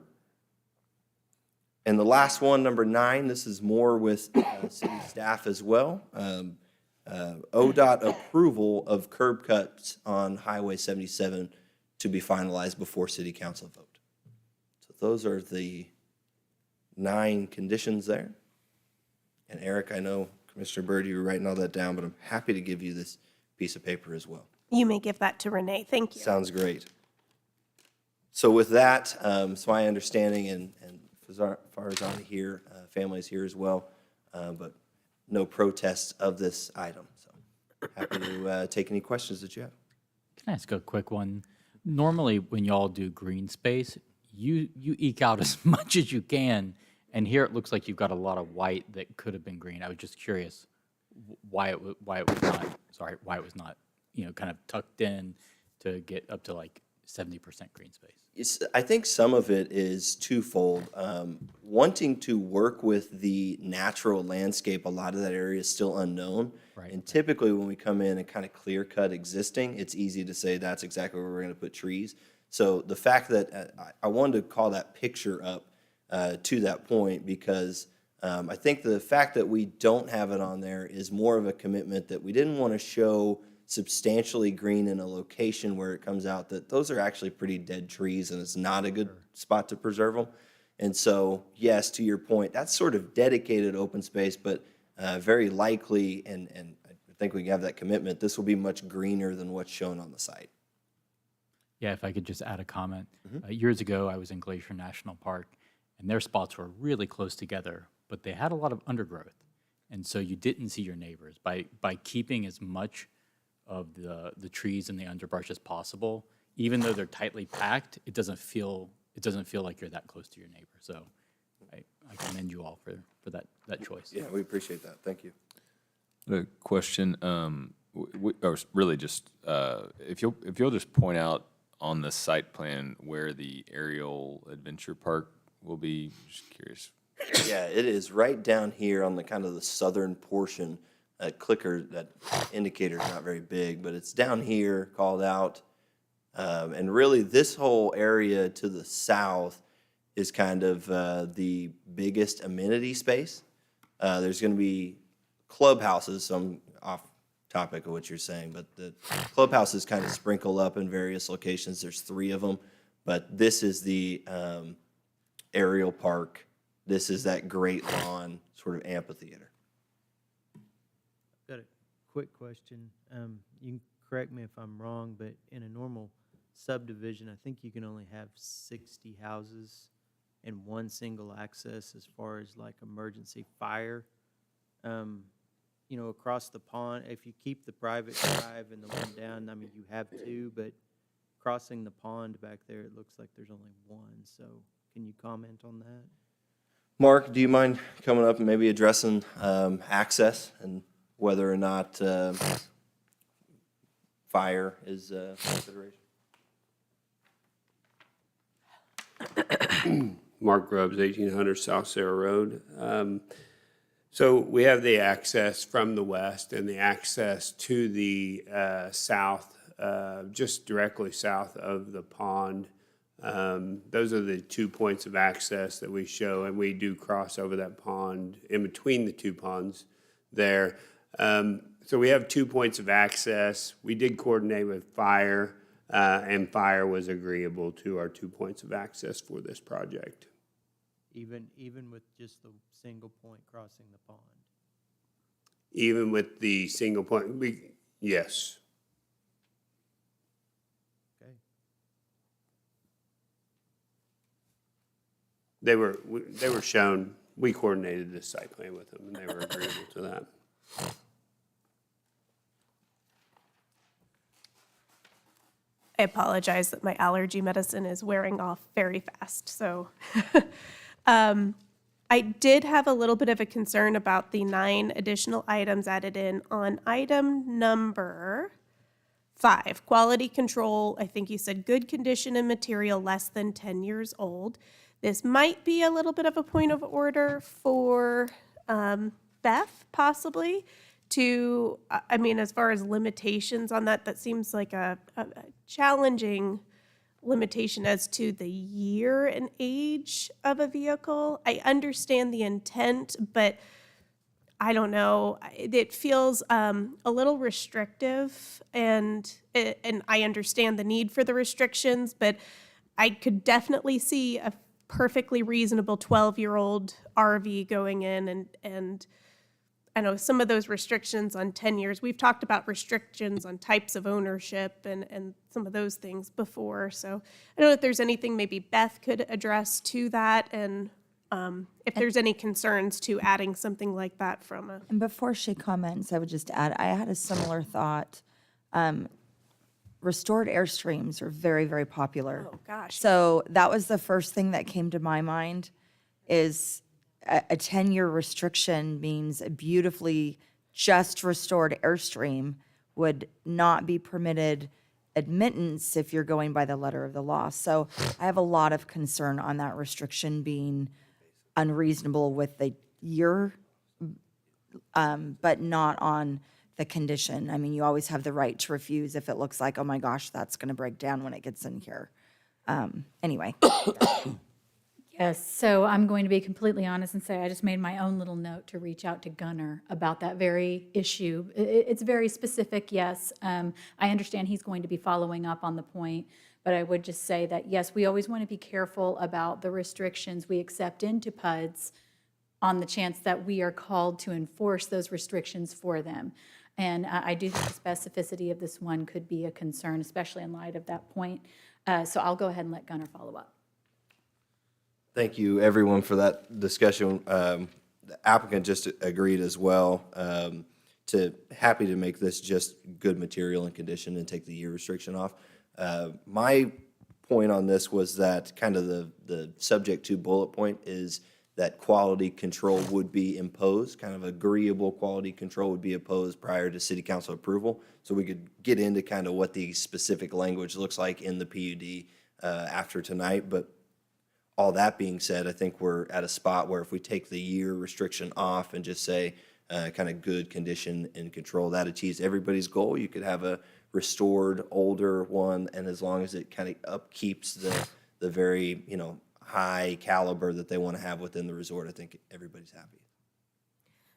And the last one, number 9, this is more with city staff as well. ODOT approval of curb cuts on Highway 77 to be finalized before city council vote. So those are the 9 conditions there. And Eric, I know Commissioner Byrd, you were writing all that down, but I'm happy to give you this piece of paper as well. You may give that to Renee. Thank you. Sounds great. So with that, it's my understanding, and Farzana here, family is here as well, but no protests of this item. So happy to take any questions that you have. Can I ask a quick one? Normally, when y'all do green space, you eke out as much as you can, and here it looks like you've got a lot of white that could have been green. I was just curious why it was not, kind of tucked in to get up to like 70% green space. I think some of it is twofold. Wanting to work with the natural landscape, a lot of that area is still unknown. Right. And typically when we come in and kind of clear cut existing, it's easy to say that's exactly where we're going to put trees. So the fact that I wanted to call that picture up to that point because I think the fact that we don't have it on there is more of a commitment that we didn't want to show substantially green in a location where it comes out that those are actually pretty dead trees and it's not a good spot to preserve them. And so, yes, to your point, that's sort of dedicated open space, but very likely, and I think we have that commitment, this will be much greener than what's shown on the site. Yeah, if I could just add a comment. Years ago, I was in Glacier National Park, and their spots were really close together, but they had a lot of undergrowth. And so you didn't see your neighbors. By keeping as much of the trees and the underbrush as possible, even though they're tightly packed, it doesn't feel like you're that close to your neighbor. So I commend you all for that choice. Yeah, we appreciate that. Thank you. A question, or really just, if you'll just point out on the site plan where the aerial adventure park will be, just curious. Yeah, it is right down here on the kind of the southern portion. That clicker, that indicator is not very big, but it's down here called out. And really this whole area to the south is kind of the biggest amenity space. There's going to be clubhouses, so I'm off topic of what you're saying, but the clubhouses kind of sprinkle up in various locations. There's 3 of them, but this is the aerial park. This is that great lawn sort of amphitheater. Got a quick question. You can correct me if I'm wrong, but in a normal subdivision, I think you can only have 60 houses and one single access as far as like emergency fire. Across the pond, if you keep the private drive and the one down, I mean, you have 2, but crossing the pond back there, it looks like there's only 1. So can you comment on that? Mark, do you mind coming up and maybe addressing access and whether or not fire is a consideration? Mark Grubbs, 1800 South Sarah Road. So we have the access from the west and the access to the south, just directly south of the pond. Those are the 2 points of access that we show, and we do cross over that pond in between the 2 ponds there. So we have 2 points of access. We did coordinate with fire, and fire was agreeable to our 2 points of access for this project. Even with just the single point crossing the pond? Even with the single point, Yes. Okay. They were shown, we coordinated this site plan with them, and they were agreeable to that. I apologize that my allergy medicine is wearing off very fast, so. I did have a little bit of a concern about the 9 additional items added in on item number 5, quality control. I think you said good condition and material less than 10 years old. This might be a little bit of a point of order for Beth, possibly, to, I mean, as far as limitations on that, that seems like a challenging limitation as to the year and age of a vehicle. I understand the intent, but I don't know. It feels a little restrictive, and I understand the need for the restrictions, but I could definitely see a perfectly reasonable 12-year-old RV going in, and I know some of those restrictions on 10 years, we've talked about restrictions on types of ownership and some of those things before. So I don't know if there's anything maybe Beth could address to that, and if there's any concerns to adding something like that from a. And before she comments, I would just add, I had a similar thought. Restored Airstreams are very, very popular. Oh, gosh. So that was the first thing that came to my mind is a 10-year restriction means a beautifully just restored Airstream would not be permitted admittance if you're going by the letter of the law. So I have a lot of concern on that restriction being unreasonable with the year, but not on the condition. I mean, you always have the right to refuse if it looks like, oh my gosh, that's going to break down when it gets in here. Anyway. Yes, so I'm going to be completely honest and say I just made my own little note to reach out to Gunnar about that very issue. It's very specific, yes. I understand he's going to be following up on the point, but I would just say that, yes, we always want to be careful about the restrictions we accept into PUDs on the chance that we are called to enforce those restrictions for them. And I do think the specificity of this one could be a concern, especially in light of that point. So I'll go ahead and let Gunnar follow up. Thank you, everyone, for that discussion. The applicant just agreed as well, happy to make this just good material and condition and take the year restriction off. My point on this was that kind of the subject to bullet point is that quality control would be imposed, kind of agreeable quality control would be imposed prior to city council approval. So we could get into kind of what the specific language looks like in the PUD after tonight. But all that being said, I think we're at a spot where if we take the year restriction off and just say kind of good condition and control, that achieves everybody's goal. You could have a restored, older one, and as long as it kind of upkeeps the very, high caliber that they want to have within the resort, I think everybody's happy.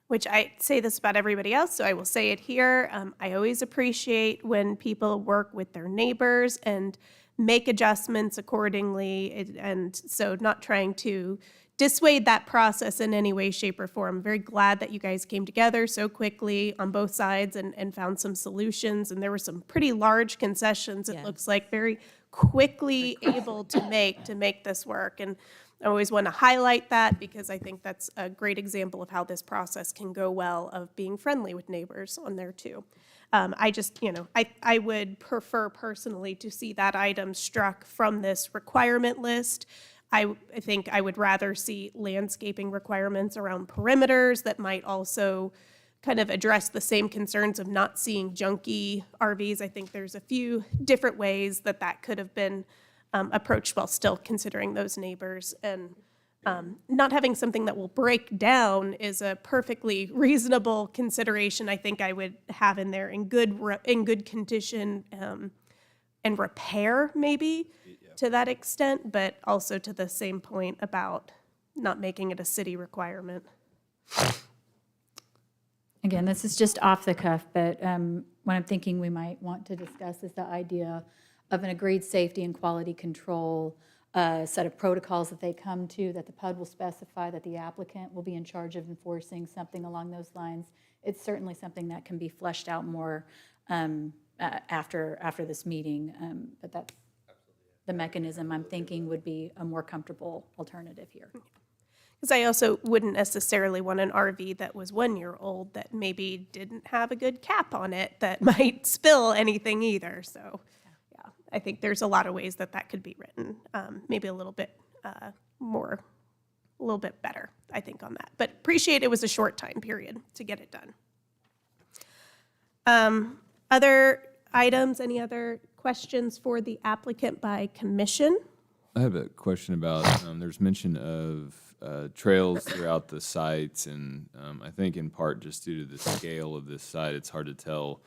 Which I say this about everybody else, so I will say it here. I always appreciate when people work with their neighbors and make adjustments accordingly, and so not trying to dissuade that process in any way, shape, or form. I'm very glad that you guys came together so quickly on both sides and found some solutions, and there were some pretty large concessions, it looks like, very quickly able to make this work. And I always want to highlight that because I think that's a great example of how this process can go well, of being friendly with neighbors on there too. I just, I would prefer personally to see that item struck from this requirement list. I think I would rather see landscaping requirements around perimeters that might also kind of address the same concerns of not seeing junky RVs. I think there's a few different ways that could have been approached while still considering those neighbors. And not having something that will break down is a perfectly reasonable consideration. I think I would have in there in good condition and repair maybe to that extent, but also to the same point about not making it a city requirement. Again, this is just off the cuff, but what I'm thinking we might want to discuss is the idea of an agreed safety and quality control set of protocols that they come to, that the PUD will specify, that the applicant will be in charge of enforcing, something along those lines. It's certainly something that can be fleshed out more after this meeting. But that's the mechanism I'm thinking would be a more comfortable alternative here. Because I also wouldn't necessarily want an RV that was 1 year old that maybe didn't have a good cap on it that might spill anything either. So, yeah, I think there's a lot of ways that that could be written, maybe a little bit better, I think, on that. But appreciate it was a short time period to get it done. Other items, any other questions for the applicant by commission? I have a question about, there's mention of trails throughout the sites, and I think in part just due to the scale of this site, it's hard to tell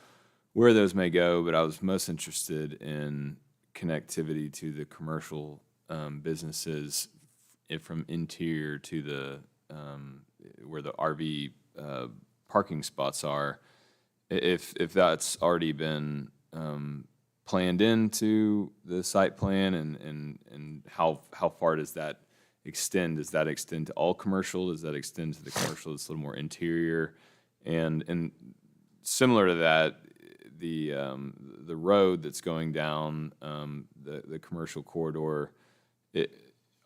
where those may go, but I was most interested in connectivity to the commercial businesses from interior to the where the RV parking spots are. If that's already been planned into the site plan, and how far does that extend? Does that extend to all commercial? Does that extend to the commercial that's a little more interior? And similar to that, the road that's going down the commercial corridor,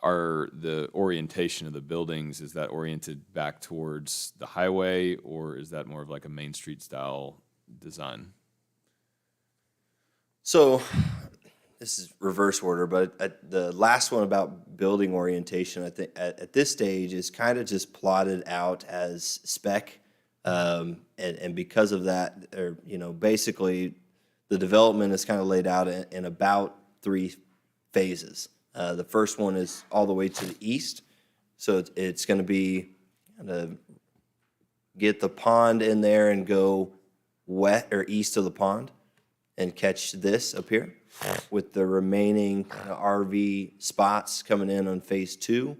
are the orientation of the buildings, is that oriented back towards the highway, or is that more of like a Main Street style design? So this is reverse order, but the last one about building orientation, I think at this stage is kind of just plotted out as spec. And because of that, basically the development is kind of laid out in about 3 phases. The first one is all the way to the east. So it's going to be kind of get the pond in there and go east of the pond and catch this up here, with the remaining RV spots coming in on phase 2,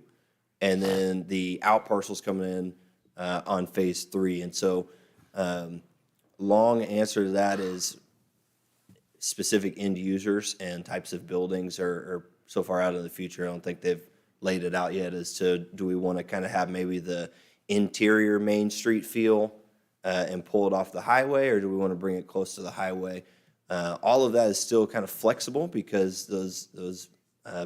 and then the out parcels coming in on phase 3. And so long answer to that is specific end users and types of buildings are so far out in the future. I don't think they've laid it out yet as to, do we want to kind of have maybe the interior Main Street feel and pull it off the highway, or do we want to bring it close to the highway? All of that is still kind of flexible, because those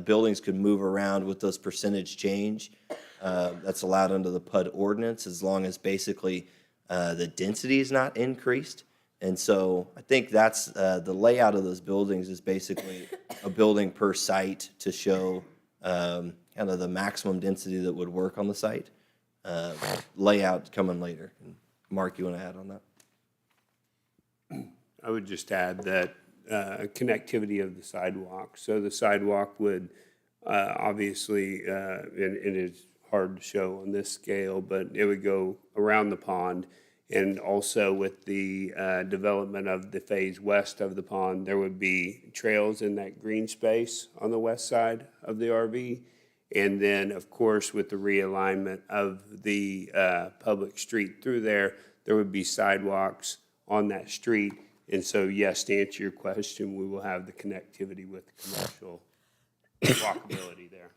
buildings could move around with those percentage change. That's allowed under the PUD ordinance, as long as basically the density is not increased. And so I think that's the layout of those buildings is basically a building per site to show kind of the maximum density that would work on the site. Layout coming later. Mark, you want to add on that? I would just add that connectivity of the sidewalk. So the sidewalk would obviously, and it is hard to show on this scale, but it would go around the pond. And also with the development of the phase west of the pond, there would be trails in that green space on the west side of the RV. And then, of course, with the realignment of the public street through there, there would be sidewalks on that street. And so, yes, to answer your question, we will have the connectivity with commercial walkability there.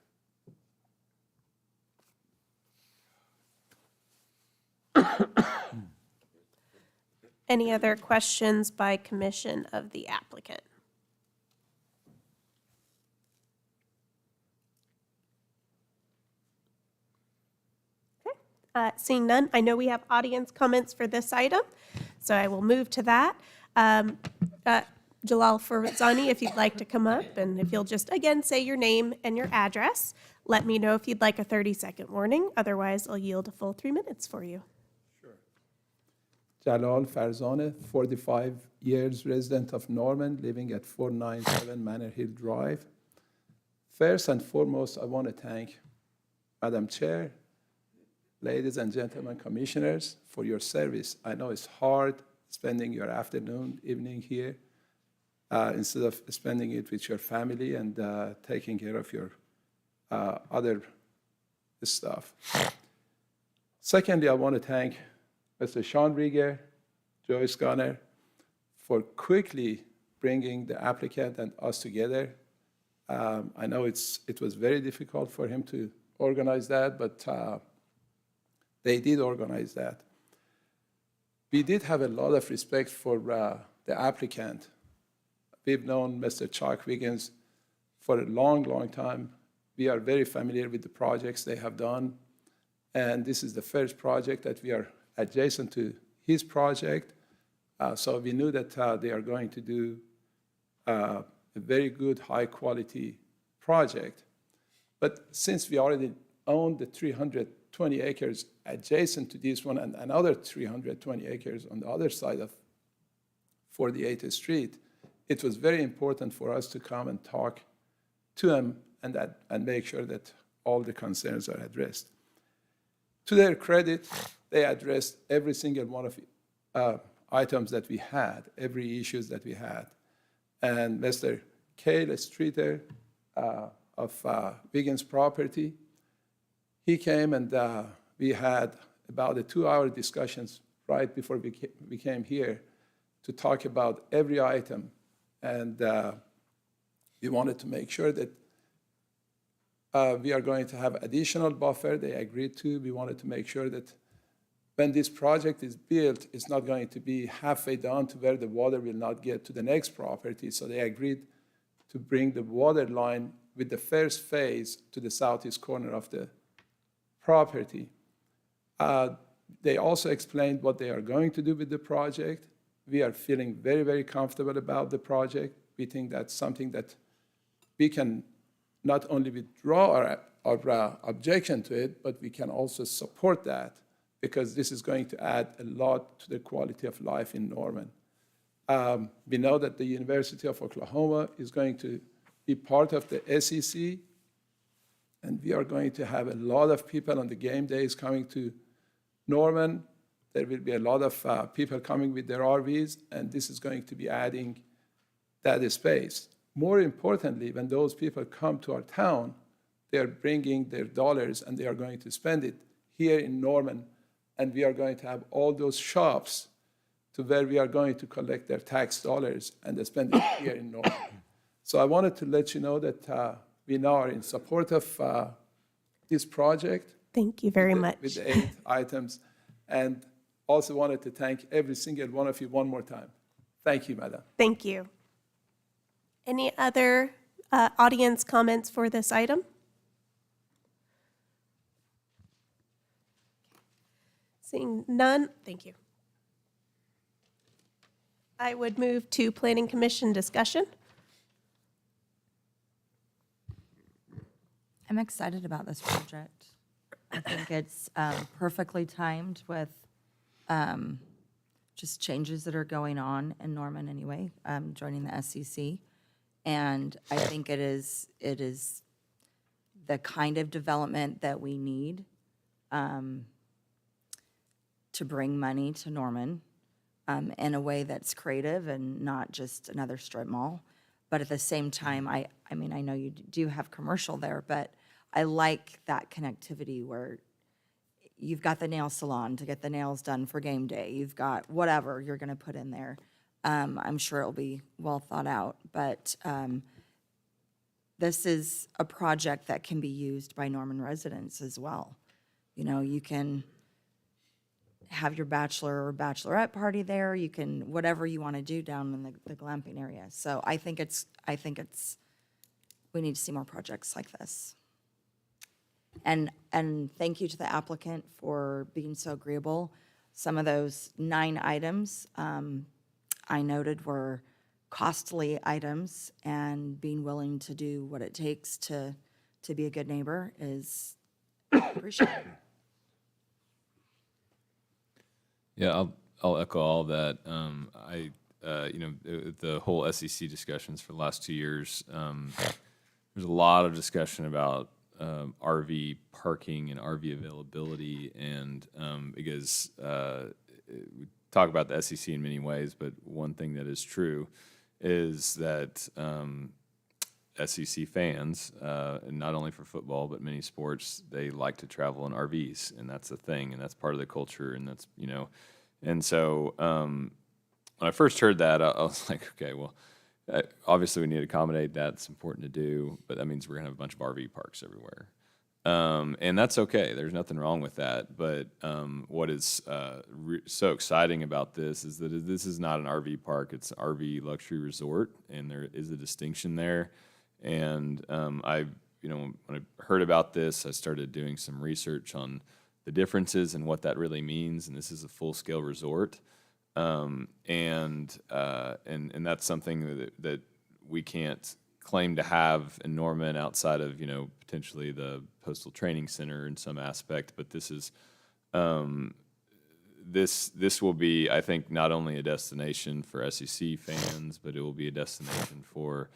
Any other questions by commission of the applicant? Okay, seeing none, I know we have audience comments for this item, so I will move to that. Jalal Farzani, if you'd like to come up, and if you'll just, again, say your name and your address. Let me know if you'd like a 30-second warning. Otherwise, I'll yield a full 3 minutes for you. Jalal Farzane, 45 years, resident of Norman, living at 497 Manor Hill Drive. First and foremost, I want to thank Madam Chair, ladies and gentlemen commissioners, for your service. I know it's hard spending your afternoon, evening here, instead of spending it with your family and taking care of your other stuff. Secondly, I want to thank Mr. Sean Rieger, Joyce Gunner, for quickly bringing the applicant and us together. I know it was very difficult for him to organize that, but they did organize that. We did have a lot of respect for the applicant. We've known Mr. Chuck Wiggins for a long, long time. We are very familiar with the projects they have done. And this is the first project that we are adjacent to his project. So we knew that they are going to do a very good, high-quality project. But since we already own the 320 acres adjacent to this one and another 320 acres on the other side of 48th Street, it was very important for us to come and talk to them and make sure that all the concerns are addressed. To their credit, they addressed every single one of the items that we had, every issues that we had. And Mr. Cale Streeter of Wiggins Property, he came and we had about a 2-hour discussions right before we came here to talk about every item. And we wanted to make sure that we are going to have additional buffer. They agreed to. We wanted to make sure that when this project is built, it's not going to be halfway down to where the water will not get to the next property. So they agreed to bring the water line with the first phase to the southeast corner of the property. They also explained what they are going to do with the project. We are feeling very, very comfortable about the project. We think that's something that we can not only withdraw our objection to it, but we can also support that because this is going to add a lot to the quality of life in Norman. We know that the University of Oklahoma is going to be part of the SEC, and we are going to have a lot of people on the game days coming to Norman. There will be a lot of people coming with their RVs, and this is going to be adding that space. More importantly, when those people come to our town, they are bringing their dollars and they are going to spend it here in Norman, and we are going to have all those shops to where we are going to collect their tax dollars and they spend it here in Norman. So I wanted to let you know that we now are in support of this project. Thank you very much. With the 8 items. And also wanted to thank every single one of you one more time. Thank you, Madam. Thank you. Any other audience comments for this item? Seeing none, thank you. I would move to Planning Commission discussion. I'm excited about this project. I think it's perfectly timed with just changes that are going on in Norman anyway, joining the SEC. And I think it is the kind of development that we need to bring money to Norman in a way that's creative and not just another strip mall. But at the same time, I mean, I know you do have commercial there, but I like that connectivity where you've got the nail salon to get the nails done for game day. You've got whatever you're going to put in there. I'm sure it'll be well thought out, but this is a project that can be used by Norman residents as well. You know, you can have your bachelor or bachelorette party there. You can, whatever you want to do down in the glamping area. So I think it's, we need to see more projects like this. And thank you to the applicant for being so agreeable. Some of those 9 items I noted were costly items, and being willing to do what it takes to be a good neighbor is appreciated. Yeah, I'll echo all that. The whole SEC discussions for the last 2 years, there's a lot of discussion about RV parking and RV availability, and because we talk about the SEC in many ways, but one thing that is true is that SEC fans, and not only for football but many sports, they like to travel in RVs, and that's a thing, and that's part of the culture, and that's, you know, and so when I first heard that, I was like, okay, well, obviously we need to accommodate that. It's important to do, but that means we're gonna have a bunch of RV parks everywhere. And that's okay. There's nothing wrong with that. But what is so exciting about this is that this is not an RV park. It's an RV luxury resort, and there is a distinction there. And when I heard about this, I started doing some research on the differences and what that really means. And this is a full-scale resort, and that's something that we can't claim to have in Norman outside of potentially the Postal Training Center in some aspect. But this is this will be, I think, not only a destination for SEC fans, but it will be a destination for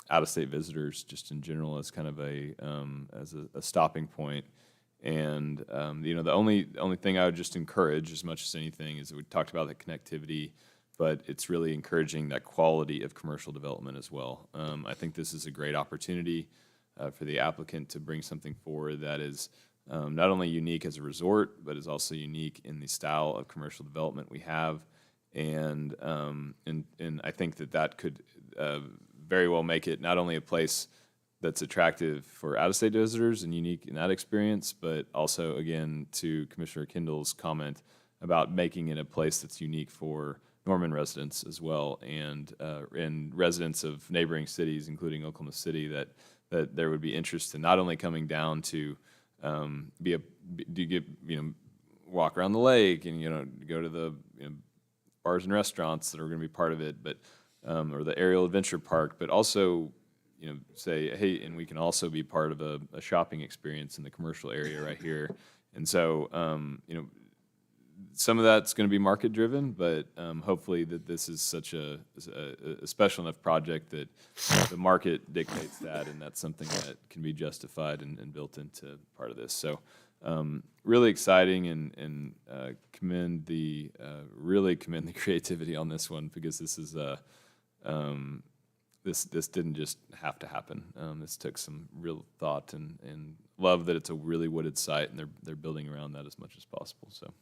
out-of-state visitors just in general as kind of a stopping point. And the only thing I would just encourage as much as anything is that we talked about the connectivity, but it's really encouraging that quality of commercial development as well. I think this is a great opportunity for the applicant to bring something forward that is not only unique as a resort, but is also unique in the style of commercial development we have. And I think that could very well make it not only a place that's attractive for out-of-state visitors and unique in that experience, but also, again, to Commissioner Kendall's comment about making it a place that's unique for Norman residents as well, and residents of neighboring cities, including Oklahoma City, that there would be interest in not only coming down to walk around the lake and go to the bars and restaurants that are going to be part of it, but or the aerial adventure park, but also say, hey, and we can also be part of a shopping experience in the commercial area right here. And so some of that's going to be market driven, but hopefully that this is such a special enough project that the market dictates that, and that's something that can be justified and built into part of this. So really exciting, and commend the creativity on this one, because this is this didn't just have to happen. This took some real thought, and love that it's a really wooded site, and they're building around that as much as possible. So.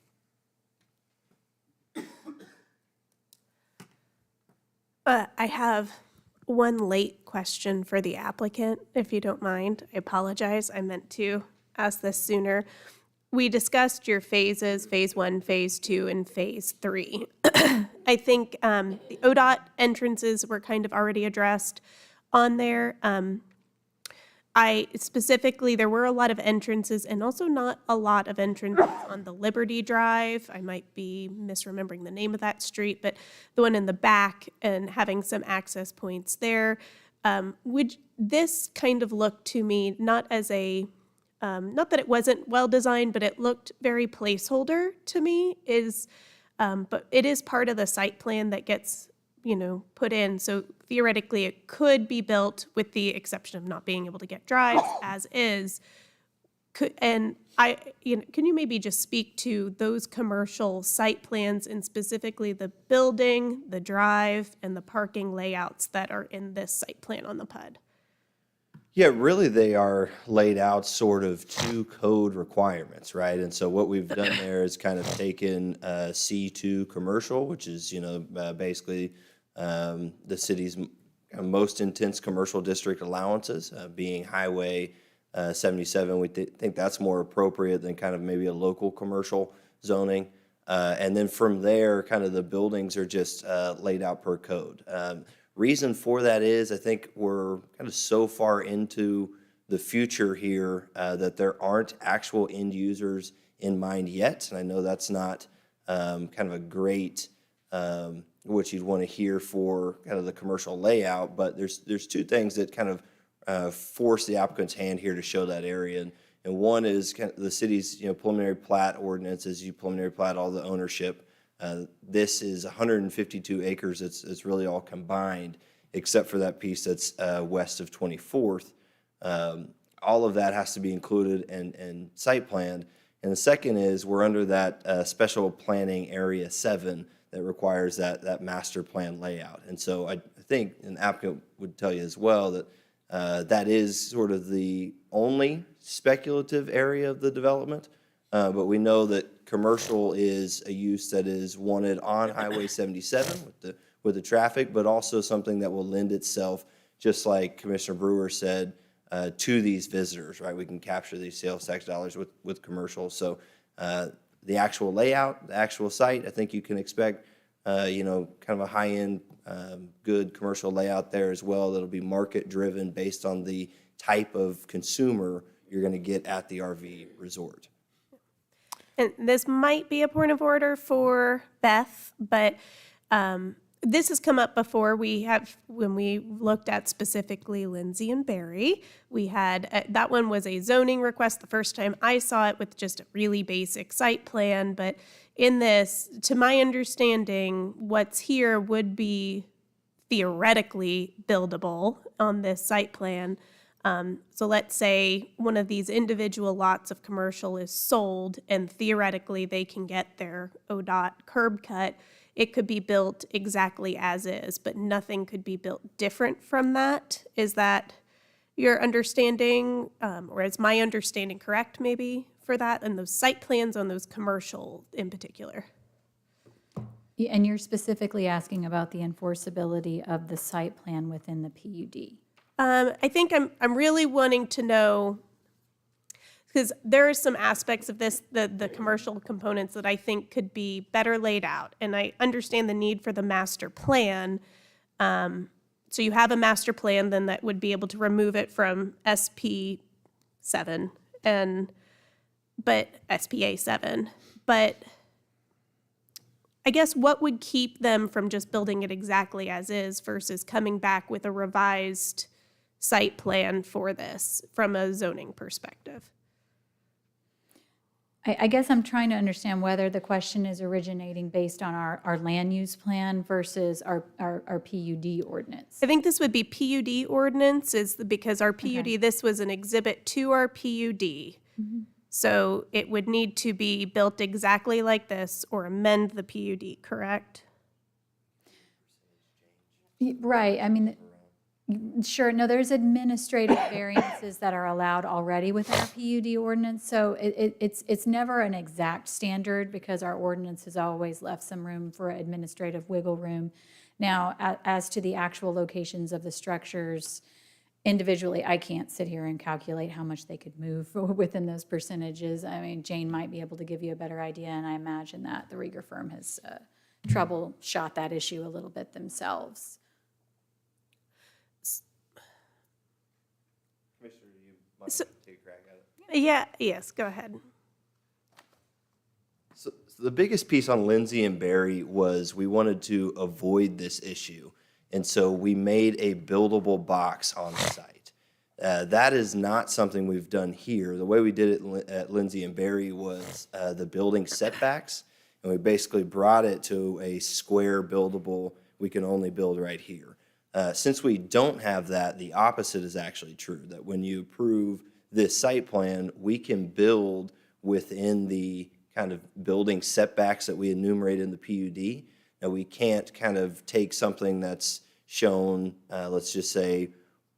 I have one late question for the applicant, if you don't mind. I apologize. I meant to ask this sooner. We discussed your phases, phase 1, phase 2, and phase 3. I think the ODOT entrances were kind of already addressed on there. There were a lot of entrances, and also not a lot of entrances on the Liberty Drive. I might be misremembering the name of that street, but the one in the back, and having some access points there. Would this kind of look to me not as not that it wasn't well designed, but it looked very placeholder to me, but it is part of the site plan that gets put in. So theoretically, it could be built with the exception of not being able to get drives as is. Can you maybe just speak to those commercial site plans, and specifically the building, the drive, and the parking layouts that are in this site plan on the PUD? Yeah, really, they are laid out sort of to code requirements, right? And so what we've done there is kind of taken C2 commercial, which is, basically the city's most intense commercial district allowances, being Highway 77. We think that's more appropriate than kind of maybe a local commercial zoning. And then from there, kind of the buildings are just laid out per code. Reason for that is, I think we're kind of so far into the future here that there aren't actual end users in mind yet. And I know that's not kind of a great what you'd want to hear for kind of the commercial layout, but there's two things that kind of force the applicant's hand here to show that area. And one is kind of the city's preliminary plat ordinance, as you preliminary plat all the ownership. This is 152 acres. It's really all combined, except for that piece that's west of 24th. All of that has to be included and site planned. And the second is we're under that special planning area 7 that requires that master plan layout. And so I think an applicant would tell you as well that that is sort of the only speculative area of the development. But we know that commercial is a use that is wanted on Highway 77 with the traffic, but also something that will lend itself, just like Commissioner Brewer said, to these visitors, right? We can capture these sales tax dollars with commercial. So the actual layout, the actual site, I think you can expect, kind of a high-end, good commercial layout there as well. That'll be market-driven based on the type of consumer you're going to get at the RV resort. And this might be a point of order for Beth, but this has come up before. When we looked at specifically Lindsay and Barry, we had, that one was a zoning request the first time I saw it with just a really basic site plan. But in this, to my understanding, what's here would be theoretically buildable on this site plan. So let's say one of these individual lots of commercial is sold and theoretically they can get their ODOT curb cut. It could be built exactly as is, but nothing could be built different from that. Is that your understanding, or is my understanding correct maybe for that and those site plans on those commercial in particular? And you're specifically asking about the enforceability of the site plan within the PUD. I think I'm really wanting to know, because there are some aspects of this, the commercial components that I think could be better laid out. And I understand the need for the master plan. So you have a master plan then that would be able to remove it from SP7 but SPA7. But I guess what would keep them from just building it exactly as is versus coming back with a revised site plan for this from a zoning perspective? I guess I'm trying to understand whether the question is originating based on our land use plan versus our PUD ordinance. I think this would be PUD ordinance because our PUD, this was an exhibit to our PUD. So it would need to be built exactly like this or amend the PUD, correct? Right, I mean, sure, no, there's administrative variances that are allowed already within our PUD ordinance, so it's never an exact standard because our ordinance has always left some room for administrative wiggle room. Now, as to the actual locations of the structures, individually, I can't sit here and calculate how much they could move within those percentages. I mean, Jane might be able to give you a better idea, and I imagine that the Rieger firm has troubleshot that issue a little bit themselves. Commissioner, you might take a crack at it. Yeah, yes, go ahead. So the biggest piece on Lindsay and Barry was we wanted to avoid this issue. And so we made a buildable box on the site. That is not something we've done here. The way we did it at Lindsay and Barry was the building setbacks. And we basically brought it to a square buildable, we can only build right here. Since we don't have that, the opposite is actually true, that when you approve this site plan, we can build within the kind of building setbacks that we enumerate in the PUD. Now, we can't kind of take something that's shown, let's just say,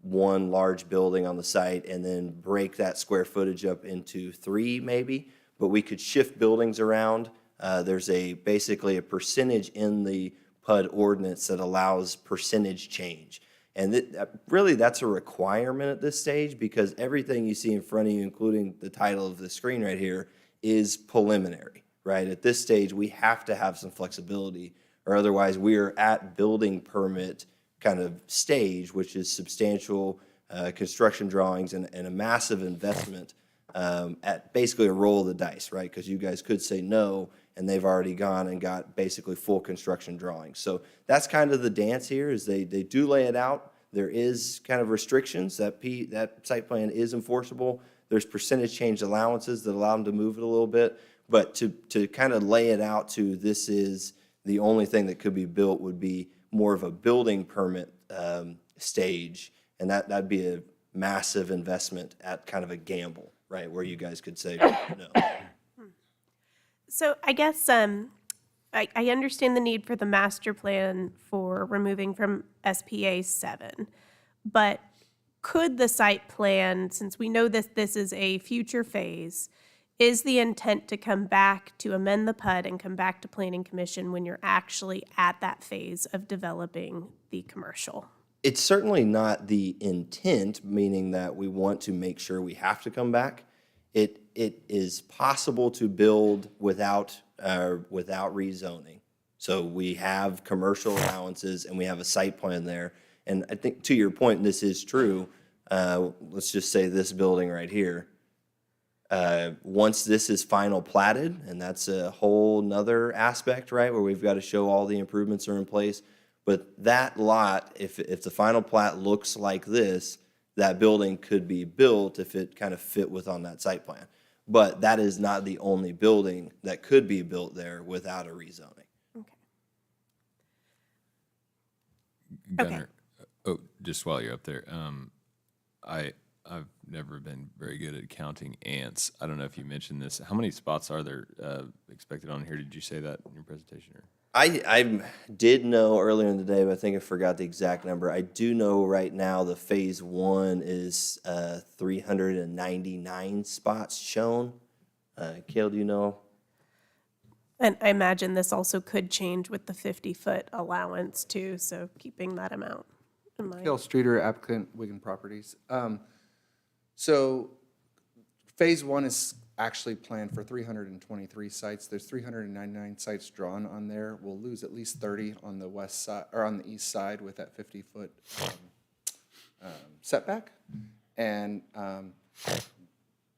one large building on the site and then break that square footage up into 3 maybe, but we could shift buildings around. There's basically a percentage in the PUD ordinance that allows percentage change. And really, that's a requirement at this stage because everything you see in front of you, including the title of the screen right here, is preliminary, right? At this stage, we have to have some flexibility, or otherwise we are at building permit kind of stage, which is substantial construction drawings and a massive investment at basically a roll of the dice, right? Because you guys could say no, and they've already gone and got basically full construction drawings. So that's kind of the dance here, is they do lay it out. There is kind of restrictions. That site plan is enforceable. There's percentage change allowances that allow them to move it a little bit. But to kind of lay it out to this is the only thing that could be built would be more of a building permit stage. And that'd be a massive investment at kind of a gamble, right? Where you guys could say no. So I guess I understand the need for the master plan for removing from SPA 7, but could the site plan, since we know that this is a future phase, is the intent to come back to amend the PUD and come back to Planning Commission when you're actually at that phase of developing the commercial? It's certainly not the intent, meaning that we want to make sure we have to come back. It is possible to build without rezoning. So we have commercial allowances and we have a site plan there. And I think to your point, this is true. Let's just say this building right here. Once this is final platted, and that's a whole nother aspect, right, where we've got to show all the improvements are in place. But that lot, if the final plat looks like this, that building could be built if it kind of fit within that site plan. But that is not the only building that could be built there without a rezoning. Gunner, oh, just while you're up there, I've never been very good at counting ants. I don't know if you mentioned this. How many spots are there expected on here? Did you say that in your presentation? Or? I did know earlier in the day, but I think I forgot the exact number. I do know right now the phase 1 is 399 spots shown. Kale, do you know? And I imagine this also could change with the 50-foot allowance too, so keeping that amount in mind. Kale Streeter, applicant, Wigan Properties. So phase 1 is actually planned for 323 sites. There's 399 sites drawn on there. We'll lose at least 30 on the west side, or on the east side with that 50-foot setback. And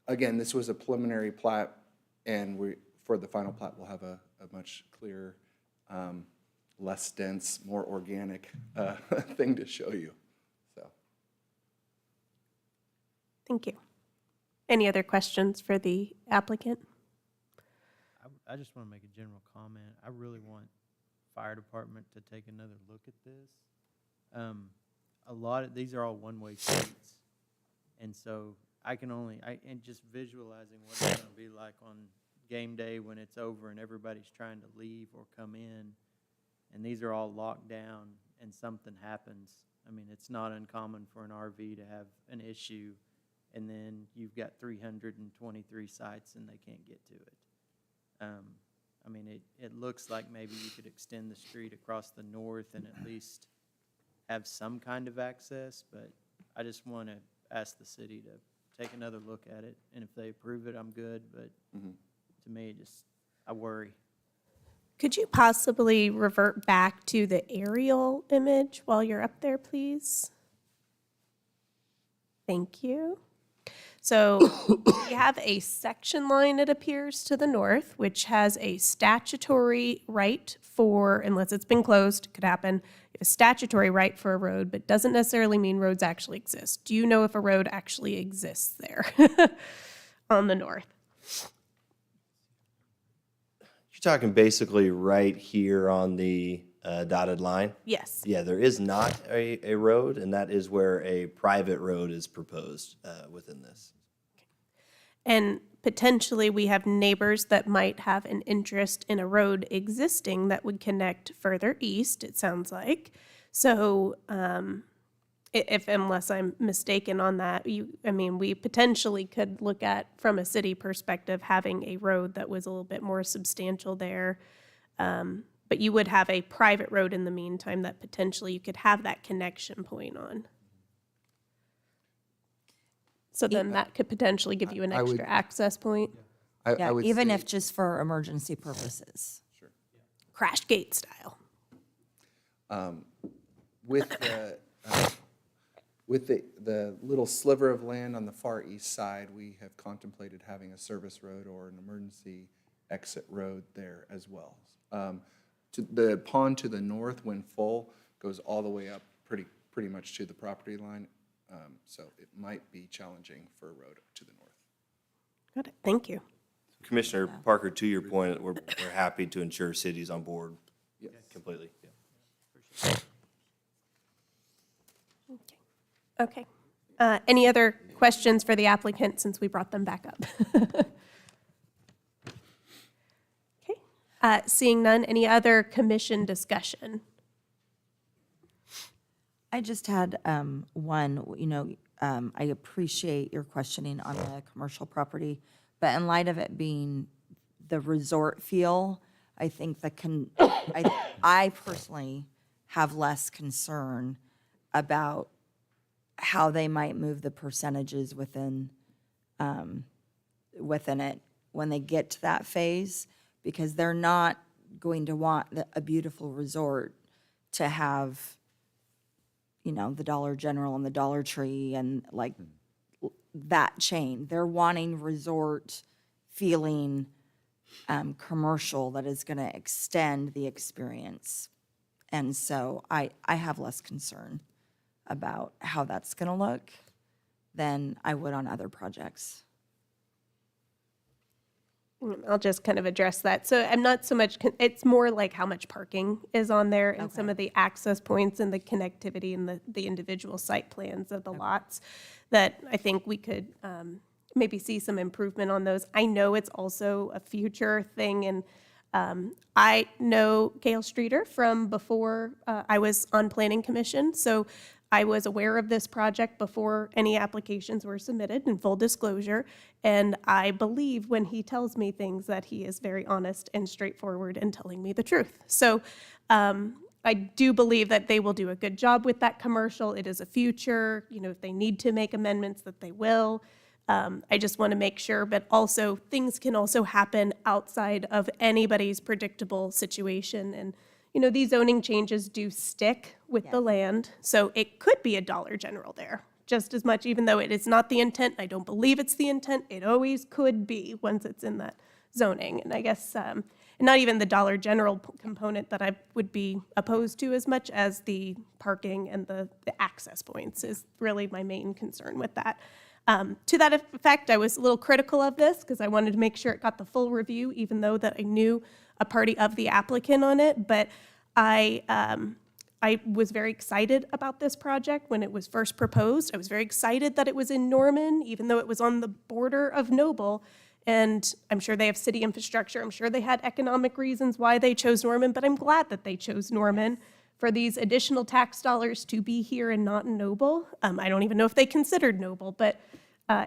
again, this was a preliminary plat, and for the final plat, we'll have a much clearer, less dense, more organic thing to show you. So. Thank you. Any other questions for the applicant? I just want to make a general comment. I really want fire department to take another look at this. A lot of, these are all one-way streets. And so I can only, and just visualizing what it's going to be like on game day when it's over and everybody's trying to leave or come in, and these are all locked down and something happens. I mean, it's not uncommon for an RV to have an issue, and then you've got 323 sites and they can't get to it. I mean, it looks like maybe you could extend the street across the north and at least have some kind of access, but I just want to ask the city to take another look at it, and if they approve it, I'm good, but to me, I worry. Could you possibly revert back to the aerial image while you're up there, please? Thank you. So we have a section line, it appears, to the north, which has a statutory right for, unless it's been closed, could happen, a statutory right for a road, but doesn't necessarily mean roads actually exist. Do you know if a road actually exists there on the north? You're talking basically right here on the dotted line? Yes. Yeah, there is not a road, and that is where a private road is proposed within this. And potentially we have neighbors that might have an interest in a road existing that would connect further east, it sounds like. So unless I'm mistaken on that, we potentially could look at, from a city perspective, having a road that was a little bit more substantial there. But you would have a private road in the meantime that potentially you could have that connection point on. So then that could potentially give you an extra access point. Yeah, even if just for emergency purposes. Sure. Crash gate style. With the little sliver of land on the far east side, we have contemplated having a service road or an emergency exit road there as well. To the pond to the north, when full, goes all the way up pretty much to the property line. So it might be challenging for a road to the north. Got it. Thank you. Commissioner Parker, to your point, we're happy to ensure cities on board completely. Yeah. Okay. Any other questions for the applicant since we brought them back up? Okay. Seeing none, any other commission discussion? I just had one, I appreciate your questioning on the commercial property, but in light of it being the resort feel, I think I personally have less concern about how they might move the percentages within it when they get to that phase, because they're not going to want a beautiful resort to have, you know, the Dollar General and the Dollar Tree and like that chain. They're wanting resort feeling commercial that is going to extend the experience. And so I have less concern about how that's going to look than I would on other projects. I'll just kind of address that. So I'm not so much, it's more like how much parking is on there and some of the access points and the connectivity and the individual site plans of the lots that I think we could maybe see some improvement on those. I know it's also a future thing, and I know Gail Streeter from before I was on Planning Commission, so I was aware of this project before any applications were submitted, in full disclosure, and I believe when he tells me things that he is very honest and straightforward and telling me the truth. So I do believe that they will do a good job with that commercial. It is a future, you know, if they need to make amendments, that they will. I just want to make sure, but also things can also happen outside of anybody's predictable situation. And, you know, these zoning changes do stick with the land. So it could be a Dollar General there just as much, even though it is not the intent. I don't believe it's the intent. It always could be once it's in that zoning. And I guess, and not even the Dollar General component that I would be opposed to as much as the parking and the access points is really my main concern with that. To that effect, I was a little critical of this because I wanted to make sure it got the full review, even though that I knew a party of the applicant on it. But I was very excited about this project when it was first proposed. I was very excited that it was in Norman, even though it was on the border of Noble. And I'm sure they have city infrastructure. I'm sure they had economic reasons why they chose Norman, but I'm glad that they chose Norman for these additional tax dollars to be here and not in Noble. I don't even know if they considered Noble, but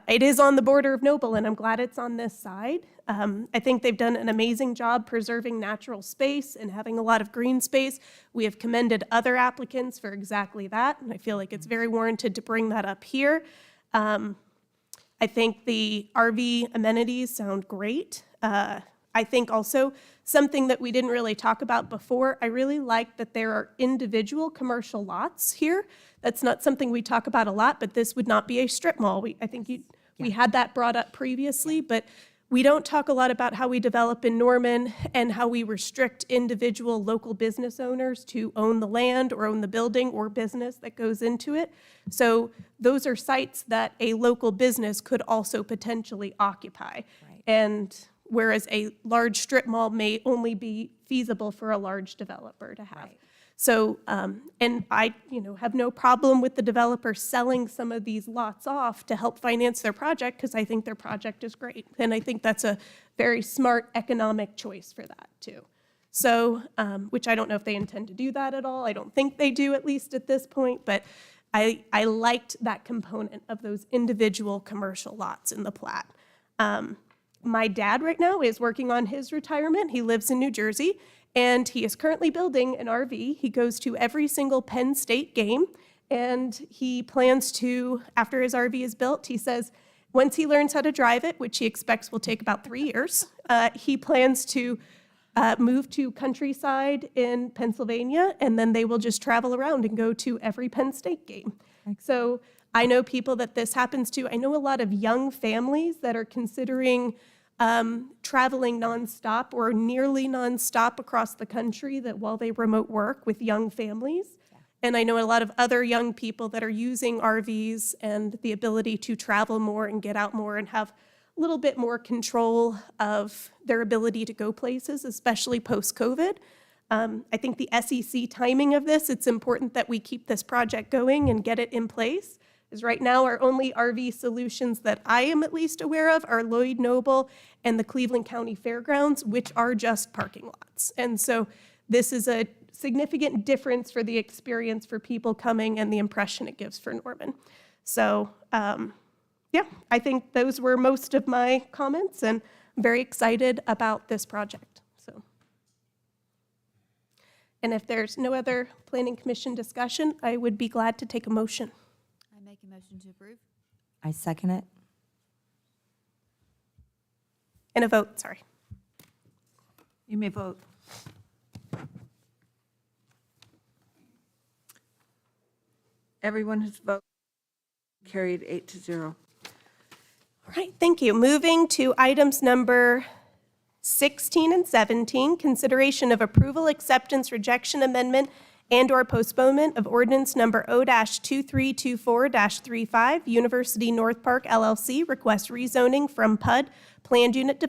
it is on the border of Noble, and I'm glad it's on this side. I think they've done an amazing job preserving natural space and having a lot of green space. We have commended other applicants for exactly that, and I feel like it's very warranted to bring that up here. I think the RV amenities sound great. I think also something that we didn't really talk about before, I really like that there are individual commercial lots here. That's not something we talk about a lot, but this would not be a strip mall. I think we had that brought up previously, but we don't talk a lot about how we develop in Norman and how we restrict individual local business owners to own the land or own the building or business that goes into it. So those are sites that a local business could also potentially occupy. Right. And whereas a large strip mall may only be feasible for a large developer to have. Right. So, and I, have no problem with the developer selling some of these lots off to help finance their project because I think their project is great. And I think that's a very smart economic choice for that too. So, which I don't know if they intend to do that at all. I don't think they do, at least at this point, but I liked that component of those individual commercial lots in the plat. My dad right now is working on his retirement. He lives in New Jersey, and he is currently building an RV. He goes to every single Penn State game, and he plans to, after his RV is built, he says, once he learns how to drive it, which he expects will take about 3 years, he plans to move to Countryside in Pennsylvania, and then they will just travel around and go to every Penn State game. So I know people that this happens to. I know a lot of young families that are considering traveling nonstop or nearly nonstop across the country that while they remote work with young families. Yeah. And I know a lot of other young people that are using RVs and the ability to travel more and get out more and have a little bit more control of their ability to go places, especially post-COVID. I think the SEC timing of this, it's important that we keep this project going and get it in place. Is right now our only RV solutions that I am at least aware of are Lloyd Noble and the Cleveland County Fairgrounds, which are just parking lots. And so this is a significant difference for the experience for people coming and the impression it gives for Norman. So yeah, I think those were most of my comments, and I'm very excited about this project. So And if there's no other Planning Commission discussion, I would be glad to take a motion. I make a motion to approve. I second it. And a vote, sorry. You may vote. Everyone has voted. Carried 8-0. All right, thank you. Moving to items number 16 and 17, consideration of approval, acceptance, rejection, amendment, and/or postponement of ordinance number O-2324-35, University North Park LLC requests rezoning from PUD, Planned Unit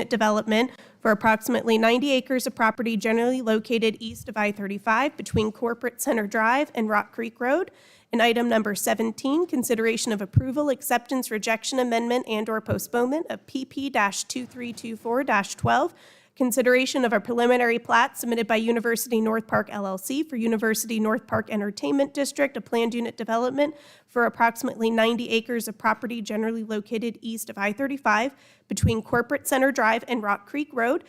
Development, for approximately 90 acres of property generally located east of I-35 between Corporate Center Drive and Rock Creek Road. And item number 17, consideration of approval, acceptance, rejection, amendment, and/or postponement of PP-2324-12, consideration of a preliminary plat submitted by University North Park LLC for University North Park Entertainment District, a planned unit development for approximately 90 acres of property generally located east of I-35 between Corporate Center Drive and Rock Creek Road.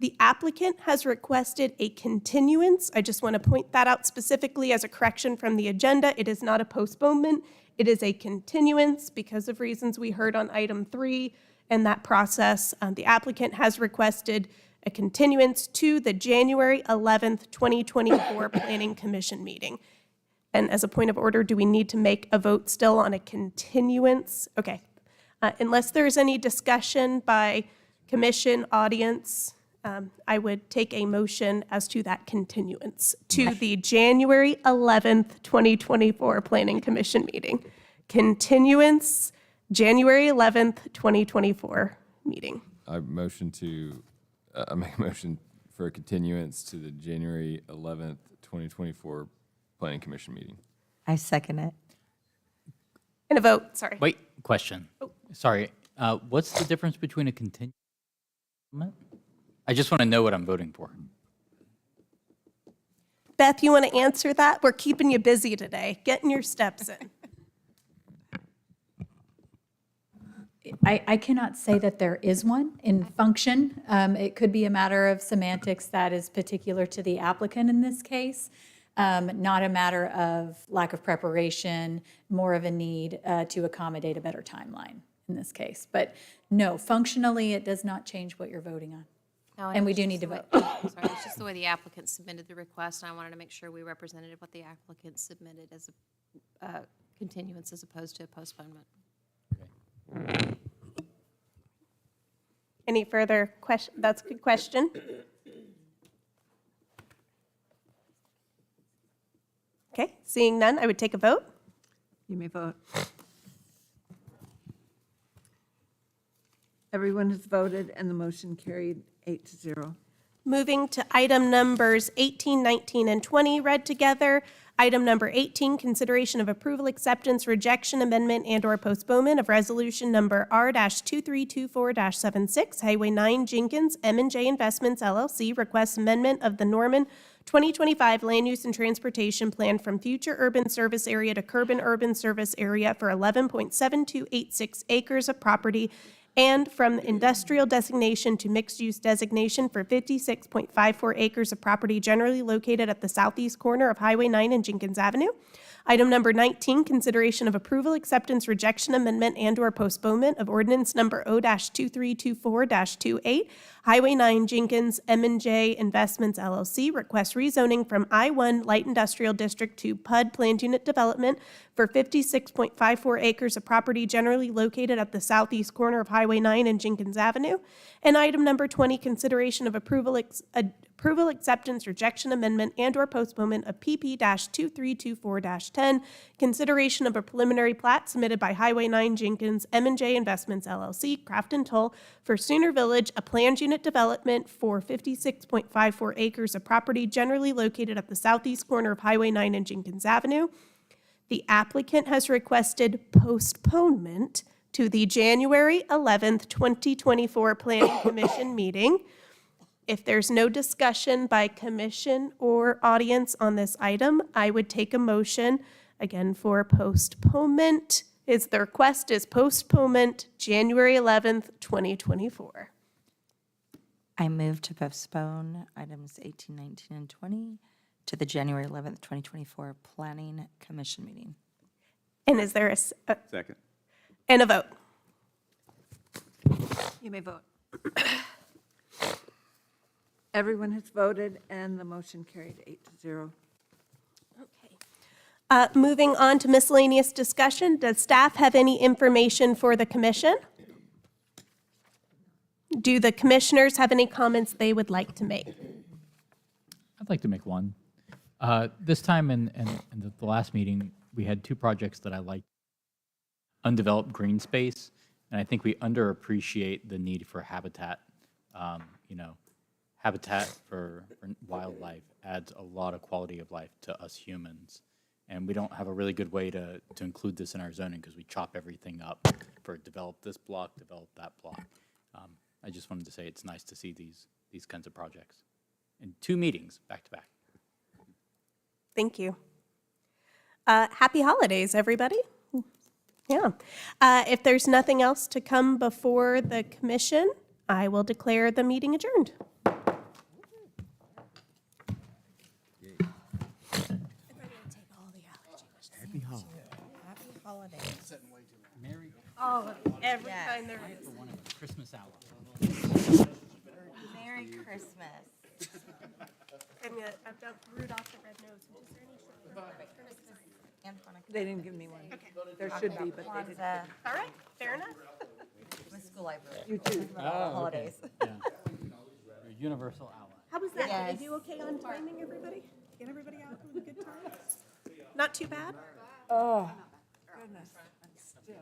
The applicant has requested a continuance. I just want to point that out specifically as a correction from the agenda. It is not a postponement. It is a continuance because of reasons we heard on item 3 and that process. The applicant has requested a continuance to the January 11th, 2024 Planning Commission meeting. And as a point of order, do we need to make a vote still on a continuance? Okay. Unless there's any discussion by commission, audience, I would take a motion as to that continuance to the January 11th, 2024 Planning Commission meeting. Continuance, January 11th, 2024 meeting. I motion to, I make a motion for a continuance to the January 11th, 2024 Planning Commission meeting. I second it. And a vote, sorry. Wait, question. Sorry, what's the difference between a continuance? I just want to know what I'm voting for. Beth, you want to answer that? We're keeping you busy today, getting your steps in. I cannot say that there is one in function. It could be a matter of semantics that is particular to the applicant in this case, not a matter of lack of preparation, more of a need to accommodate a better timeline in this case. But no, functionally, it does not change what you're voting on. No, And we it's do just need to the way- vote. Sorry, it's just the way the applicant submitted the request, and I wanted to make sure we represented what the applicant submitted as a continuance as opposed to a postponement. Any further question? That's a good question. Okay, seeing none, I would take a vote. You may vote. Everyone has voted, and the motion carried 8-0. Moving to item numbers 18, 19, and 20 read together. Item number 18, consideration of approval, acceptance, rejection, amendment, and/or postponement of resolution number R-2324-76, Highway 9 Jenkins M&J Investments LLC requests amendment of the Norman 2025 Land Use and Transportation Plan from future urban service area to current urban service area for 11.7286 acres of property and from industrial designation to mixed-use designation for 56.54 acres of property generally located at the southeast corner of Highway 9 and Jenkins Avenue. Item number 19, consideration of approval, acceptance, rejection, amendment, and/or postponement of ordinance number O-2324-28, Highway 9 Jenkins M&J Investments LLC requests rezoning from I-1 Light Industrial District to PUD Planned Unit Development for 56.54 acres of property generally located at the southeast corner of Highway 9 and Jenkins Avenue. And item number 20, consideration of approval, acceptance, rejection, amendment, and/or postponement of PP-2324-10, consideration of a preliminary plat submitted by Highway 9 Jenkins M&J Investments LLC, Craft and Toll, for Sooner Village, a planned unit development for 56.54 acres of property generally located at the southeast corner of Highway 9 and Jenkins Avenue. The applicant has requested postponement to the January 11th, 2024 Planning Commission meeting. If there's no discussion by commission or audience on this item, I would take a motion, again, for postponement. The request is postponement, January 11th, 2024. I move to postpone items 18, 19, and 20 to the January 11th, 2024 Planning Commission meeting. And is there Second. and a vote? You may vote. Everyone has voted, and the motion carried 8-0. Moving on to miscellaneous discussion, does staff have any information for the commission? Do the commissioners have any comments they would like to make? I'd like to make one. This time in the last meeting, we had two projects that I liked. Undeveloped green space, and I think we underappreciate the need for habitat. Habitat for wildlife adds a lot of quality of life to us humans. And we don't have a really good way to include this in our zoning because we chop everything up for develop this block, develop that block. I just wanted to say it's nice to see these kinds of projects in two meetings back to back. Thank you. Happy holidays, everybody. Yeah. If there's nothing else to come before the commission, I will declare the meeting adjourned. Oh, every time there is. Christmas hour. Merry Christmas. I've got Rudolph the Red Nose. Is there any They didn't give me one. There should be, but they didn't. All right, fair enough. School library. You too. Holidays. Yeah. Universal ally. How was that? Yes. Did you do okay on timing, everybody? Get everybody out with a good time? Not too bad? Oh, goodness. I'm stiff.